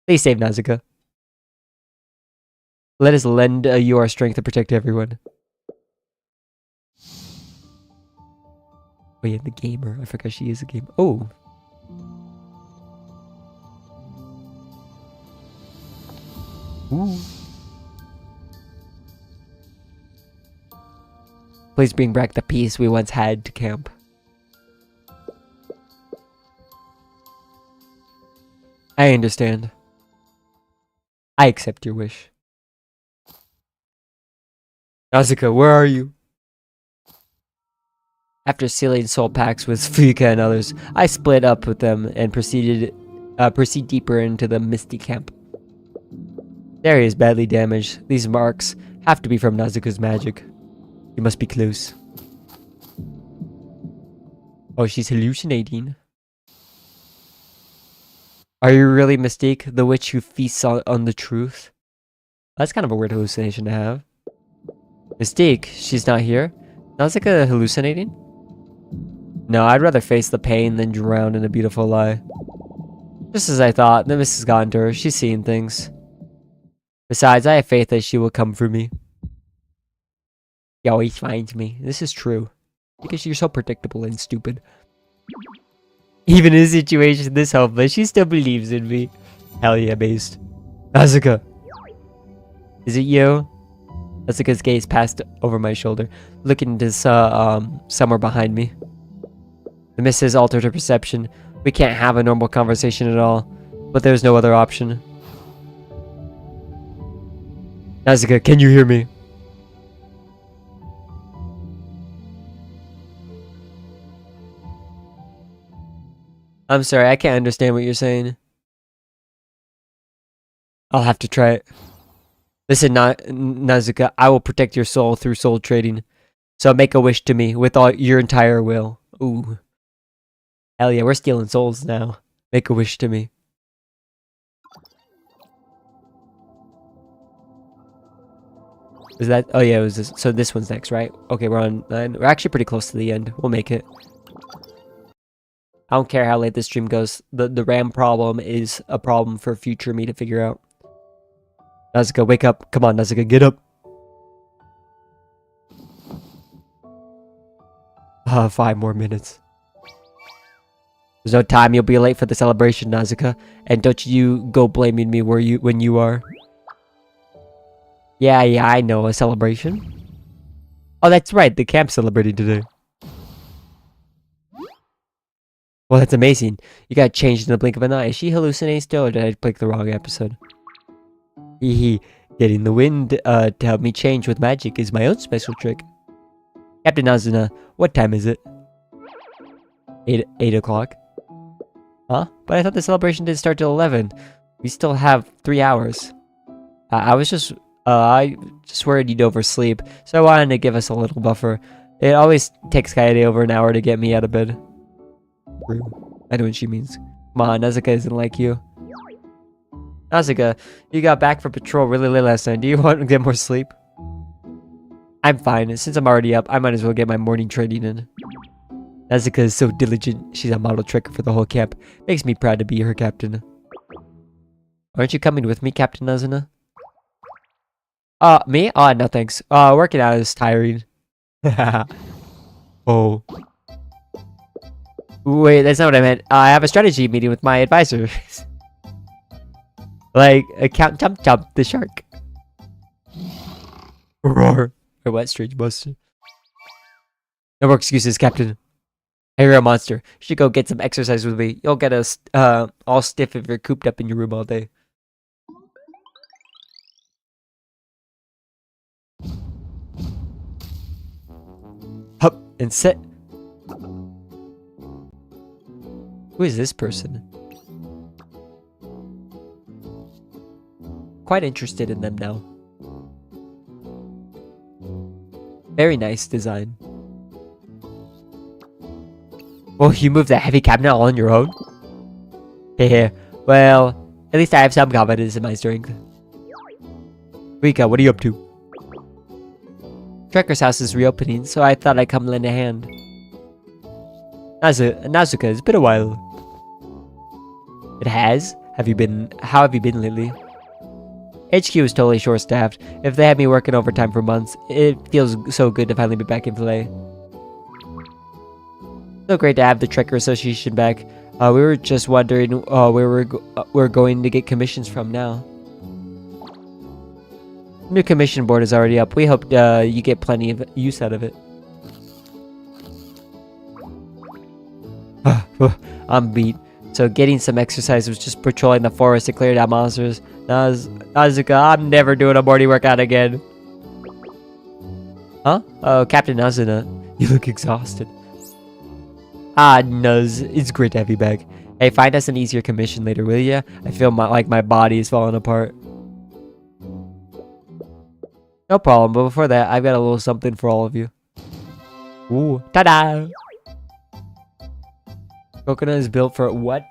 Please save Nazuka. Let us lend you our strength to protect everyone. Oh yeah, the gamer. I forgot she is a gamer. Oh. Ooh. Please bring back the peace we once had to camp. I understand. I accept your wish. Nazuka, where are you? After sealing soul pacts with Fuka and others, I split up with them and proceed deeper into the misty camp. The area is badly damaged. These marks have to be from Nazuka's magic. You must be close. Oh, she's hallucinating. Are you really Mystique, the witch who feasts on the truth? That's kind of a weird hallucination to have. Mystique, she's not here? Nazuka hallucinating? No, I'd rather face the pain than drown in a beautiful lie. Just as I thought, the mist has gotten to her. She's seeing things. Besides, I have faith that she will come for me. He always finds me. This is true. Because you're so predictable and stupid. Even in a situation this hopeless, she still believes in me. Hell yeah, based. Nazuka! Is it you? Nazuka's gaze passed over my shoulder, looking into somewhere behind me. The mist has altered her perception. We can't have a normal conversation at all, but there's no other option. Nazuka, can you hear me? I'm sorry, I can't understand what you're saying. I'll have to try it. Listen, Nazuka, I will protect your soul through soul trading. So make a wish to me with all your entire will. Ooh. Hell yeah, we're stealing souls now. Make a wish to me. Was that? Oh yeah, it was this. So this one's next, right? Okay, we're on 9. We're actually pretty close to the end. We'll make it. I don't care how late this stream goes. The RAM problem is a problem for future me to figure out. Nazuka, wake up. Come on, Nazuka, get up. 5 more minutes. There's no time. You'll be late for the celebration, Nazuka. And don't you go blaming me when you are. Yeah, I know. A celebration? Oh, that's right. The camp's celebrating today. Well, that's amazing. You got changed in the blink of an eye. Is she hallucinating still, or did I pick the wrong episode? Hehe. Getting the wind to help me change with magic is my own special trick. Captain Azuna, what time is it? 8 o'clock. Huh? But I thought the celebration didn't start till 11. We still have 3 hours. I just worried you'd oversleep, so I wanted to give us a little buffer. It always takes Kaede over an hour to get me out of bed. I know what she means. Come on, Nazuka isn't like you. Nazuka, you got back from patrol really late last night. Do you want to get more sleep? I'm fine. Since I'm already up, I might as well get my morning training in. Nazuka is so diligent. She's a model tricker for the whole camp. Makes me proud to be her captain. Aren't you coming with me, Captain Azuna? Me? Oh, no thanks. Working out is tiring. Oh. Wait, that's not what I meant. I have a strategy meeting with my advisor. Like, Count Chump Chump, the shark. Roar. Or what, Strange Buster? No more excuses, Captain. Hey, you're a monster. You should go get some exercise with me. You'll get us all stiff if you're cooped up in your room all day. Hup and sit. Who is this person? Quite interested in them now. Very nice design. Oh, you moved that heavy cabinet all on your own? Hehe. Well, at least I have some confidence in my strength. Rika, what are you up to? Trekker's house is reopening, so I thought I'd come lend a hand. Nazuka, it's been a while. It has? How have you been lately? HQ is totally short-staffed. If they had me working overtime for months, it feels so good to finally be back in play. So great to have the Trekker Association back. We were just wondering where we're going to get commissions from now. New commission board is already up. We hope you get plenty of use out of it. I'm beat. So getting some exercise was just patrolling the forest to clear out monsters. Nazuka, I'm never doing a morning workout again. Huh? Oh, Captain Nazuna, you look exhausted. Ah, Nuz, it's great to have you back. Hey, find us an easier commission later, will ya? I feel like my body is falling apart. No problem, but before that, I've got a little something for all of you. Ooh, ta-da! Coconut is built for what?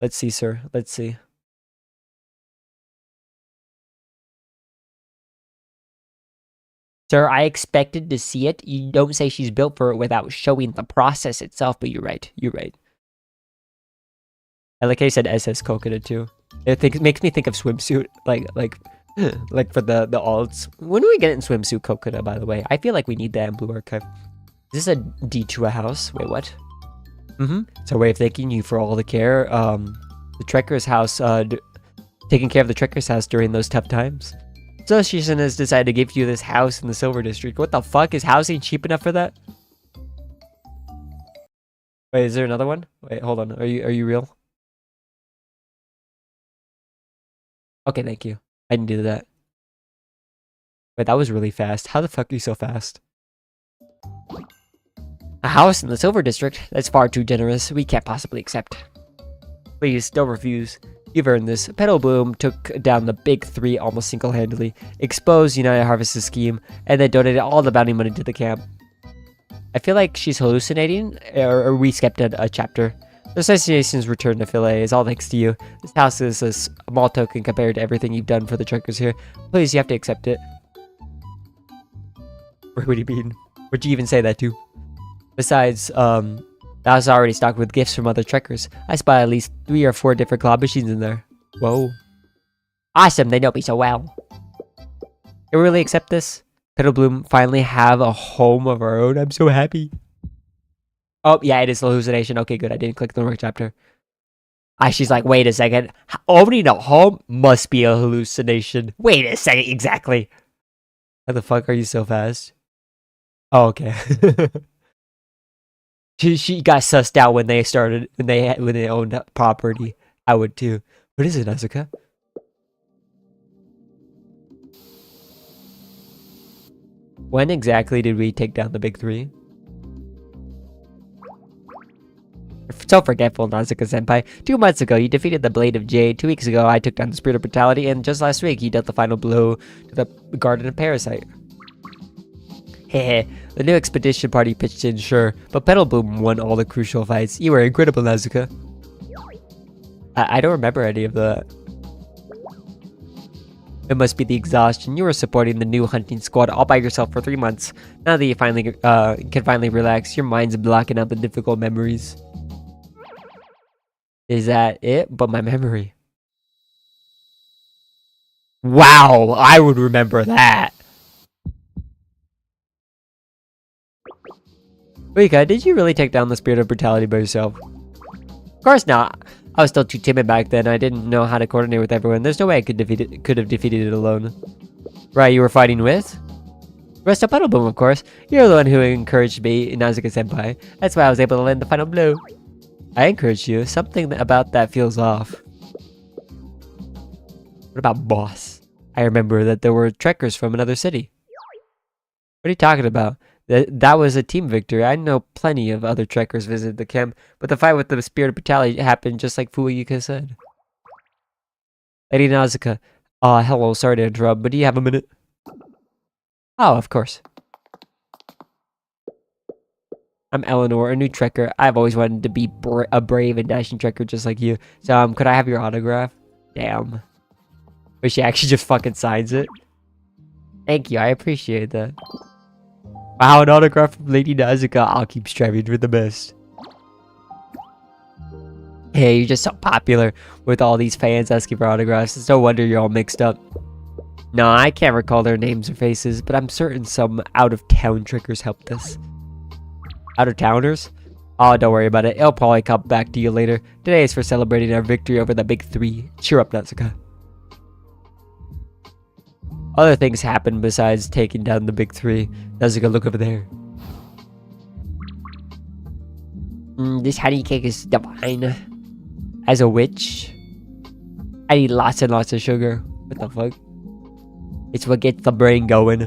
Let's see, sir. Let's see. Sir, I expected to see it. You don't say she's built for it without showing the process itself, but you're right. You're right. I like how you said SS Coconut too. It makes me think of swimsuit, like for the alts. When do we get in swimsuit Coconut, by the way? I feel like we need that in Blue Archive. Is this a D2 house? Wait, what? It's our way of thanking you for all the care. The Trekker's house, taking care of the Trekker's house during those tough times. So Association has decided to give you this house in the Silver District. What the fuck? Is housing cheap enough for that? Wait, is there another one? Wait, hold on. Are you real? Okay, thank you. I needed that. Wait, that was really fast. How the fuck are you so fast? A house in the Silver District? That's far too generous. We can't possibly accept. Please, don't refuse. You've earned this. Petal Bloom took down the big three almost single-handedly, exposed United Harvest's scheme, and then donated all the bounty money to the camp. I feel like she's hallucinating, or we skipped a chapter. The association's return to Philae is all thanks to you. This house is a small token compared to everything you've done for the Trekkers here. Please, you have to accept it. What do you mean? What'd you even say that to? Besides, that was already stocked with gifts from other Trekkers. I spy at least 3 or 4 different claw machines in there. Whoa. Awesome, they know me so well. You really accept this? Petal Bloom finally have a home of our own. I'm so happy. Oh, yeah, it is hallucination. Okay, good. I didn't click the wrong chapter. She's like, wait a second. Owning a home must be a hallucination. Wait a second, exactly. How the fuck are you so fast? Oh, okay. She got sussed out when they started when they owned property. I would too. What is it, Asuka? When exactly did we take down the big 3? You're so forgetful, Nazuka-senpai. 2 months ago, you defeated the Blade of Jade. 2 weeks ago, I took down the Spirit of Brutality. And just last week, you dealt the final blow to the Garden of Parasite. Hehe, the new expedition party pitched in, sure, but Petal Bloom won all the crucial fights. You were incredible, Nazuka. I don't remember any of that. It must be the exhaustion. You were supporting the new hunting squad all by yourself for 3 months. Now that you finally can finally relax, your mind's blocking out the difficult memories. Is that it? But my memory. Wow, I would remember that. Rika, did you really take down the Spirit of Brutality by yourself? Of course not. I was still too timid back then. I didn't know how to coordinate with everyone. There's no way I could have defeated it alone. Right, you were fighting with? Rest up Petal Bloom, of course. You're the one who encouraged me, Nazuka-senpai. That's why I was able to land the final blow. I encouraged you. Something about that feels off. What about boss? I remember that there were trekkers from another city. What are you talking about? That was a team victory. I know plenty of other trekkers visited the camp, but the fight with the Spirit Battalion happened just like Fuyuka said. Lady Nazuka, hello, sorry to interrupt, but do you have a minute? Oh, of course. I'm Eleanor, a new trekker. I've always wanted to be a brave and dashing trekker just like you. So, could I have your autograph? Damn. But she actually just fucking signs it. Thank you, I appreciate that. Wow, an autograph from Lady Nazuka. I'll keep striving for the best. Hey, you're just so popular with all these fans asking for autographs. It's no wonder you're all mixed up. No, I can't recall their names or faces, but I'm certain some out-of-town trickers helped us. Out-of-towners? Oh, don't worry about it. It'll probably come back to you later. Today is for celebrating our victory over the Big Three. Cheer up, Nazuka. Other things happened besides taking down the Big Three. Nazuka, look over there. This honey cake is divine. As a witch, I need lots and lots of sugar. What the fuck? It's what gets the brain going.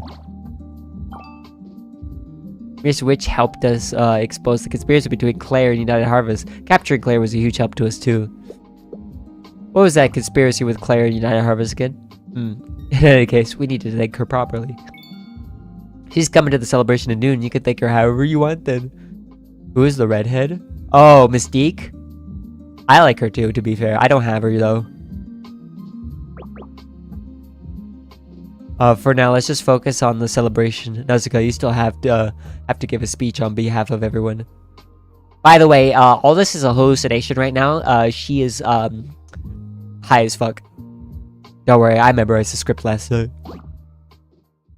Miss Witch helped us expose the conspiracy between Claire and United Harvest. Capturing Claire was a huge help to us too. What was that conspiracy with Claire and United Harvest again? In any case, we need to thank her properly. She's coming to the celebration at noon. You can thank her however you want then. Who is the redhead? Oh, Mystique? I like her too, to be fair. I don't have her though. For now, let's just focus on the celebration. Nazuka, you still have to give a speech on behalf of everyone. By the way, all this is a hallucination right now. She is high as fuck. Don't worry, I memorized the script last night.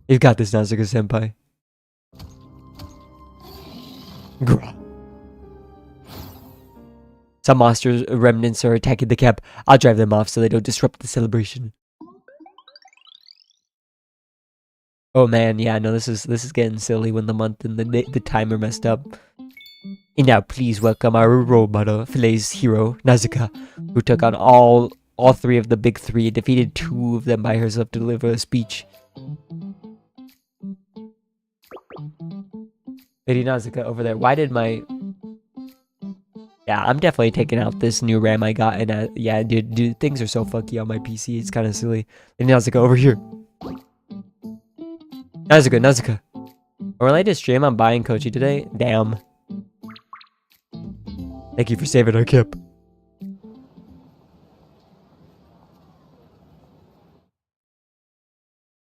You've got this, Nazuka-senpai. Grah. Some monsters remnants are attacking the camp. I'll drive them off so they don't disrupt the celebration. Oh man, yeah, no, this is getting silly when the month and the time are messed up. And now, please welcome our role model, Filet's hero, Nazuka, who took on all three of the Big Three and defeated 2 of them by herself to deliver a speech. Lady Nazuka over there. Why did my... Yeah, I'm definitely taking out this new RAM I got, and yeah, dude, things are so funky on my PC. It's kind of silly. Lady Nazuka over here. Nazuka. Or I did stream on buying Kochi today. Damn. Thank you for saving our kip.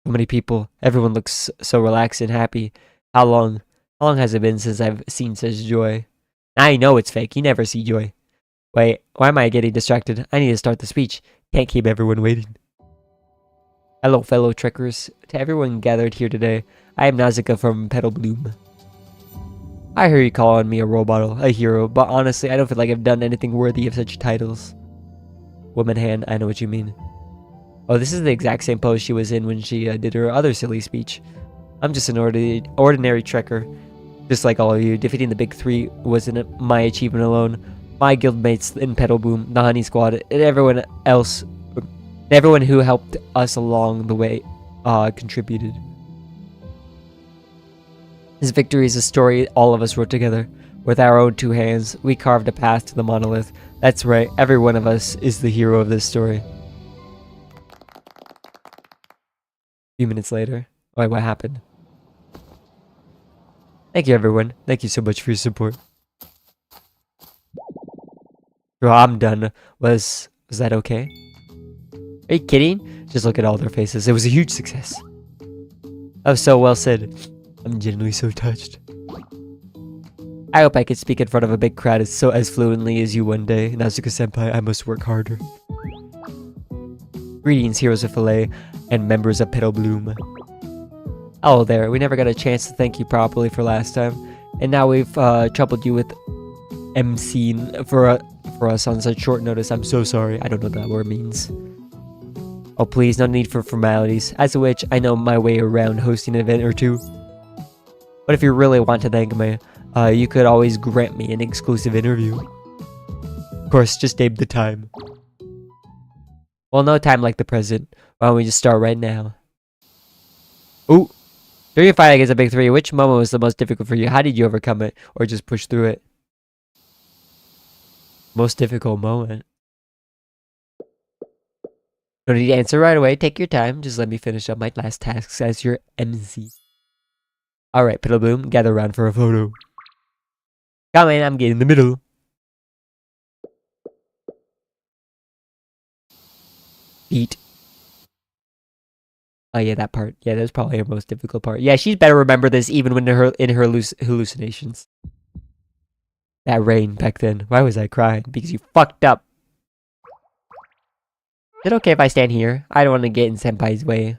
So many people. Everyone looks so relaxed and happy. How long has it been since I've seen such joy? I know it's fake. You never see joy. Wait, why am I getting distracted? I need to start the speech. Can't keep everyone waiting. Hello, fellow trekkers. To everyone gathered here today, I am Nazuka from Petal Bloom. I hear you calling me a role model, a hero, but honestly, I don't feel like I've done anything worthy of such titles. Woman hand, I know what you mean. Oh, this is the exact same pose she was in when she did her other silly speech. I'm just an ordinary trekker, just like all of you. Defeating the Big Three wasn't my achievement alone. My guildmates in Petal Bloom, the Honey Squad, and everyone else, everyone who helped us along the way, contributed. This victory is a story all of us wrote together. With our own 2 hands, we carved a path to the monolith. That's right, every one of us is the hero of this story. A few minutes later. Wait, what happened? Thank you, everyone. Thank you so much for your support. Bro, I'm done. Was that okay? Are you kidding? Just look at all their faces. It was a huge success. That was so well said. I'm genuinely so touched. I hope I could speak in front of a big crowd as fluently as you one day. Nazuka-senpai, I must work harder. Greetings, heroes of Filet and members of Petal Bloom. Oh, there. We never got a chance to thank you properly for last time. And now we've troubled you with MCing for us on such short notice. I'm so sorry. I don't know what that word means. Oh, please, no need for formalities. As a witch, I know my way around hosting an event or two. But if you really want to thank me, you could always grant me an exclusive interview. Of course, just name the time. Well, no time like the present. Why don't we just start right now? Ooh. During a fight against a big three, which moment was the most difficult for you? How did you overcome it? Or just push through it? Most difficult moment. Don't need to answer right away. Take your time. Just let me finish up my last tasks as your MC. Alright, Piddle Boom, gather around for a photo. Come in, I'm getting in the middle. Eat. Oh yeah, that part. Yeah, that's probably her most difficult part. Yeah, she'd better remember this even when in her hallucinations. That rain back then. Why was I crying? Because you fucked up. Is it okay if I stand here? I don't want to get in Senpai's way.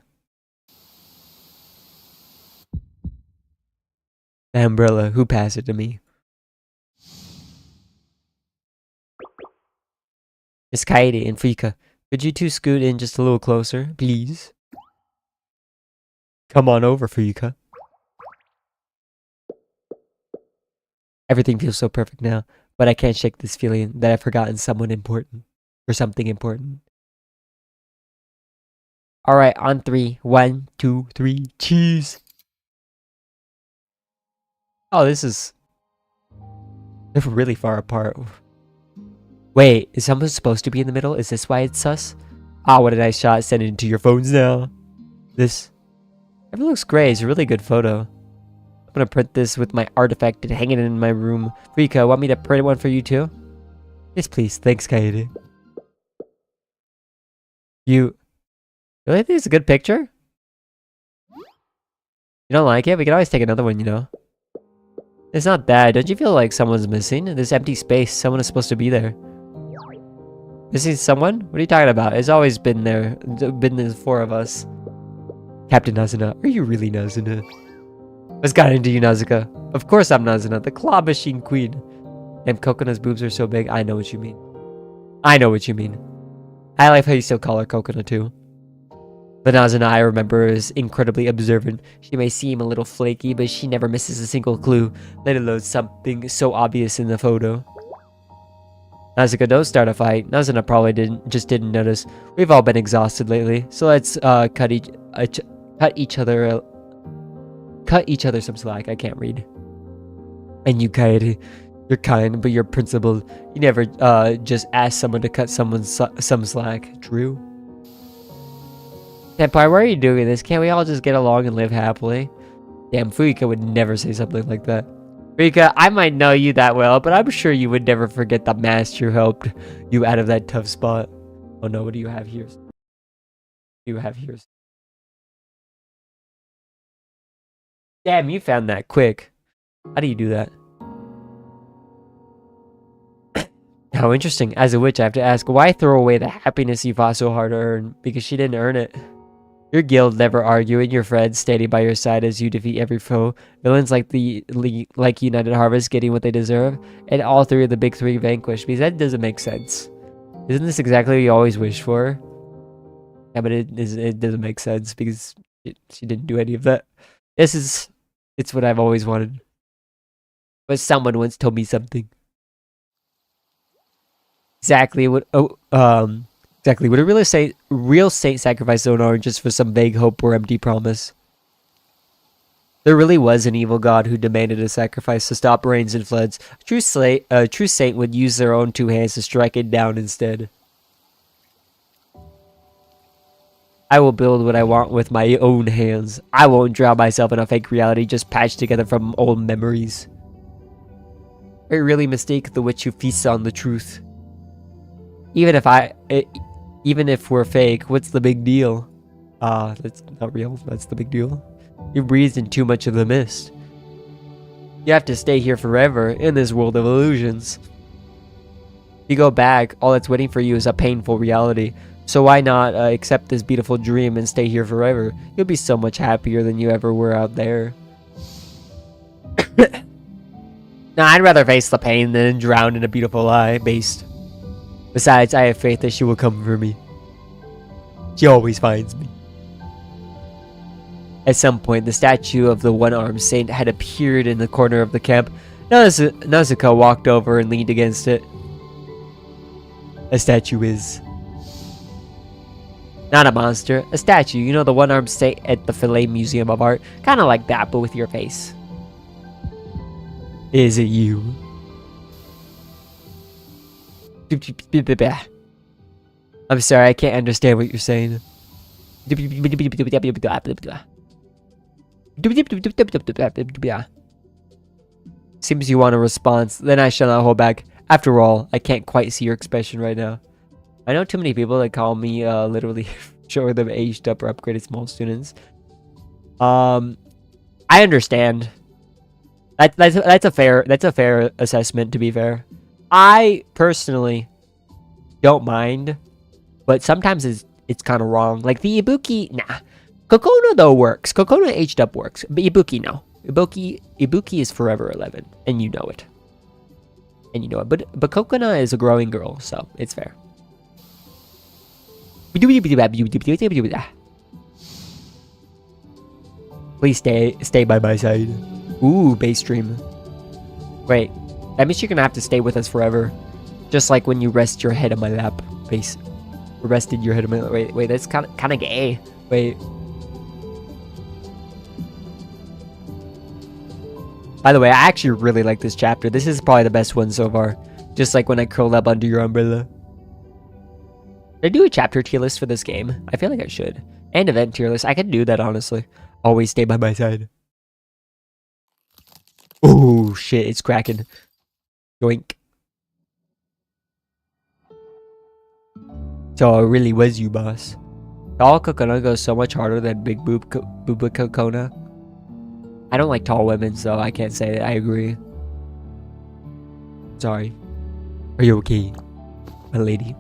The umbrella. Who passed it to me? Miss Kaede and Frika. Could you two scoot in just a little closer, please? Come on over, Frika. Everything feels so perfect now, but I can't shake this feeling that I've forgotten someone important. Or something important. Alright, on 3. 1, 2, 3, cheese! Oh, this is... They're really far apart. Wait, is someone supposed to be in the middle? Is this why it's sus? Ah, what a nice shot. Send it into your phones now. This... Everything looks great. It's a really good photo. I'm gonna print this with my artifact and hang it in my room. Rika, want me to print one for you too? Yes, please. Thanks, Kaede. You really think it's a good picture? You don't like it? We can always take another one, you know? It's not that. Don't you feel like someone's missing? This empty space. Someone is supposed to be there. Missing someone? What are you talking about? It's always been there. Been the 4 of us. Captain Nazuna. Are you really Nazuna? What's got into you, Nazuka? Of course I'm Nazuna, the claw machine queen. Damn, Coconuts' boobs are so big. I know what you mean. I know what you mean. I like how you still call her Coconut too. The Nazuna I remember is incredibly observant. She may seem a little flaky, but she never misses a single clue, let alone something so obvious in the photo. Nazuka, don't start a fight. Nazuna probably didn't notice. We've all been exhausted lately, so let's cut each other some slack. I can't read. And you, Kaede, you're kind, but you're principled. You never just ask someone to cut someone some slack. True. Senpai, why are you doing this? Can't we all just get along and live happily? Damn, Fuika would never say something like that. Fuika, I might know you that well, but I'm sure you would never forget the master who helped you out of that tough spot. Oh no, what do you have here? What do you have here? Damn, you found that quick. How do you do that? How interesting. As a witch, I have to ask, why throw away the happiness you fought so hard to earn? Because she didn't earn it. Your guild never arguing, your friends standing by your side as you defeat every foe, villains like United Harvest getting what they deserve, and all 3 of the big 3 vanquished, because that doesn't make sense. Isn't this exactly what you always wish for? Yeah, but it doesn't make sense because she didn't do any of that. It's what I've always wanted. But someone once told me something. Exactly what exactly. Would a real saint sacrifice their own orange just for some vague hope or empty promise? There really was an evil god who demanded a sacrifice to stop rains and floods. A true saint would use their own 2 hands to strike it down instead. I will build what I want with my own hands. I won't drown myself in a fake reality just patched together from old memories. I really mistake the witch who feasts on the truth. Even if we're fake, what's the big deal? That's not real. That's the big deal. You breathed in too much of the mist. You have to stay here forever in this world of illusions. If you go back, all that's waiting for you is a painful reality. So why not accept this beautiful dream and stay here forever? You'll be so much happier than you ever were out there. Nah, I'd rather face the pain than drown in a beautiful lie. Besides, I have faith that she will come for me. She always finds me. At some point, the statue of the one-armed saint had appeared in the corner of the camp. Nazuka walked over and leaned against it. A statue is... Not a monster, a statue. You know, the one-armed saint at the Filet Museum of Art? Kind of like that, but with your face. Is it you? I'm sorry, I can't understand what you're saying. Seems you want a response, then I shall not hold back. After all, I can't quite see your expression right now. I know too many people that call me literally showing them aged up or upgraded small students. I understand. That's a fair assessment, to be fair. I personally don't mind, but sometimes it's kind of wrong. Like the Ibuki, nah. Kokona though works. Kokona aged up works, but Ibuki no. Ibuki is forever 11, and you know it. And you know it. But Kokona is a growing girl, so it's fair. Please stay by my side. Ooh, base stream. Wait, that means you're gonna have to stay with us forever. Just like when you rest your head on my lap. Base. Rested your head on my lap. Wait, that's kind of gay. Wait. By the way, I actually really like this chapter. This is probably the best one so far. Just like when I curled up under your umbrella. Did I do a chapter tier list for this game? I feel like I should. And event tier list. I could do that, honestly. Always stay by my side. Oh, shit. It's cracking. Yoink. So it really was you, boss. Tall Kokona goes so much harder than Big Booba Kokona. I don't like tall women, so I can't say that. I agree. Sorry. Are you okay, my lady?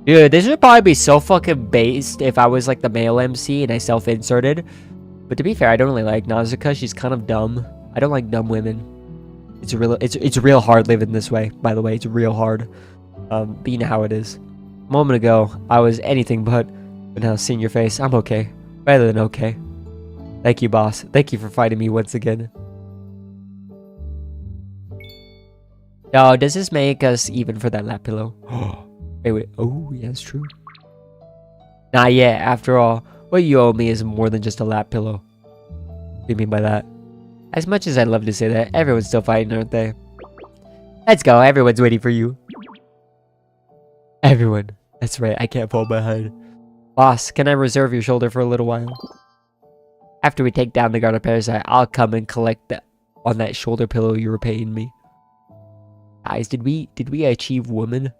Dude, this would probably be so fucking based if I was like the male MC and I self-inserted. But to be fair, I don't really like Nausicaa. She's kind of dumb. I don't like dumb women. It's real hard living this way, by the way. It's real hard. But you know how it is. A moment ago, I was anything but now seeing your face, I'm okay. Rather than okay. Thank you, boss. Thank you for fighting me once again. Oh, does this make us even for that lap pillow? Wait. Oh, yeah, that's true. Not yet. After all, what you owe me is more than just a lap pillow. What do you mean by that? As much as I'd love to say that, everyone's still fighting, aren't they? Let's go. Everyone's waiting for you. Everyone. That's right. I can't fall behind. Boss, can I reserve your shoulder for a little while? After we take down the guard of parasite, I'll come and collect that on that shoulder pillow you were paying me. Guys, did we achieve woman?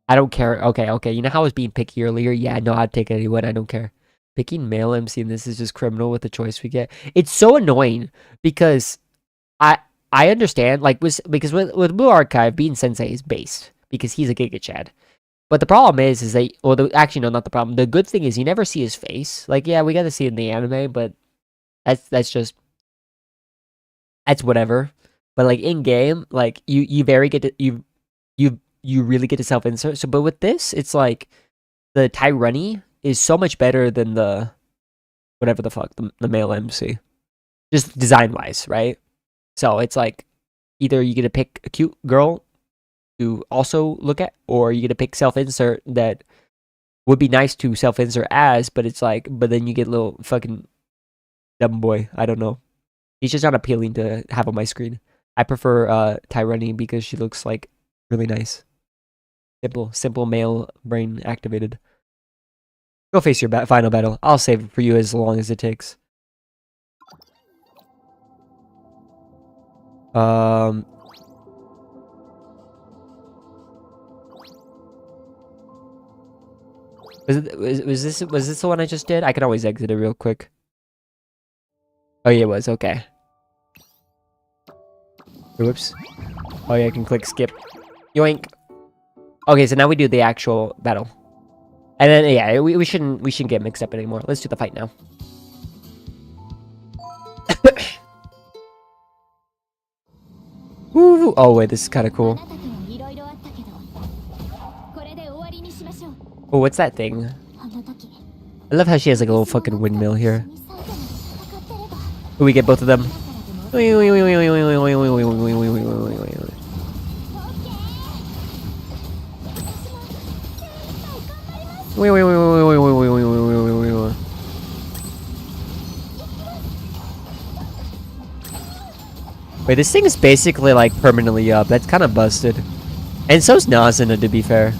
I don't care. Okay. You know how I was being picky earlier? Yeah, no, I'd take anyone. I don't care. Picking male MC and this is just criminal with the choice we get. It's so annoying because I understand because with Blue Archive, being Sensei is based because he's a Giga Chad. But the problem is actually no, not the problem. The good thing is you never see his face. Like, yeah, we got to see it in the anime, but that's whatever. But like in game, like you really get to self-insert. So, but with this, it's like the Tyrunny is so much better than the whatever the fuck the male MC, just design wise, right? So it's like either you get to pick a cute girl to also look at, or you get to pick self-insert that would be nice to self-insert as, but it's like, but then you get a little fucking dumb boy. I don't know. He's just not appealing to have on my screen. I prefer Tyrunny because she looks like really nice. Simple male brain activated. Go face your final battle. I'll save it for you as long as it takes. Was this the one I just did? I can always exit it real quick. Oh yeah, it was. Okay. Whoops. Oh yeah, I can click skip. Yoink. Okay, so now we do the actual battle. And then yeah, we shouldn't get mixed up anymore. Let's do the fight now. Woo! Oh wait, this is kind of cool. Oh, what's that thing? I love how she has like a little fucking windmill here. Oh, we get both of them. Wait, this thing is basically like permanently up. That's kind of busted. And so's Nazuna, to be fair.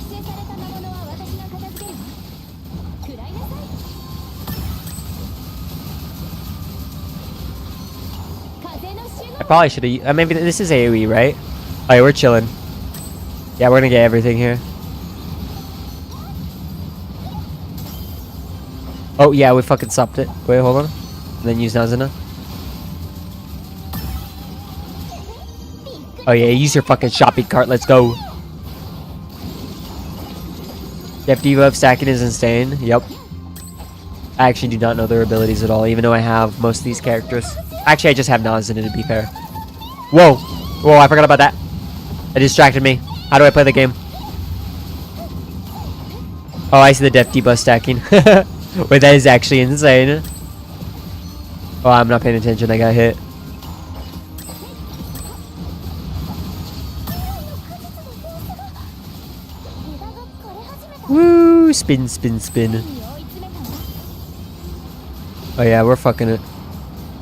風の守護 I probably should have. Maybe this is AoE, right? Oh, yeah, we're chilling. Yeah, we're gonna get everything here. Oh, yeah, we fucking stopped it. Wait, hold on. And then use Nazuna. Oh, yeah, use your fucking shopping cart. Let's go. Def Debuff stacking is insane. Yep. I actually do not know their abilities at all, even though I have most of these characters. Actually, I just have Nazuna, to be fair. Whoa! Whoa, I forgot about that. It distracted me. How do I play the game? Oh, I see the Def Debuff stacking. Wait, that is actually insane. Oh, I'm not paying attention. I got hit. Woo! Spin, spin, spin. Oh yeah, we're fucking it.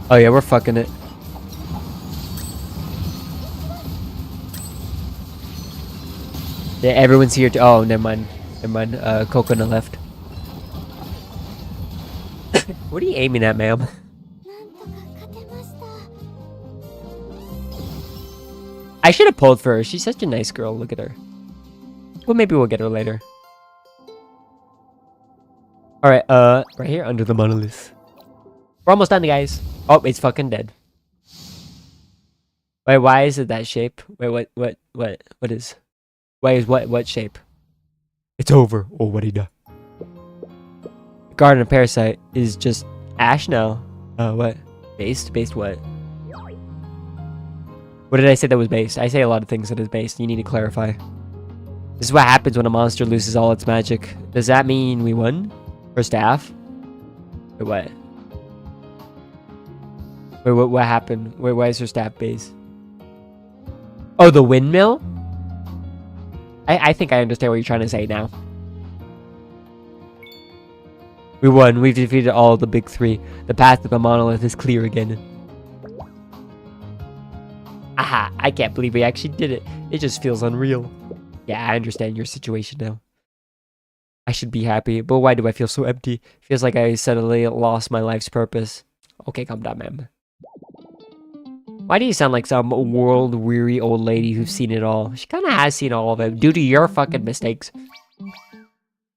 Oh yeah, we're fucking it. Yeah, everyone's here. Oh, never mind. Never mind. Coconut left. What are you aiming at, ma'am? なんとか勝てました I should have pulled for her. She's such a nice girl. Look at her. Well, maybe we'll get her later. Alright, right here under the monolith. We're almost done, guys. Oh, it's fucking dead. Wait, why is it that shape? Wait, what is? Why is what shape? It's over already done. The Garden of Parasite is just ash now. What? Based? Based what? What did I say that was based? I say a lot of things that is based. You need to clarify. This is what happens when a monster loses all its magic. Does that mean we won? For staff? Wait, what? Wait, what happened? Wait, why is her staff based? Oh, the windmill? I think I understand what you're trying to say now. We won. We've defeated all the big three. The path to the monolith is clear again. Aha! I can't believe we actually did it. It just feels unreal. Yeah, I understand your situation now. I should be happy, but why do I feel so empty? Feels like I suddenly lost my life's purpose. Okay, calm down, ma'am. Why do you sound like some world-weary old lady who's seen it all? She kind of has seen all of it, due to your fucking mistakes.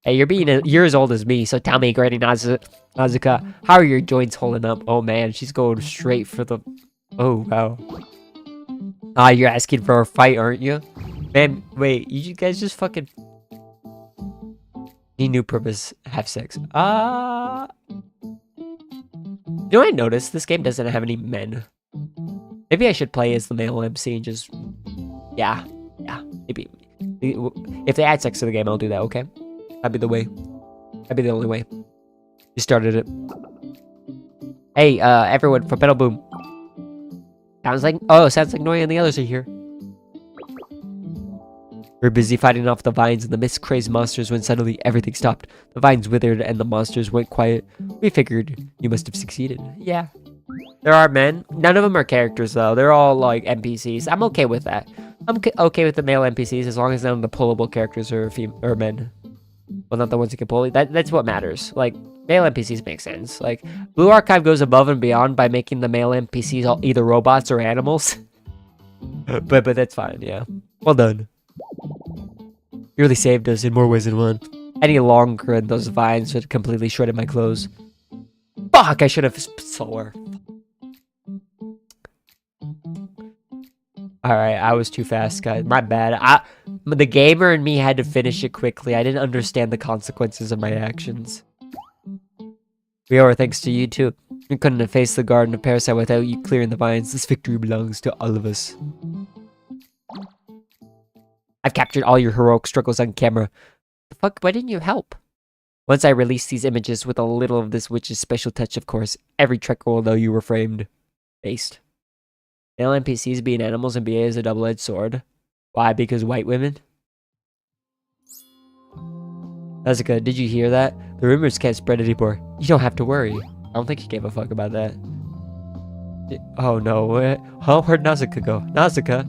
Hey, you're as old as me, so tell me, Granny Nazuka, how are your joints holding up? Oh man, she's going straight for the... Oh, wow. Ah, you're asking for a fight, aren't you? Man, wait, you guys just fucking... Need new purpose, have sex. You know what I noticed? This game doesn't have any men. Maybe I should play as the male MC and just... Yeah, maybe. If they add sex to the game, I'll do that, okay? That'd be the way. That'd be the only way. You started it. Hey, everyone, for Pedal Boom. Sounds like Noy and the others are here. We were busy fighting off the vines and the mist-crazed monsters when suddenly everything stopped. The vines withered and the monsters went quiet. We figured you must have succeeded. Yeah. There are men. None of them are characters, though. They're all, like, NPCs. I'm okay with that. I'm okay with the male NPCs as long as none of the pullable characters are men. Well, not the ones you can pull. That's what matters. Like, male NPCs make sense. Like, Blue Archive goes above and beyond by making the male NPCs all either robots or animals. but that's fine, yeah. Well done. You really saved us in more ways than one. Any longer and those vines would have completely shredded my clothes. Fuck, I should have slower. Alright, I was too fast, guys. My bad. The gamer in me had to finish it quickly. I didn't understand the consequences of my actions. We owe our thanks to you, too. We couldn't have faced the Garden of Parasite without you clearing the vines. This victory belongs to all of us. I've captured all your heroic struggles on camera. The fuck, why didn't you help? Once I release these images with a little of this witch's special touch, of course, every trekker will know you were framed. Based. Male NPCs being animals and BA is a double-edged sword. Why? Because white women? Nazuka, did you hear that? The rumors can't spread anymore. You don't have to worry. I don't think she gave a fuck about that. Oh no. Huh? Where'd Nazuka go? Nazuka?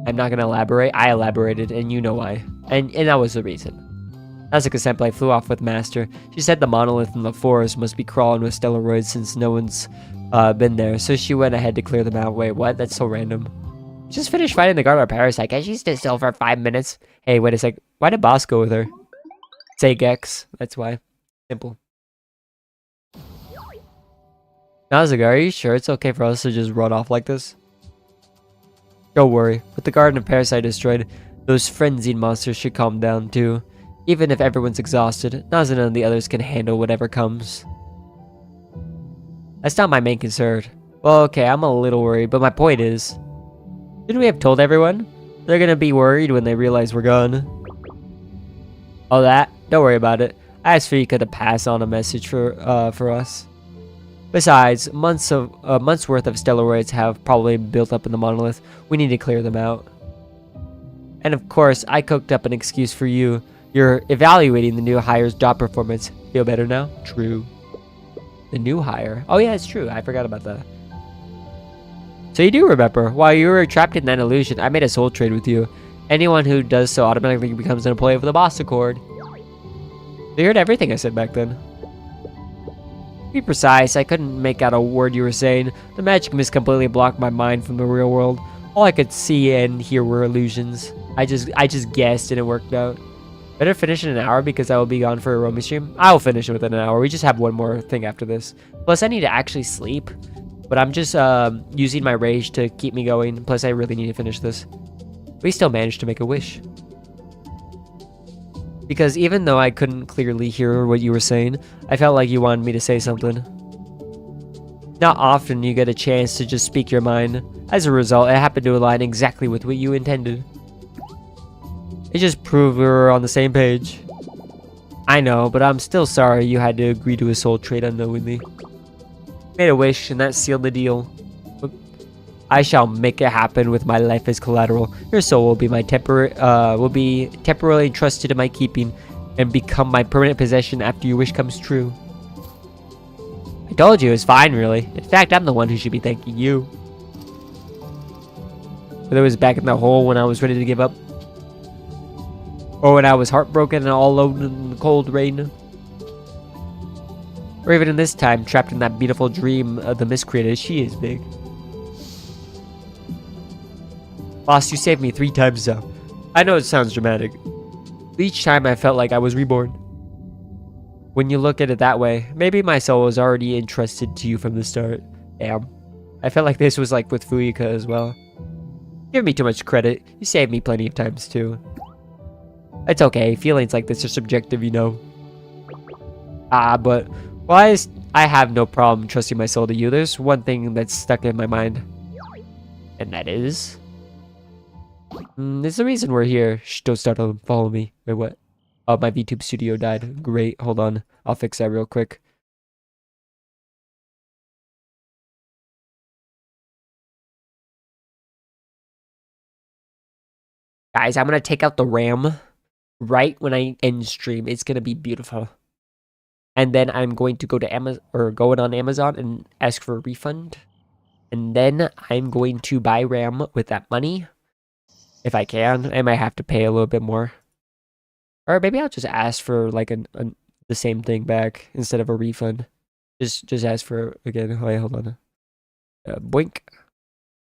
I'm not gonna elaborate. I elaborated, and you know why. And that was the reason. Nazuka Senpai flew off with Master. She said the monolith in the forest must be crawling with stellar since no one's been there, so she went ahead to clear them out. Wait, what? That's so random. Just finished fighting the guard by Parasite. Can't she stay still for 5 minutes? Hey, wait a sec. Why did Boss go with her? Say Gex. That's why. Simple. Nazuka, are you sure it's okay for us to just run off like this? Don't worry. With the garden of Parasite destroyed, those frenzied monsters should calm down too. Even if everyone's exhausted, Nazuna and the others can handle whatever comes. That's not my main concern. Well, okay, I'm a little worried, but my point is... Shouldn't we have told everyone? They're gonna be worried when they realize we're gone. All that? Don't worry about it. I asked Rika to pass on a message for us. Besides, months worth of stellar have probably built up in the monolith. We need to clear them out. And of course, I cooked up an excuse for you. You're evaluating the new hire's job performance. Feel better now? True. The new hire? Oh yeah, it's true. I forgot about that. So you do remember, while you were trapped in that illusion, I made a soul trade with you. Anyone who does so automatically becomes an employee of the Boss Accord. You heard everything I said back then. To be precise, I couldn't make out a word you were saying. The magic mist completely blocked my mind from the real world. All I could see and hear were illusions. I just guessed and it worked out. Better finish in an hour because I will be gone for a roaming stream. I will finish it within an hour. We just have one more thing after this. Plus, I need to actually sleep. But I'm just using my rage to keep me going. Plus, I really need to finish this. We still managed to make a wish. Because even though I couldn't clearly hear what you were saying, I felt like you wanted me to say something. Not often you get a chance to just speak your mind. As a result, it happened to align exactly with what you intended. It just proved we were on the same page. I know, but I'm still sorry you had to agree to a soul trade unknowingly. Made a wish, and that sealed the deal. I shall make it happen with my life as collateral. Your soul will be temporarily entrusted to my keeping and become my permanent possession after your wish comes true. I told you it was fine, really. In fact, I'm the one who should be thanking you. Whether it was back in the hole when I was ready to give up, or when I was heartbroken and all alone in the cold rain, or even in this time, trapped in that beautiful dream of the miscreated, she is big. Boss, you saved me 3 times now. I know it sounds dramatic. Each time I felt like I was reborn. When you look at it that way, maybe my soul was already entrusted to you from the start. Damn. I felt like this was like with Fuyuka as well. Give me too much credit. You saved me plenty of times too. It's okay. Feelings like this are subjective, you know. But why I have no problem trusting my soul to you. There's one thing that's stuck in my mind. And that is... there's the reason we're here. Shh, don't start to follow me. Wait, what? Oh, my VTube studio died. Great. Hold on. I'll fix that real quick. Guys, I'm going to take out the RAM right when I end stream. It's going to be beautiful. And then I'm going to go to Amazon, or go in on Amazon and ask for a refund. And then I'm going to buy RAM with that money. If I can. I might have to pay a little bit more. Or maybe I'll just ask for like the same thing back instead of a refund. Just ask for, again, wait, hold on. Boink.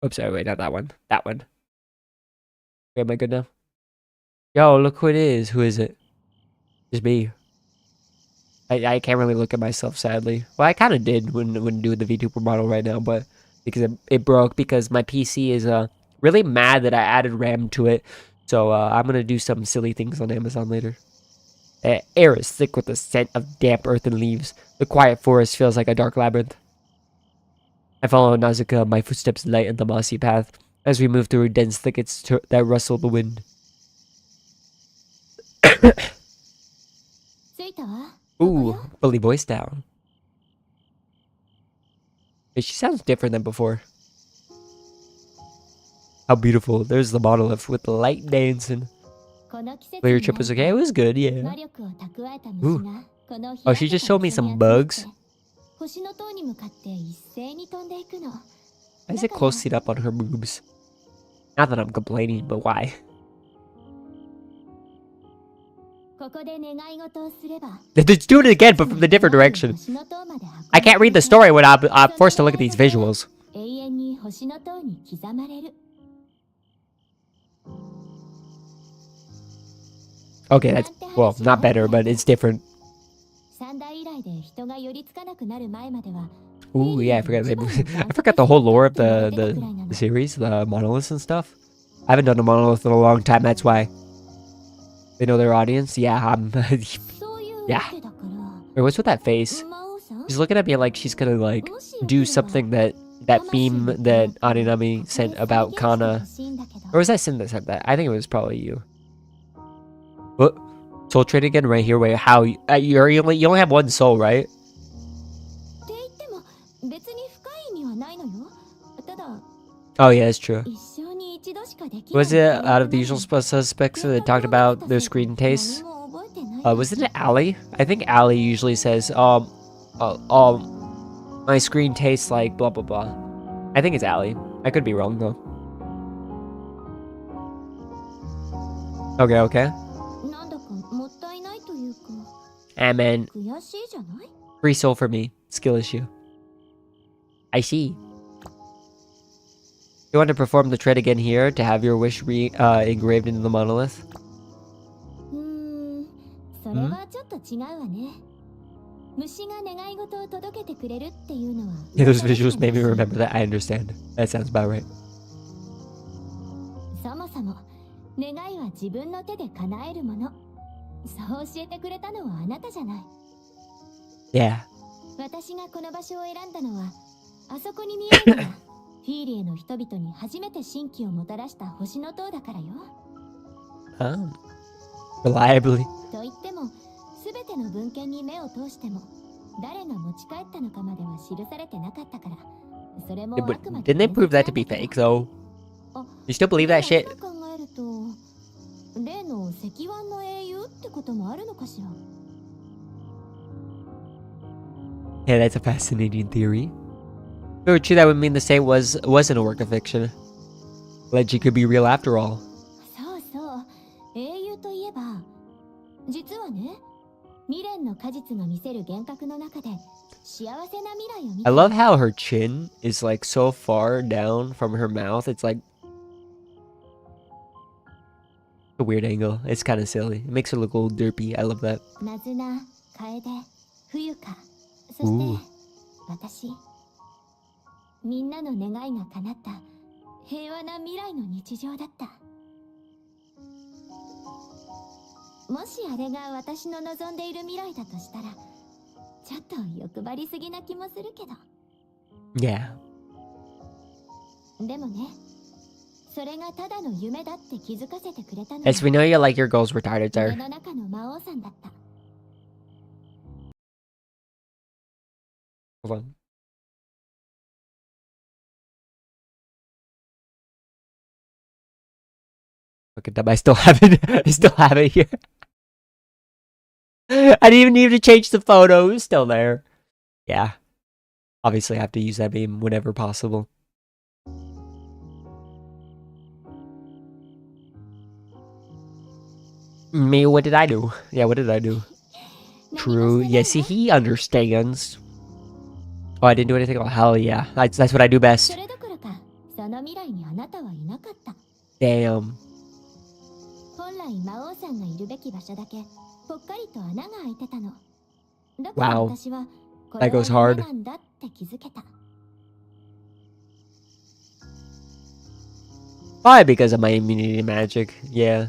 Oops, sorry, wait, not that one. That one. Okay, am I good now? Yo, look who it is. Who is it? It's me. I can't really look at myself, sadly. Well, I kind of did when doing the VTuber model right now, but because it broke because my PC is really mad that I added RAM to it. So I'm going to do some silly things on Amazon later. Air is thick with the scent of damp earth and leaves. The quiet forest feels like a dark labyrinth. I follow Nazuka, my footsteps light in the mossy path, as we move through dense thickets that rustle the wind. Ooh, fully voiced down. Hey, she sounds different than before. How beautiful. There's the monolith with the light dancing. Your trip was okay? It was good, yeah. Ooh. Oh, she just showed me some bugs. Why is it closing up on her boobs? Not that I'm complaining, but why? They're just doing it again, but from the different direction. I can't read the story when I'm forced to look at these visuals. Okay, that's, well, not better, but it's different. Ooh, yeah, I forgot. I forgot the whole lore of the series, the monoliths and stuff. I haven't done a monolith in a long time. That's why they know their audience. Yeah, yeah. Wait, what's with that face? She's looking at me like she's gonna like do something that meme that Aninami sent about Kana, or was that Sin that said that? I think it was probably you. What? Soul trade again right here. Wait, how? You only have one soul, right? Oh yeah, that's true. Was it out of the usual suspects that talked about their screen tastes? Was it Ali? I think Ali usually says, my screen tastes like blah blah blah. I think it's Ali. I could be wrong though. Okay. Ah man. Free soul for me. Skill issue. I see. You want to perform the trade again here to have your wish engraved into the monolith? Yeah, those visuals made me remember that. I understand. That sounds about right. Yeah. Reliably. Yeah, but didn't they prove that to be fake though? You still believe that shit? Yeah, that's a fascinating theory. If it were true, that would mean the saint wasn't a work of fiction. Legend could be real after all. I love how her chin is like so far down from her mouth. It's like a weird angle. It's kind of silly. It makes her look a little derpy. I love that. Ooh. Yeah. As we know, you like your goals retarded, sir. Hold on. Look at them. I still have it. I still have it here. I didn't even need to change the photo. It was still there. Yeah. Obviously, I have to use that meme whenever possible. Me, what did I do? Yeah, what did I do? True. Yeah, see, he understands. Oh, I didn't do anything? Oh, hell yeah. That's what I do best. Damn. Wow. That goes hard. Probably because of my immunity to magic. Yeah.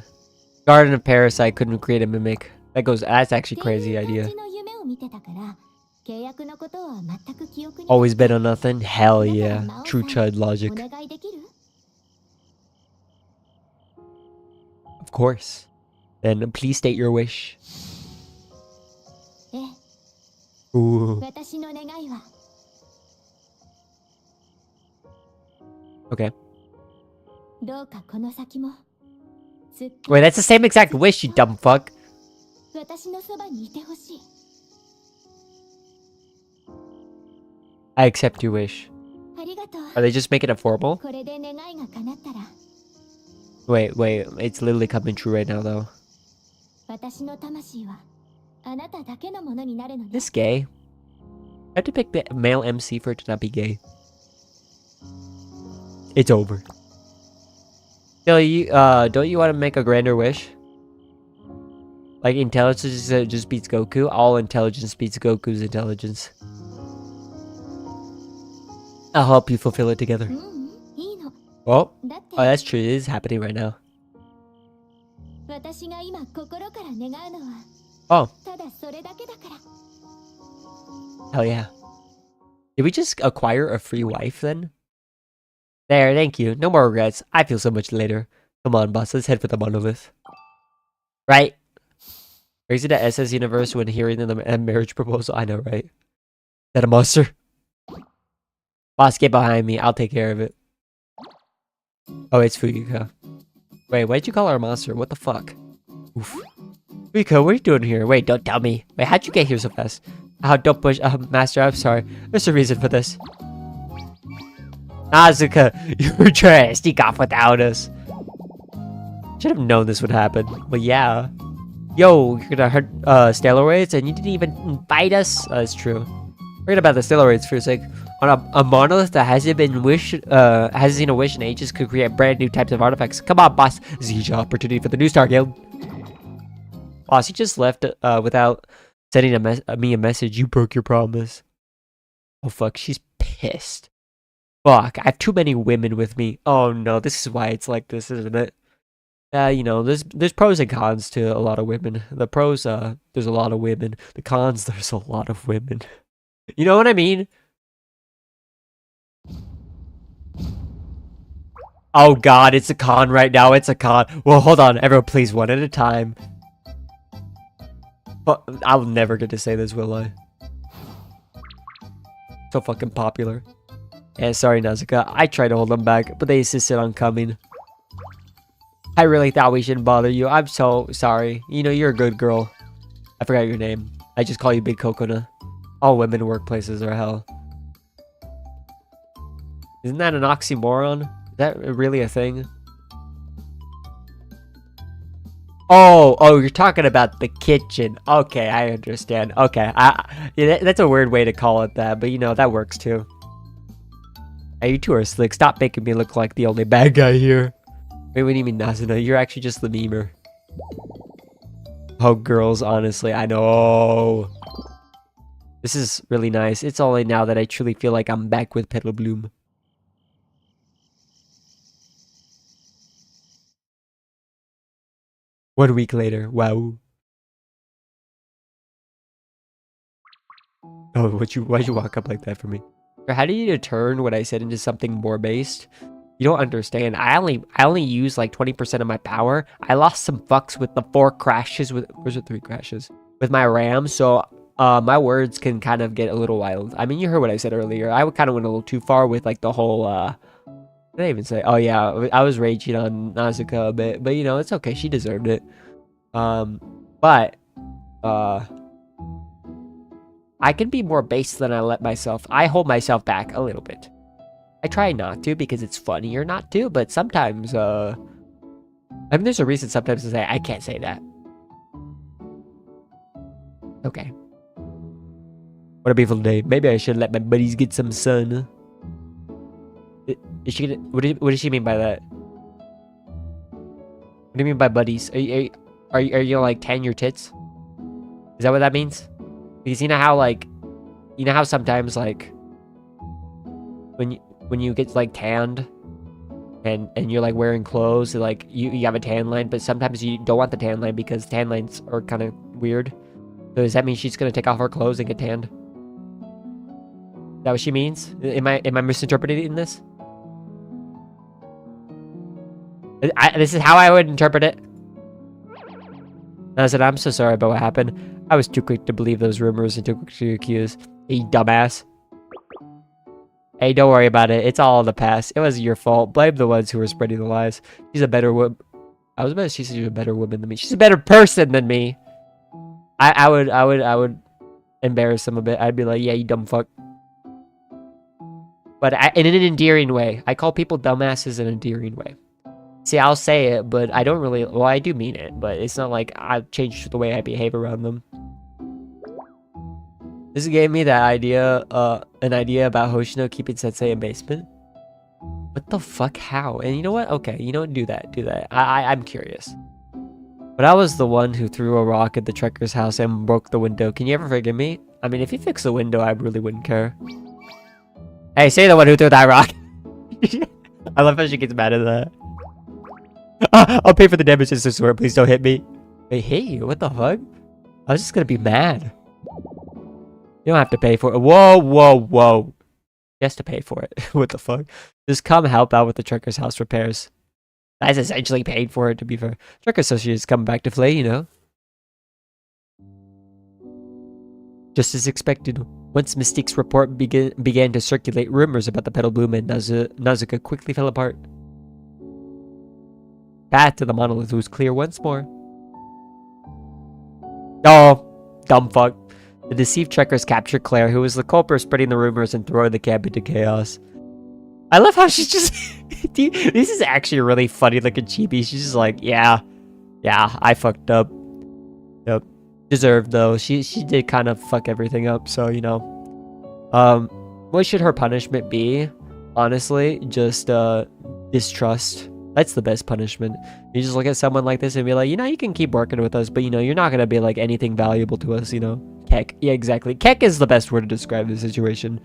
Garden of Parasite couldn't create a mimic. That's actually a crazy idea. Always bet on nothing? Hell yeah. True chud logic. Of course. Then please state your wish. Ooh. Okay. Wait, that's the same exact wish, you dumb fuck. I accept your wish. Are they just making it formal? これで願いが叶ったら Wait, it's literally coming true right now though. 私の魂はあなただけのものになるのね This gay? I have to pick the male MC for it to not be gay. It's over. Stella, don't you want to make a grander wish? Like intelligence just beats Goku? All intelligence beats Goku's intelligence. I'll help you fulfill it together. いいの Oh, だって oh, that's true. It is happening right now. 私が今心から願うのは Oh, ただそれだけだから hell yeah. Did we just acquire a free wife then? There, thank you. No more regrets. I feel so much later. Come on, boss. Let's head for the monolith. Right? Crazy to SS universe when hearing the marriage proposal. I know, right? Is that a monster? Boss, get behind me. I'll take care of it. Oh, it's Fuyuka. Wait, why'd you call her a monster? What the fuck? Oof. Fuyuka, what are you doing here? Wait, don't tell me. Wait, how'd you get here so fast? Don't push. Master, I'm sorry. There's a reason for this. Asuka, you were trying to sneak off without us. Should have known this would happen. But yeah. Yo, you're gonna hurt Stella raids and you didn't even invite us? That's true. Forget about the Stella raids for a sec. On a monolith that hasn't seen a wish in ages could create brand new types of artifacts. Come on, boss. This is a huge opportunity for the New Star Guild. Boss, you just left without sending me a message. You broke your promise. Oh fuck, she's pissed. Fuck, I have too many women with me. Oh no, this is why it's like this, isn't it? You know, there's pros and cons to a lot of women. The pros, there's a lot of women. The cons, there's a lot of women. You know what I mean? Oh god, it's a con right now. It's a con. Well, hold on. Everyone, please, one at a time. But I'll never get to say this, will I? So fucking popular. Yeah, sorry, Nazuka. I tried to hold them back, but they insisted on coming. I really thought we shouldn't bother you. I'm so sorry. You know, you're a good girl. I forgot your name. I just call you Big Coconut. All women workplaces are hell. Isn't that an oxymoron? Is that really a thing? Oh, you're talking about the kitchen. Okay, I understand. Okay, yeah, that's a weird way to call it that, but you know, that works too. Hey, you two are slick. Stop making me look like the only bad guy here. Wait, what do you mean, Nazuna? You're actually just the memer. Oh, girls, honestly, I know. This is really nice. It's only now that I truly feel like I'm back with Petal Bloom. One week later, wow. Oh, why'd you walk up like that for me? How do you turn what I said into something more based? You don't understand. I only use like 20% of my power. I lost some fucks with the 4 crashes with, where's the 3 crashes? With my RAM, so my words can kind of get a little wild. I mean, you heard what I said earlier. I kind of went a little too far with like the whole what did I even say? Oh yeah, I was raging on Nazuka a bit, but you know, it's okay. She deserved it. But I can be more base than I let myself. I hold myself back a little bit. I try not to because it's funnier not to, but sometimes, I mean, there's a reason sometimes to say, I can't say that. Okay. What a beautiful day. Maybe I should let my buddies get some sun. Is she gonna, what does she mean by that? What do you mean by buddies? Are you like tan your tits? Is that what that means? Because you know how like, you know how sometimes like, when you get like tanned and you're like wearing clothes, like you have a tan line, but sometimes you don't want the tan line because tan lines are kind of weird. So does that mean she's gonna take off her clothes and get tanned? Is that what she means? Am I misinterpreting this? This is how I would interpret it. I said, I'm so sorry about what happened. I was too quick to believe those rumors and too quick to accuse. You dumbass. Hey, don't worry about it. It's all in the past. It wasn't your fault. Blame the ones who were spreading the lies. She's a better woman. I was about to say she's a better woman than me. She's a better person than me. I would embarrass him a bit. I'd be like, yeah, you dumb fuck. But in an endearing way. I call people dumbasses in an endearing way. See, I'll say it, but I don't really... Well, I do mean it, but it's not like I've changed the way I behave around them. This gave me that idea, an idea about Hoshino keeping Sensei in basement. What the fuck? How? And you know what? Okay, you know what? Do that. Do that. I'm curious. But I was the one who threw a rock at the trekker's house and broke the window. Can you ever forgive me? I mean, if you fix the window, I really wouldn't care. Hey, say the one who threw that rock. I love how she gets mad at that. I'll pay for the damages to Sora. Please don't hit me. They hit you? What the fuck? I was just gonna be mad. You don't have to pay for it. Whoa, whoa, whoa. He has to pay for it. What the fuck? Just come help out with the trekker's house repairs. That's essentially paid for it, to be fair. Trekker Associates coming back to play, you know. Just as expected, once Mystique's report began to circulate, rumors about the Petal Bloom and Nazuka quickly fell apart. Path to the monolith was clear once more. Oh, dumb fuck. The deceived trekkers captured Claire, who was the culprit, spreading the rumors and throwing the camp into chaos. I love how she's just... This is actually a really funny looking chibi. She's just like, yeah, I fucked up. Yep. Deserved though. She did kind of fuck everything up, so you know. What should her punishment be? Honestly, just distrust. That's the best punishment. You just look at someone like this and be like, you know, you can keep working with us, but you know, you're not gonna be like anything valuable to us, you know. Keck. Yeah, exactly. Keck is the best word to describe the situation.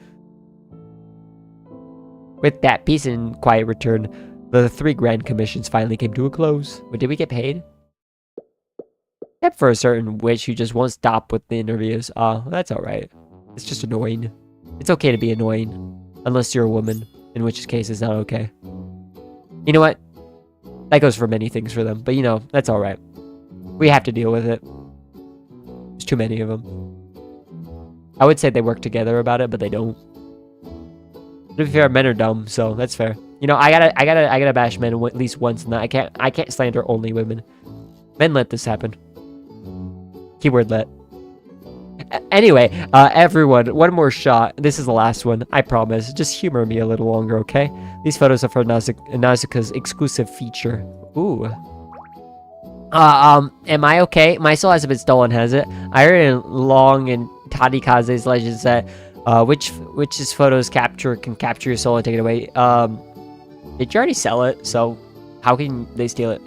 With that peace and quiet return, the 3 grand commissions finally came to a close. But did we get paid? Except for a certain witch who just won't stop with the interviews. Oh, that's alright. It's just annoying. It's okay to be annoying. Unless you're a woman, in which case it's not okay. You know what? That goes for many things for them, but you know, that's alright. We have to deal with it. There's too many of them. I would say they work together about it, but they don't. To be fair, men are dumb, so that's fair. You know, I gotta bash men at least once in that. I can't slander only women. Men let this happen. Keyword let. Anyway, everyone, one more shot. This is the last one, I promise. Just humor me a little longer, okay? These photos are for Nazuka's exclusive feature. Ooh. Am I okay? My soul hasn't been stolen, has it? I heard in Long and Tadikaze's legends that which his photos can capture your soul and take it away. Did you already sell it? So how can they steal it?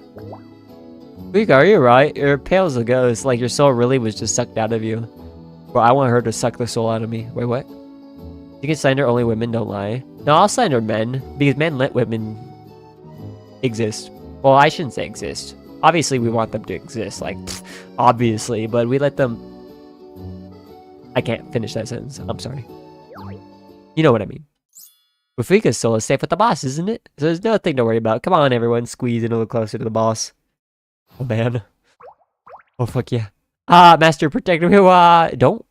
Luke, are you right? You're pale as a ghost. Like your soul really was just sucked out of you. Well, I want her to suck the soul out of me. Wait, what? You can slander only women, don't lie. No, I'll slander men because men let women exist. Well, I shouldn't say exist. Obviously, we want them to exist. Like, obviously, but we let them. I can't finish that sentence. I'm sorry. You know what I mean. Rafika's soul is safe with the boss, isn't it? So there's nothing to worry about. Come on, everyone. Squeeze in a little closer to the boss. Oh, man. Oh, fuck yeah. Master Protector. Don't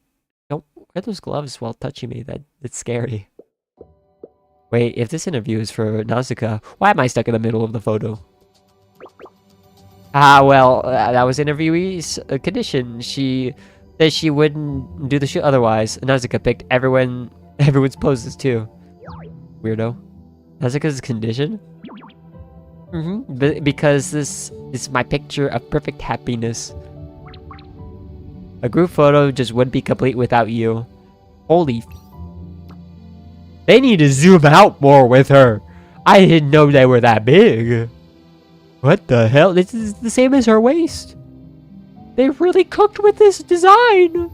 wear those gloves while touching me. That's scary. Wait, if this interview is for Nazuka, why am I stuck in the middle of the photo? Well, that was interviewee's condition. She said she wouldn't do the shoot otherwise. Nazuka picked everyone's poses too. Weirdo. Nazuka's condition? Because this is my picture of perfect happiness. A group photo just wouldn't be complete without you. Holy... They need to zoom out more with her. I didn't know they were that big. What the hell? This is the same as her waist. They really cooked with this design.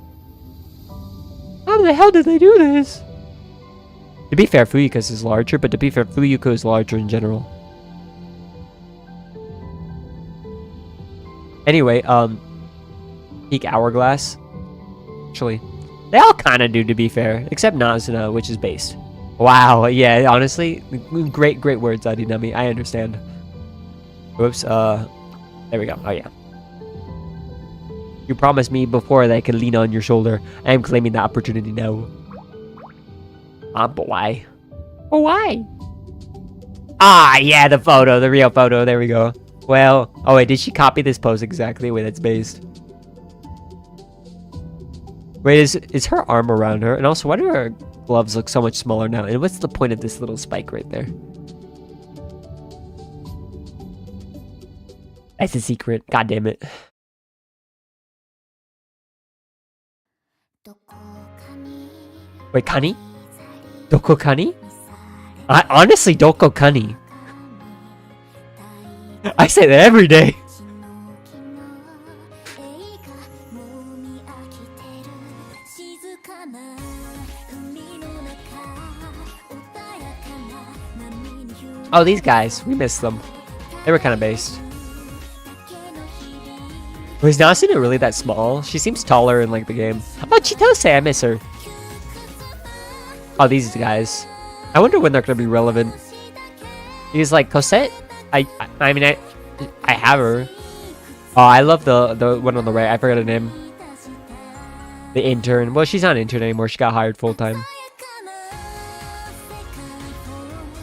How the hell did they do this? To be fair, Fuyuka's is larger, but to be fair, Fuyuko is larger in general. Anyway, Peak Hourglass. Actually, they all kind of do, to be fair, except Nazuna, which is based. Wow, yeah, honestly, great words, Adinami. I understand. Whoops, there we go. Oh, yeah. You promised me before that I could lean on your shoulder. I am claiming that opportunity now. But why? Oh, why? Ah, yeah, the photo, the real photo. There we go. Well, oh, wait, did she copy this pose exactly? Wait, that's based. Wait, is her arm around her? And also, why do her gloves look so much smaller now. And what's the point of this little spike right there? That's a secret. God damn it. Wait, Kani? Doko Kani? Honestly, Doko Kani. I say that every day. Oh, these guys. We missed them. They were kind of based. Was Nasuna really that small? She seems taller in like the game. Oh, Chitose, I miss her. Oh, these guys. I wonder when they're gonna be relevant. He's like Cosette. I mean I have her. Oh, I love the one on the right. I forgot her name. The intern. Well, she's not an intern anymore. She got hired full time.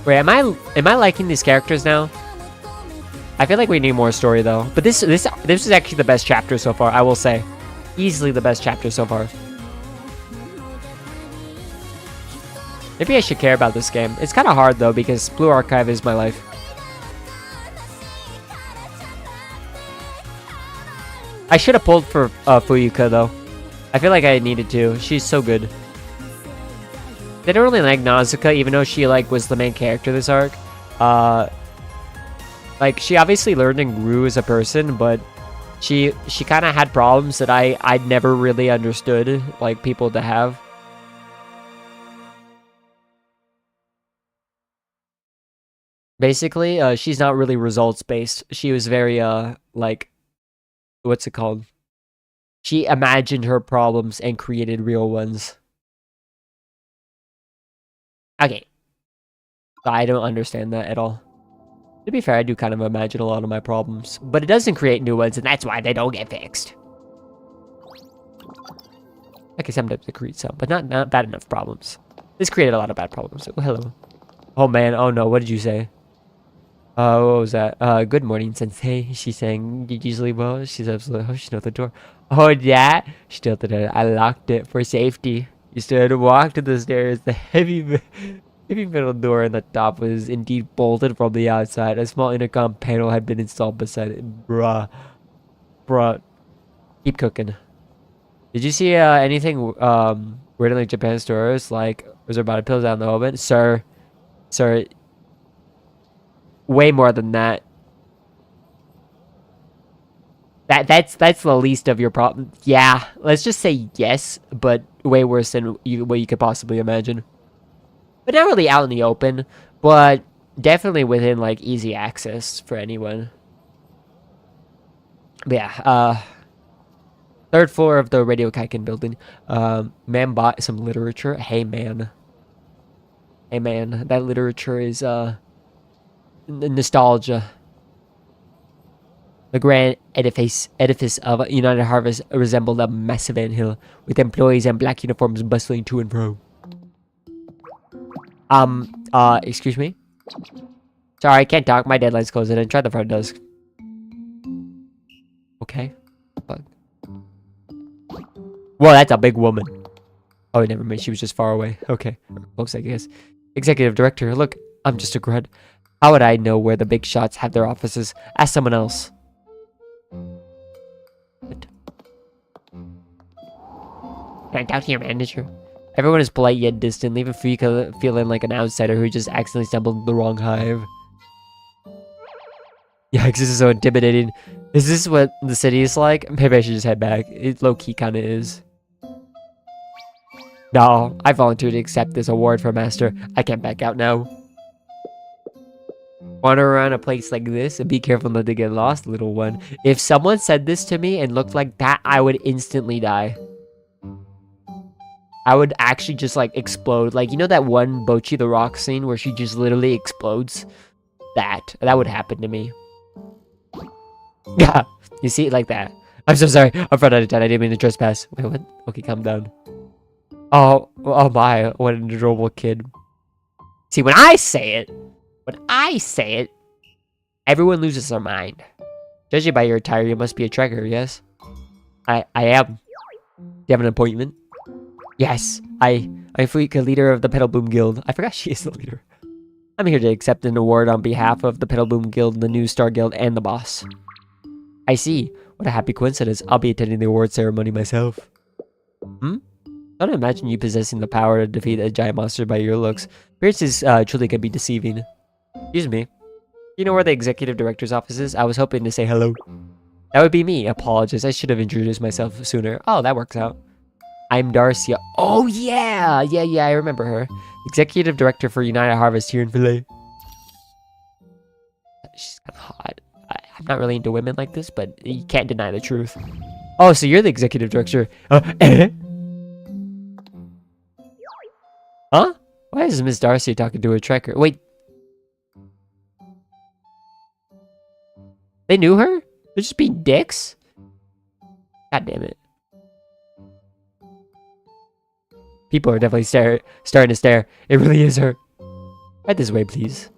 Wait, am I liking these characters now? I feel like we need more story though. But this is actually the best chapter so far, I will say. Easily the best chapter so far. Maybe I should care about this game. It's kind of hard though because Blue Archive is my life. I should have pulled for Fuyuka though. I feel like I needed to. She's so good. They don't really like Nazuka, even though she like was the main character this arc. Like she obviously learned and grew as a person, but she kind of had problems that I'd never really understood, like people to have. Basically, she's not really results based. She was very like, what's it called? She imagined her problems and created real ones. Okay. I don't understand that at all. To be fair, I do kind of imagine a lot of my problems, but it doesn't create new ones, and that's why they don't get fixed. Okay, sometimes it creates some, but not bad enough problems. This created a lot of bad problems. Oh, hello. Oh man, oh no, what did you say? What was that? Good morning, Sensei. She's saying, did you sleep well? She's absolutely, oh, she knows the door. Oh, yeah? She still did it. I locked it for safety. You still had to walk to the stairs. The heavy metal door on the top was indeed bolted from the outside. A small intercom panel had been installed beside it. Bruh. Keep cooking. Did you see anything weird in like Japan stores? Like, was there body pills out in the oven? Sir, way more than that. That's the least of your problem. Yeah, let's just say yes, but way worse than what you could possibly imagine. But not really out in the open, but definitely within like easy access for anyone. But yeah, third floor of the Radio Kaiken building. Man bought some literature. Hey man, that literature is nostalgia. The grand edifice of United Harvest resembled a massive anthill, with employees in black uniforms bustling to and fro. Excuse me? Sorry, I can't talk. My deadline's closed. I didn't try the front desk. Okay. Fuck. Whoa, that's a big woman. Oh, never mind. She was just far away. Okay. Close, I guess. Executive Director, look, I'm just a grunt. How would I know where the big shots have their offices? Ask someone else. Can I talk to your manager? Everyone is polite yet distant, leaving Fuyuka feeling like an outsider who just accidentally stumbled into the wrong hive. Yikes, this is so intimidating. Is this what the city is like? Maybe I should just head back. It low-key kind of is. No, I volunteered to accept this award for Master. I can't back out now. Wander around a place like this and be careful not to get lost, little one. If someone said this to me and looked like that, I would instantly die. I would actually just like explode. Like, you know that one Bochi the Rock scene where she just literally explodes? That would happen to me. Yeah, you see it like that. I'm so sorry. I'm front out of 10. I didn't mean to trespass. Wait, what? Okay, calm down. Oh my, what an adorable kid. See, when I say it, everyone loses their mind. Judging by your attire, you must be a trekker, yes? I am. Do you have an appointment? Yes, I'm Fuika, leader of the Petal Boom Guild. I forgot she is the leader. I'm here to accept an award on behalf of the Petal Boom Guild, the New Star Guild, and the boss. I see. What a happy coincidence. I'll be attending the award ceremony myself. Hmm? I don't imagine you possessing the power to defeat a giant monster by your looks. Appearances truly can be deceiving. Excuse me. You know where the executive director's office is? I was hoping to say hello. That would be me. Apologies. I should have introduced myself sooner. Oh, that works out. I'm Darcia. Oh, yeah! Yeah, I remember her. Executive Director for United Harvest here in Filet. She's kind of hot. I'm not really into women like this, but you can't deny the truth. Oh, so you're the Executive Director. Huh? Why is Miss Darcy talking to a trekker? Wait. They knew her? They're just being dicks? God damn it. People are definitely starting to stare. It really is her. Right this way, please.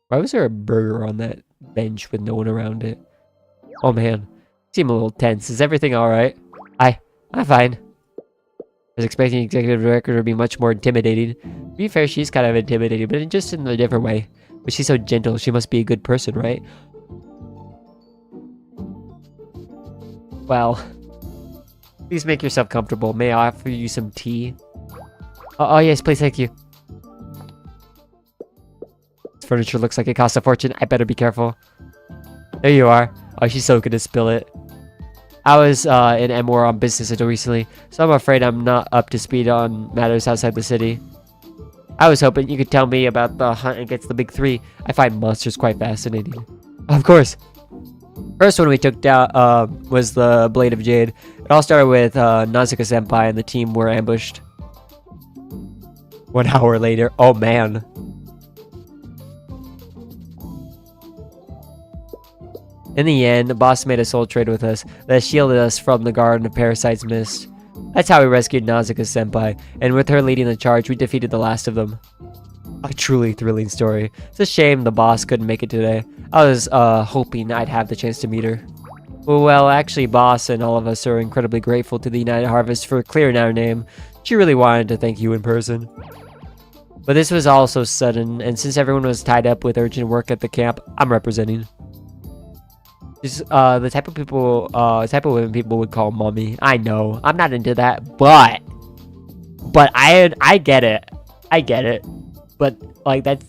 Why was there a burger on that bench with no one around it? Oh man. Seem a little tense. Is everything alright? I'm fine. I was expecting the executive director to be much more intimidating. To be fair, she's kind of intimidating, but just in a different way. But she's so gentle, she must be a good person, right? Well, please make yourself comfortable. May I offer you some tea? Oh yes, please, thank you. This furniture looks like it costs a fortune. I better be careful. There you are. Oh, she's so gonna spill it. I was in Amor on business until recently, so I'm afraid I'm not up to speed on matters outside the city. I was hoping you could tell me about the hunt against the big three. I find monsters quite fascinating. Of course. First one we took down was the Blade of Jade. It all started with Nazuka Senpai and the team were ambushed. 1 hour later. Oh man. In the end, the boss made a soul trade with us that shielded us from the Garden of Parasite's mist. That's how we rescued Nazuka Senpai, and with her leading the charge, we defeated the last of them. A truly thrilling story. It's a shame the boss couldn't make it today. I was hoping I'd have the chance to meet her. Well, actually, boss and all of us are incredibly grateful to the United Harvest for clearing our name. She really wanted to thank you in person. But this was all so sudden, and since everyone was tied up with urgent work at the camp, I'm representing. The type of women people would call mommy. I know, I'm not into that, but I get it. I get it. But like that's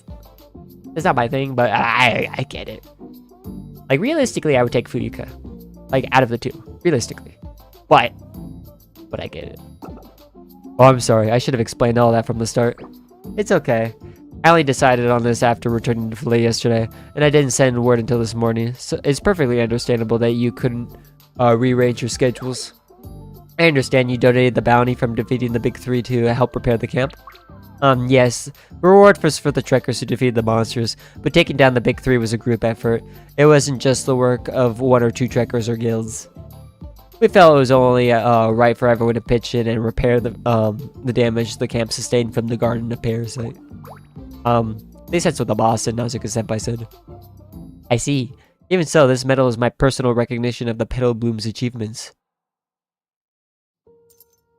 not my thing. But I get it. Like realistically, I would take Fuyuka. Like out of the two, realistically. But I get it. Oh, I'm sorry. I should have explained all that from the start. It's okay. I only decided on this after returning to Filet yesterday, and I didn't send word until this morning, so it's perfectly understandable that you couldn't rearrange your schedules. I understand you donated the bounty from defeating the big three to help prepare the camp. Yes, reward was for the trekkers who defeated the monsters, but taking down the big three was a group effort. It wasn't just the work of 1 or 2 trekkers or guilds. We felt it was only right for everyone to pitch in and repair the damage the camp sustained from the Garden of Parasite. They said so the boss and Nazuka Senpai said. I see. Even so, this medal is my personal recognition of the Petal Bloom's achievements.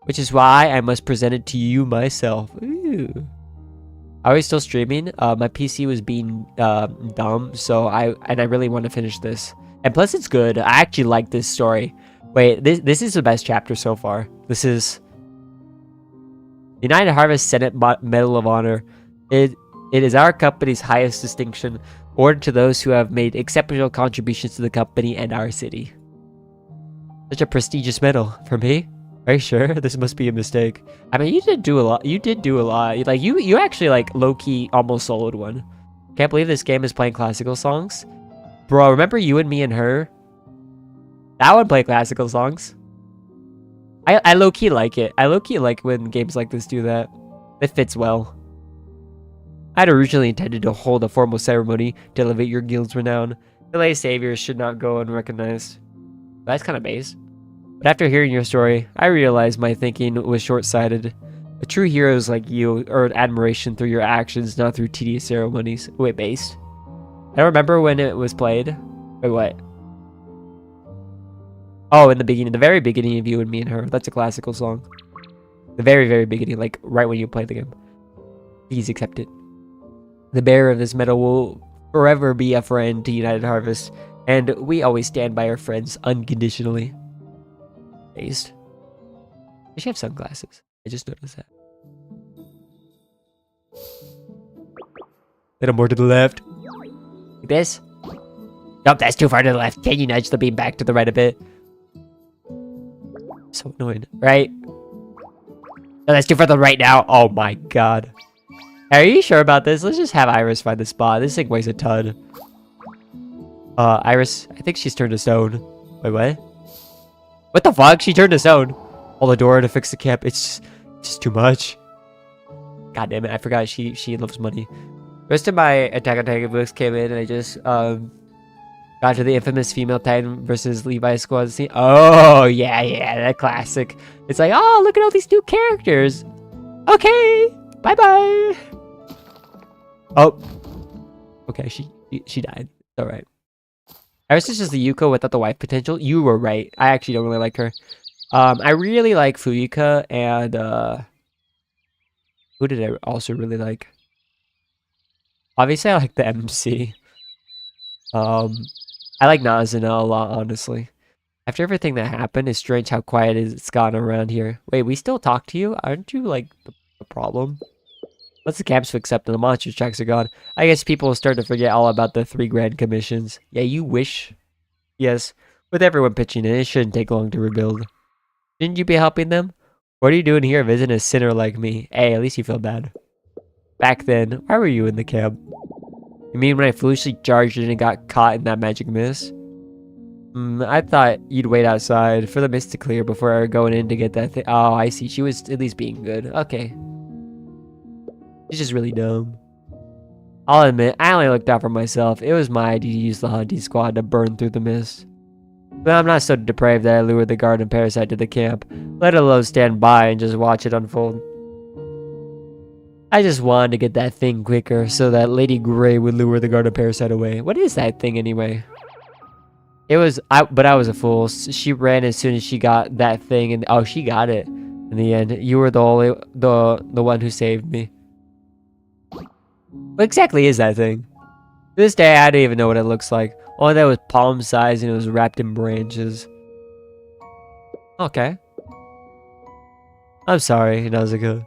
Which is why I must present it to you myself. Ooh. Are we still streaming? My PC was being dumb, so I really want to finish this. And plus it's good. I actually like this story. Wait, this is the best chapter so far. This is United Harvest Senate Medal of Honor. It is our company's highest distinction, awarded to those who have made exceptional contributions to the company and our city. Such a prestigious medal for me. Are you sure? This must be a mistake. I mean, you did do a lot. You did do a lot. Like you actually like low-key almost soloed one. Can't believe this game is playing classical songs. Bro, remember You and Me and Her? That one played classical songs. I low-key like it. I low-key like when games like this do that. It fits well. I had originally intended to hold a formal ceremony to elevate your guild's renown. The lay saviors should not go unrecognized. That's kind of base. But after hearing your story, I realized my thinking was short-sighted. A true heroes like you earn admiration through your actions, not through tedious ceremonies. Wait, based? I don't remember when it was played. Wait, what? Oh, in the beginning, the very beginning of You and Me and Her. That's a classical song. The very, very beginning, like right when you play the game. Please accept it. The bearer of this medal will forever be a friend to United Harvest, and we always stand by our friends unconditionally. Based. Does she have sunglasses? I just noticed that. Little more to the left. Like this? Nope, that's too far to the left. Can you nudge the beam back to the right a bit? So annoying, right? No, that's too far to the right now. Oh my god. Are you sure about this? Let's just have Iris find the spot. This thing weighs a ton. Iris, I think she's turned to stone. Wait, what? What the fuck? She turned to stone. Hold the door to fix the cap. It's just too much. God damn it, I forgot she loves money. The rest of my Attack on Titan books came in and I just got to the infamous female Titan versus Levi squad scene. Oh yeah, that classic. It's like, oh, look at all these new characters. Okay, bye. Oh, okay, she died. All right. Iris is just the Yuko without the wife potential. You were right. I actually don't really like her. I really like Fuyuka and who did I also really like? Obviously, I like the MC. I like Nazuna a lot, honestly. After everything that happened, it's strange how quiet it's gotten around here. Wait, we still talk to you? Aren't you, like, the problem? Once the camp's fixed up and the monster tracks are gone, I guess people will start to forget all about the 3 grand commissions. Yeah, you wish. Yes, with everyone pitching in, it shouldn't take long to rebuild. Shouldn't you be helping them? What are you doing here visiting a sinner like me? Hey, at least you feel bad. Back then, why were you in the camp? You mean when I foolishly charged in and got caught in that magic mist? I thought you'd wait outside for the mist to clear before going in to get that thing. Oh, I see. She was at least being good. Okay. She's just really dumb. I'll admit, I only looked out for myself. It was my idea to use the hunting squad to burn through the mist. But I'm not so depraved that I lured the garden parasite to the camp, let alone stand by and just watch it unfold. I just wanted to get that thing quicker so that Lady Grey would lure the garden parasite away. What is that thing anyway? But I was a fool. She ran as soon as she got that thing, and oh, she got it in the end. You were the one who saved me. What exactly is that thing? To this day, I don't even know what it looks like. Only that it was palm size and it was wrapped in branches. Okay. I'm sorry, Nazuka.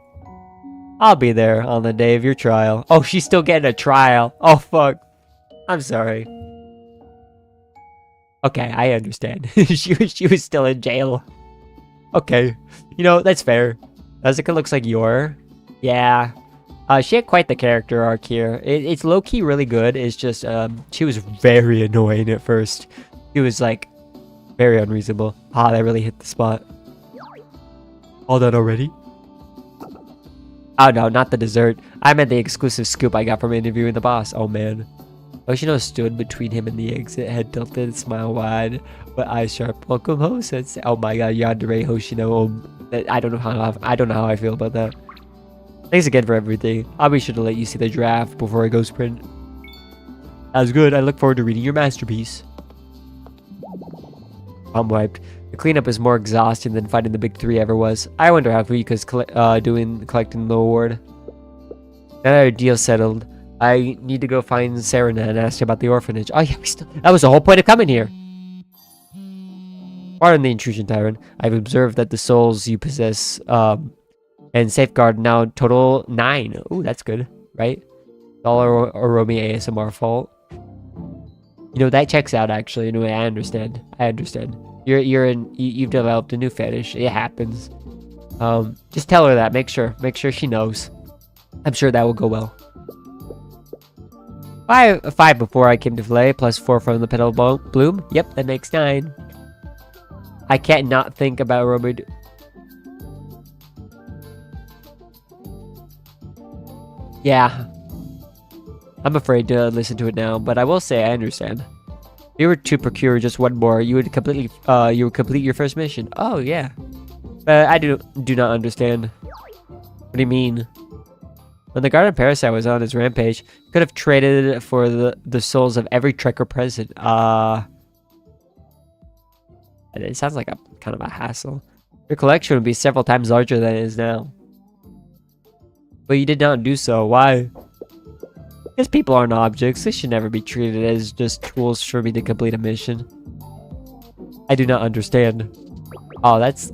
I'll be there on the day of your trial. Oh, she's still getting a trial. Oh, fuck. I'm sorry. Okay, I understand. she was still in jail. Okay. You know, that's fair. Nazuka looks like Yor. Yeah. She had quite the character arc here. It's low-key really good. It's just, she was very annoying at first. She was, like, very unreasonable. Ah, that really hit the spot. All done already? Oh, no, not the dessert. I meant the exclusive scoop I got from interviewing the boss. Oh, man. Yoshino stood between him and the exit, head tilted, smile wide, but eyes sharp. Welcome home, Sensei. Oh my god, Yandere Hoshino. I don't know how I feel about that. Thanks again for everything. I'll be sure to let you see the draft before it goes print. That was good. I look forward to reading your masterpiece. I'm wiped. The cleanup is more exhausting than fighting the big 3 ever was. I wonder how Fuika's collecting the award. Now that our deal's settled, I need to go find Serena and ask her about the orphanage. Oh yeah, that was the whole point of coming here. Pardon the intrusion, Tyrant. I've observed that the souls you possess, and safeguard now total 9. Ooh, that's good, right? It's all Oromi ASMR fault. You know, that checks out actually. Anyway, I understand. You've developed a new fetish. It happens. Just tell her that. Make sure she knows. I'm sure that will go well. 5 before I came to Filet, plus 4 from the petal bloom. Yep, that makes 9. I can't not think about Oromi. Yeah. I'm afraid to listen to it now, but I will say I understand. If you were to procure just 1 more, you would complete your first mission. Oh yeah. But I do not understand. What do you mean? When the garden parasite was on his rampage, he could have traded it for the souls of every trekker present. It sounds like a kind of a hassle. Your collection would be several times larger than it is now. But you did not do so. Why? Because people aren't objects. They should never be treated as just tools for me to complete a mission. I do not understand. Oh, that's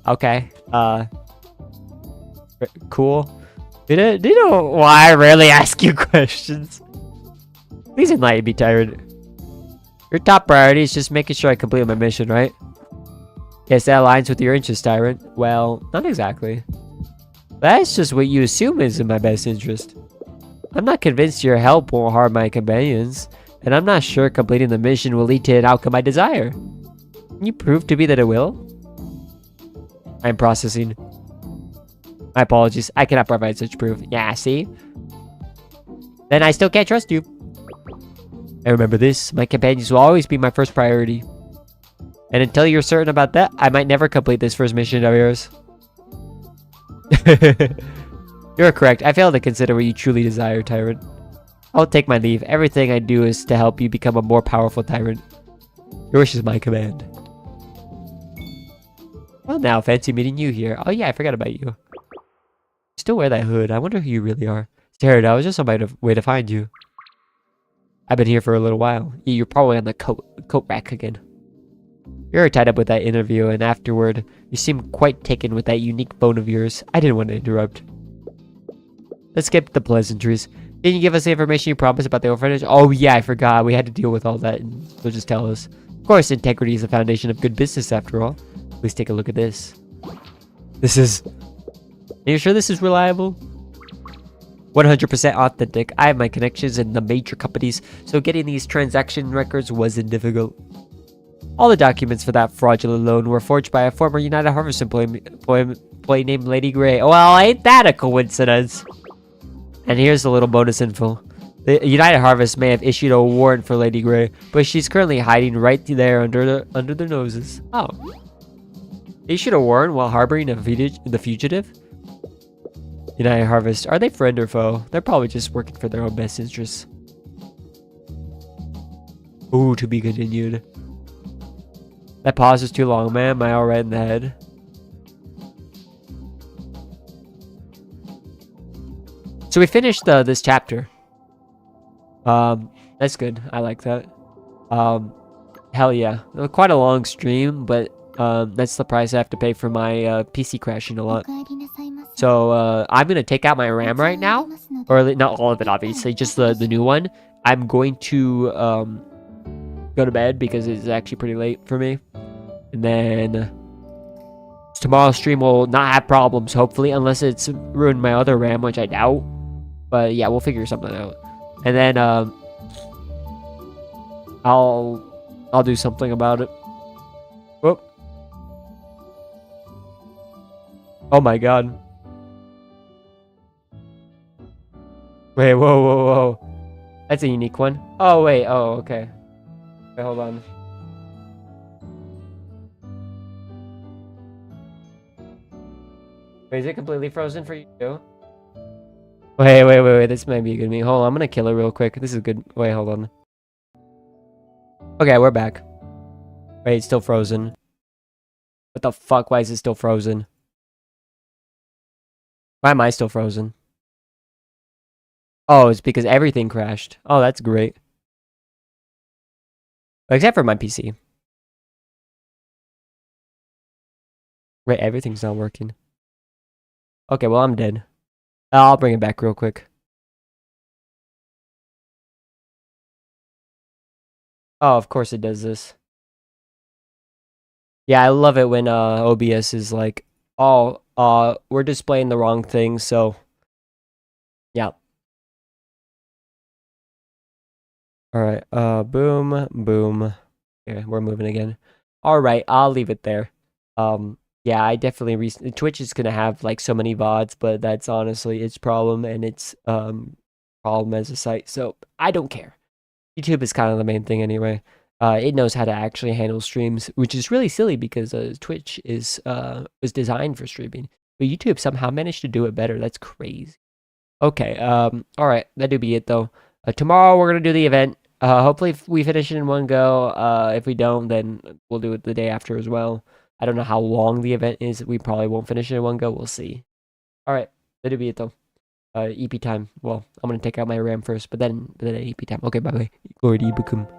okay. Cool. Do you know why I rarely ask you questions? Please enlighten me, Tyrant. Your top priority is just making sure I complete my mission, right? Yes, that aligns with your interest, Tyrant. Well, not exactly. That's just what you assume is in my best interest. I'm not convinced your help won't harm my companions, and I'm not sure completing the mission will lead to an outcome I desire. Can you prove to me that it will? I'm processing. My apologies, I cannot provide such proof. Yeah, see? Then I still can't trust you. And remember this, my companions will always be my first priority. And until you're certain about that, I might never complete this first mission of yours. You're correct. I fail to consider what you truly desire, Tyrant. I'll take my leave. Everything I do is to help you become a more powerful Tyrant. Your wish is my command. Well now, fancy meeting you here. Oh yeah, I forgot about you. You still wear that hood. I wonder who you really are. Jared, I was just on my way to find you. I've been here for a little while. You're probably on the coat rack again. You're tied up with that interview, and afterward, you seem quite taken with that unique phone of yours. I didn't want to interrupt. Let's skip the pleasantries. Didn't you give us the information you promised about the orphanage? Oh yeah, I forgot. We had to deal with all that, and so just tell us. Of course, integrity is the foundation of good business, after all. Please take a look at this. This is... Are you sure this is reliable? 100% authentic. I have my connections in the major companies, so getting these transaction records wasn't difficult. All the documents for that fraudulent loan were forged by a former United Harvest employee named Lady Grey. Well, ain't that a coincidence? And here's a little bonus info. The United Harvest may have issued a warrant for Lady Grey, but she's currently hiding right there under their noses. Oh. They issued a warrant while harboring the fugitive? United Harvest, are they friend or foe? They're probably just working for their own best interests. Ooh, to be continued. That pause is too long, man. Am I alright in the head? So we finished this chapter. That's good. I like that. Hell yeah. Quite a long stream, but that's the price I have to pay for my PC crashing a lot. So I'm gonna take out my RAM right now, or not all of it, obviously, just the new one. I'm going to go to bed because it's actually pretty late for me, and then tomorrow's stream will not have problems, hopefully, unless it's ruined my other RAM, which I doubt. But yeah, we'll figure something out, and then I'll do something about it. Whoop. Oh my god. Wait, whoa. That's a unique one. Oh, wait. Oh, okay. Wait, hold on. Wait, is it completely frozen for you too? Wait. This might be a good meme. Hold on, I'm gonna kill it real quick. This is good. Wait, hold on. Okay, we're back. Wait, it's still frozen. What the fuck? Why is it still frozen? Why am I still frozen? Oh, it's because everything crashed. Oh, that's great. Except for my PC. Right, everything's not working. Okay, well, I'm dead. I'll bring it back real quick. Oh, of course it does this. Yeah, I love it when OBS is like, oh, we're displaying the wrong thing, so yeah. Alright, boom. Okay, we're moving again. Alright, I'll leave it there. Yeah, I definitely Twitch is gonna have like so many VODs, but that's honestly its problem and its problem as a site, so I don't care. YouTube is kind of the main thing anyway. It knows how to actually handle streams, which is really silly because Twitch was designed for streaming, but YouTube somehow managed to do it better. That's crazy. Okay, alright, that do be it though. Tomorrow we're gonna do the event. Hopefully we finish it in one go. If we don't, then we'll do it the day after as well. I don't know how long the event is. We probably won't finish it in one go. We'll see. All right, that'll be it though. EP time. Well, I'm gonna take out my RAM first, but then EP time. Okay, bye bye. Lord Ibukum.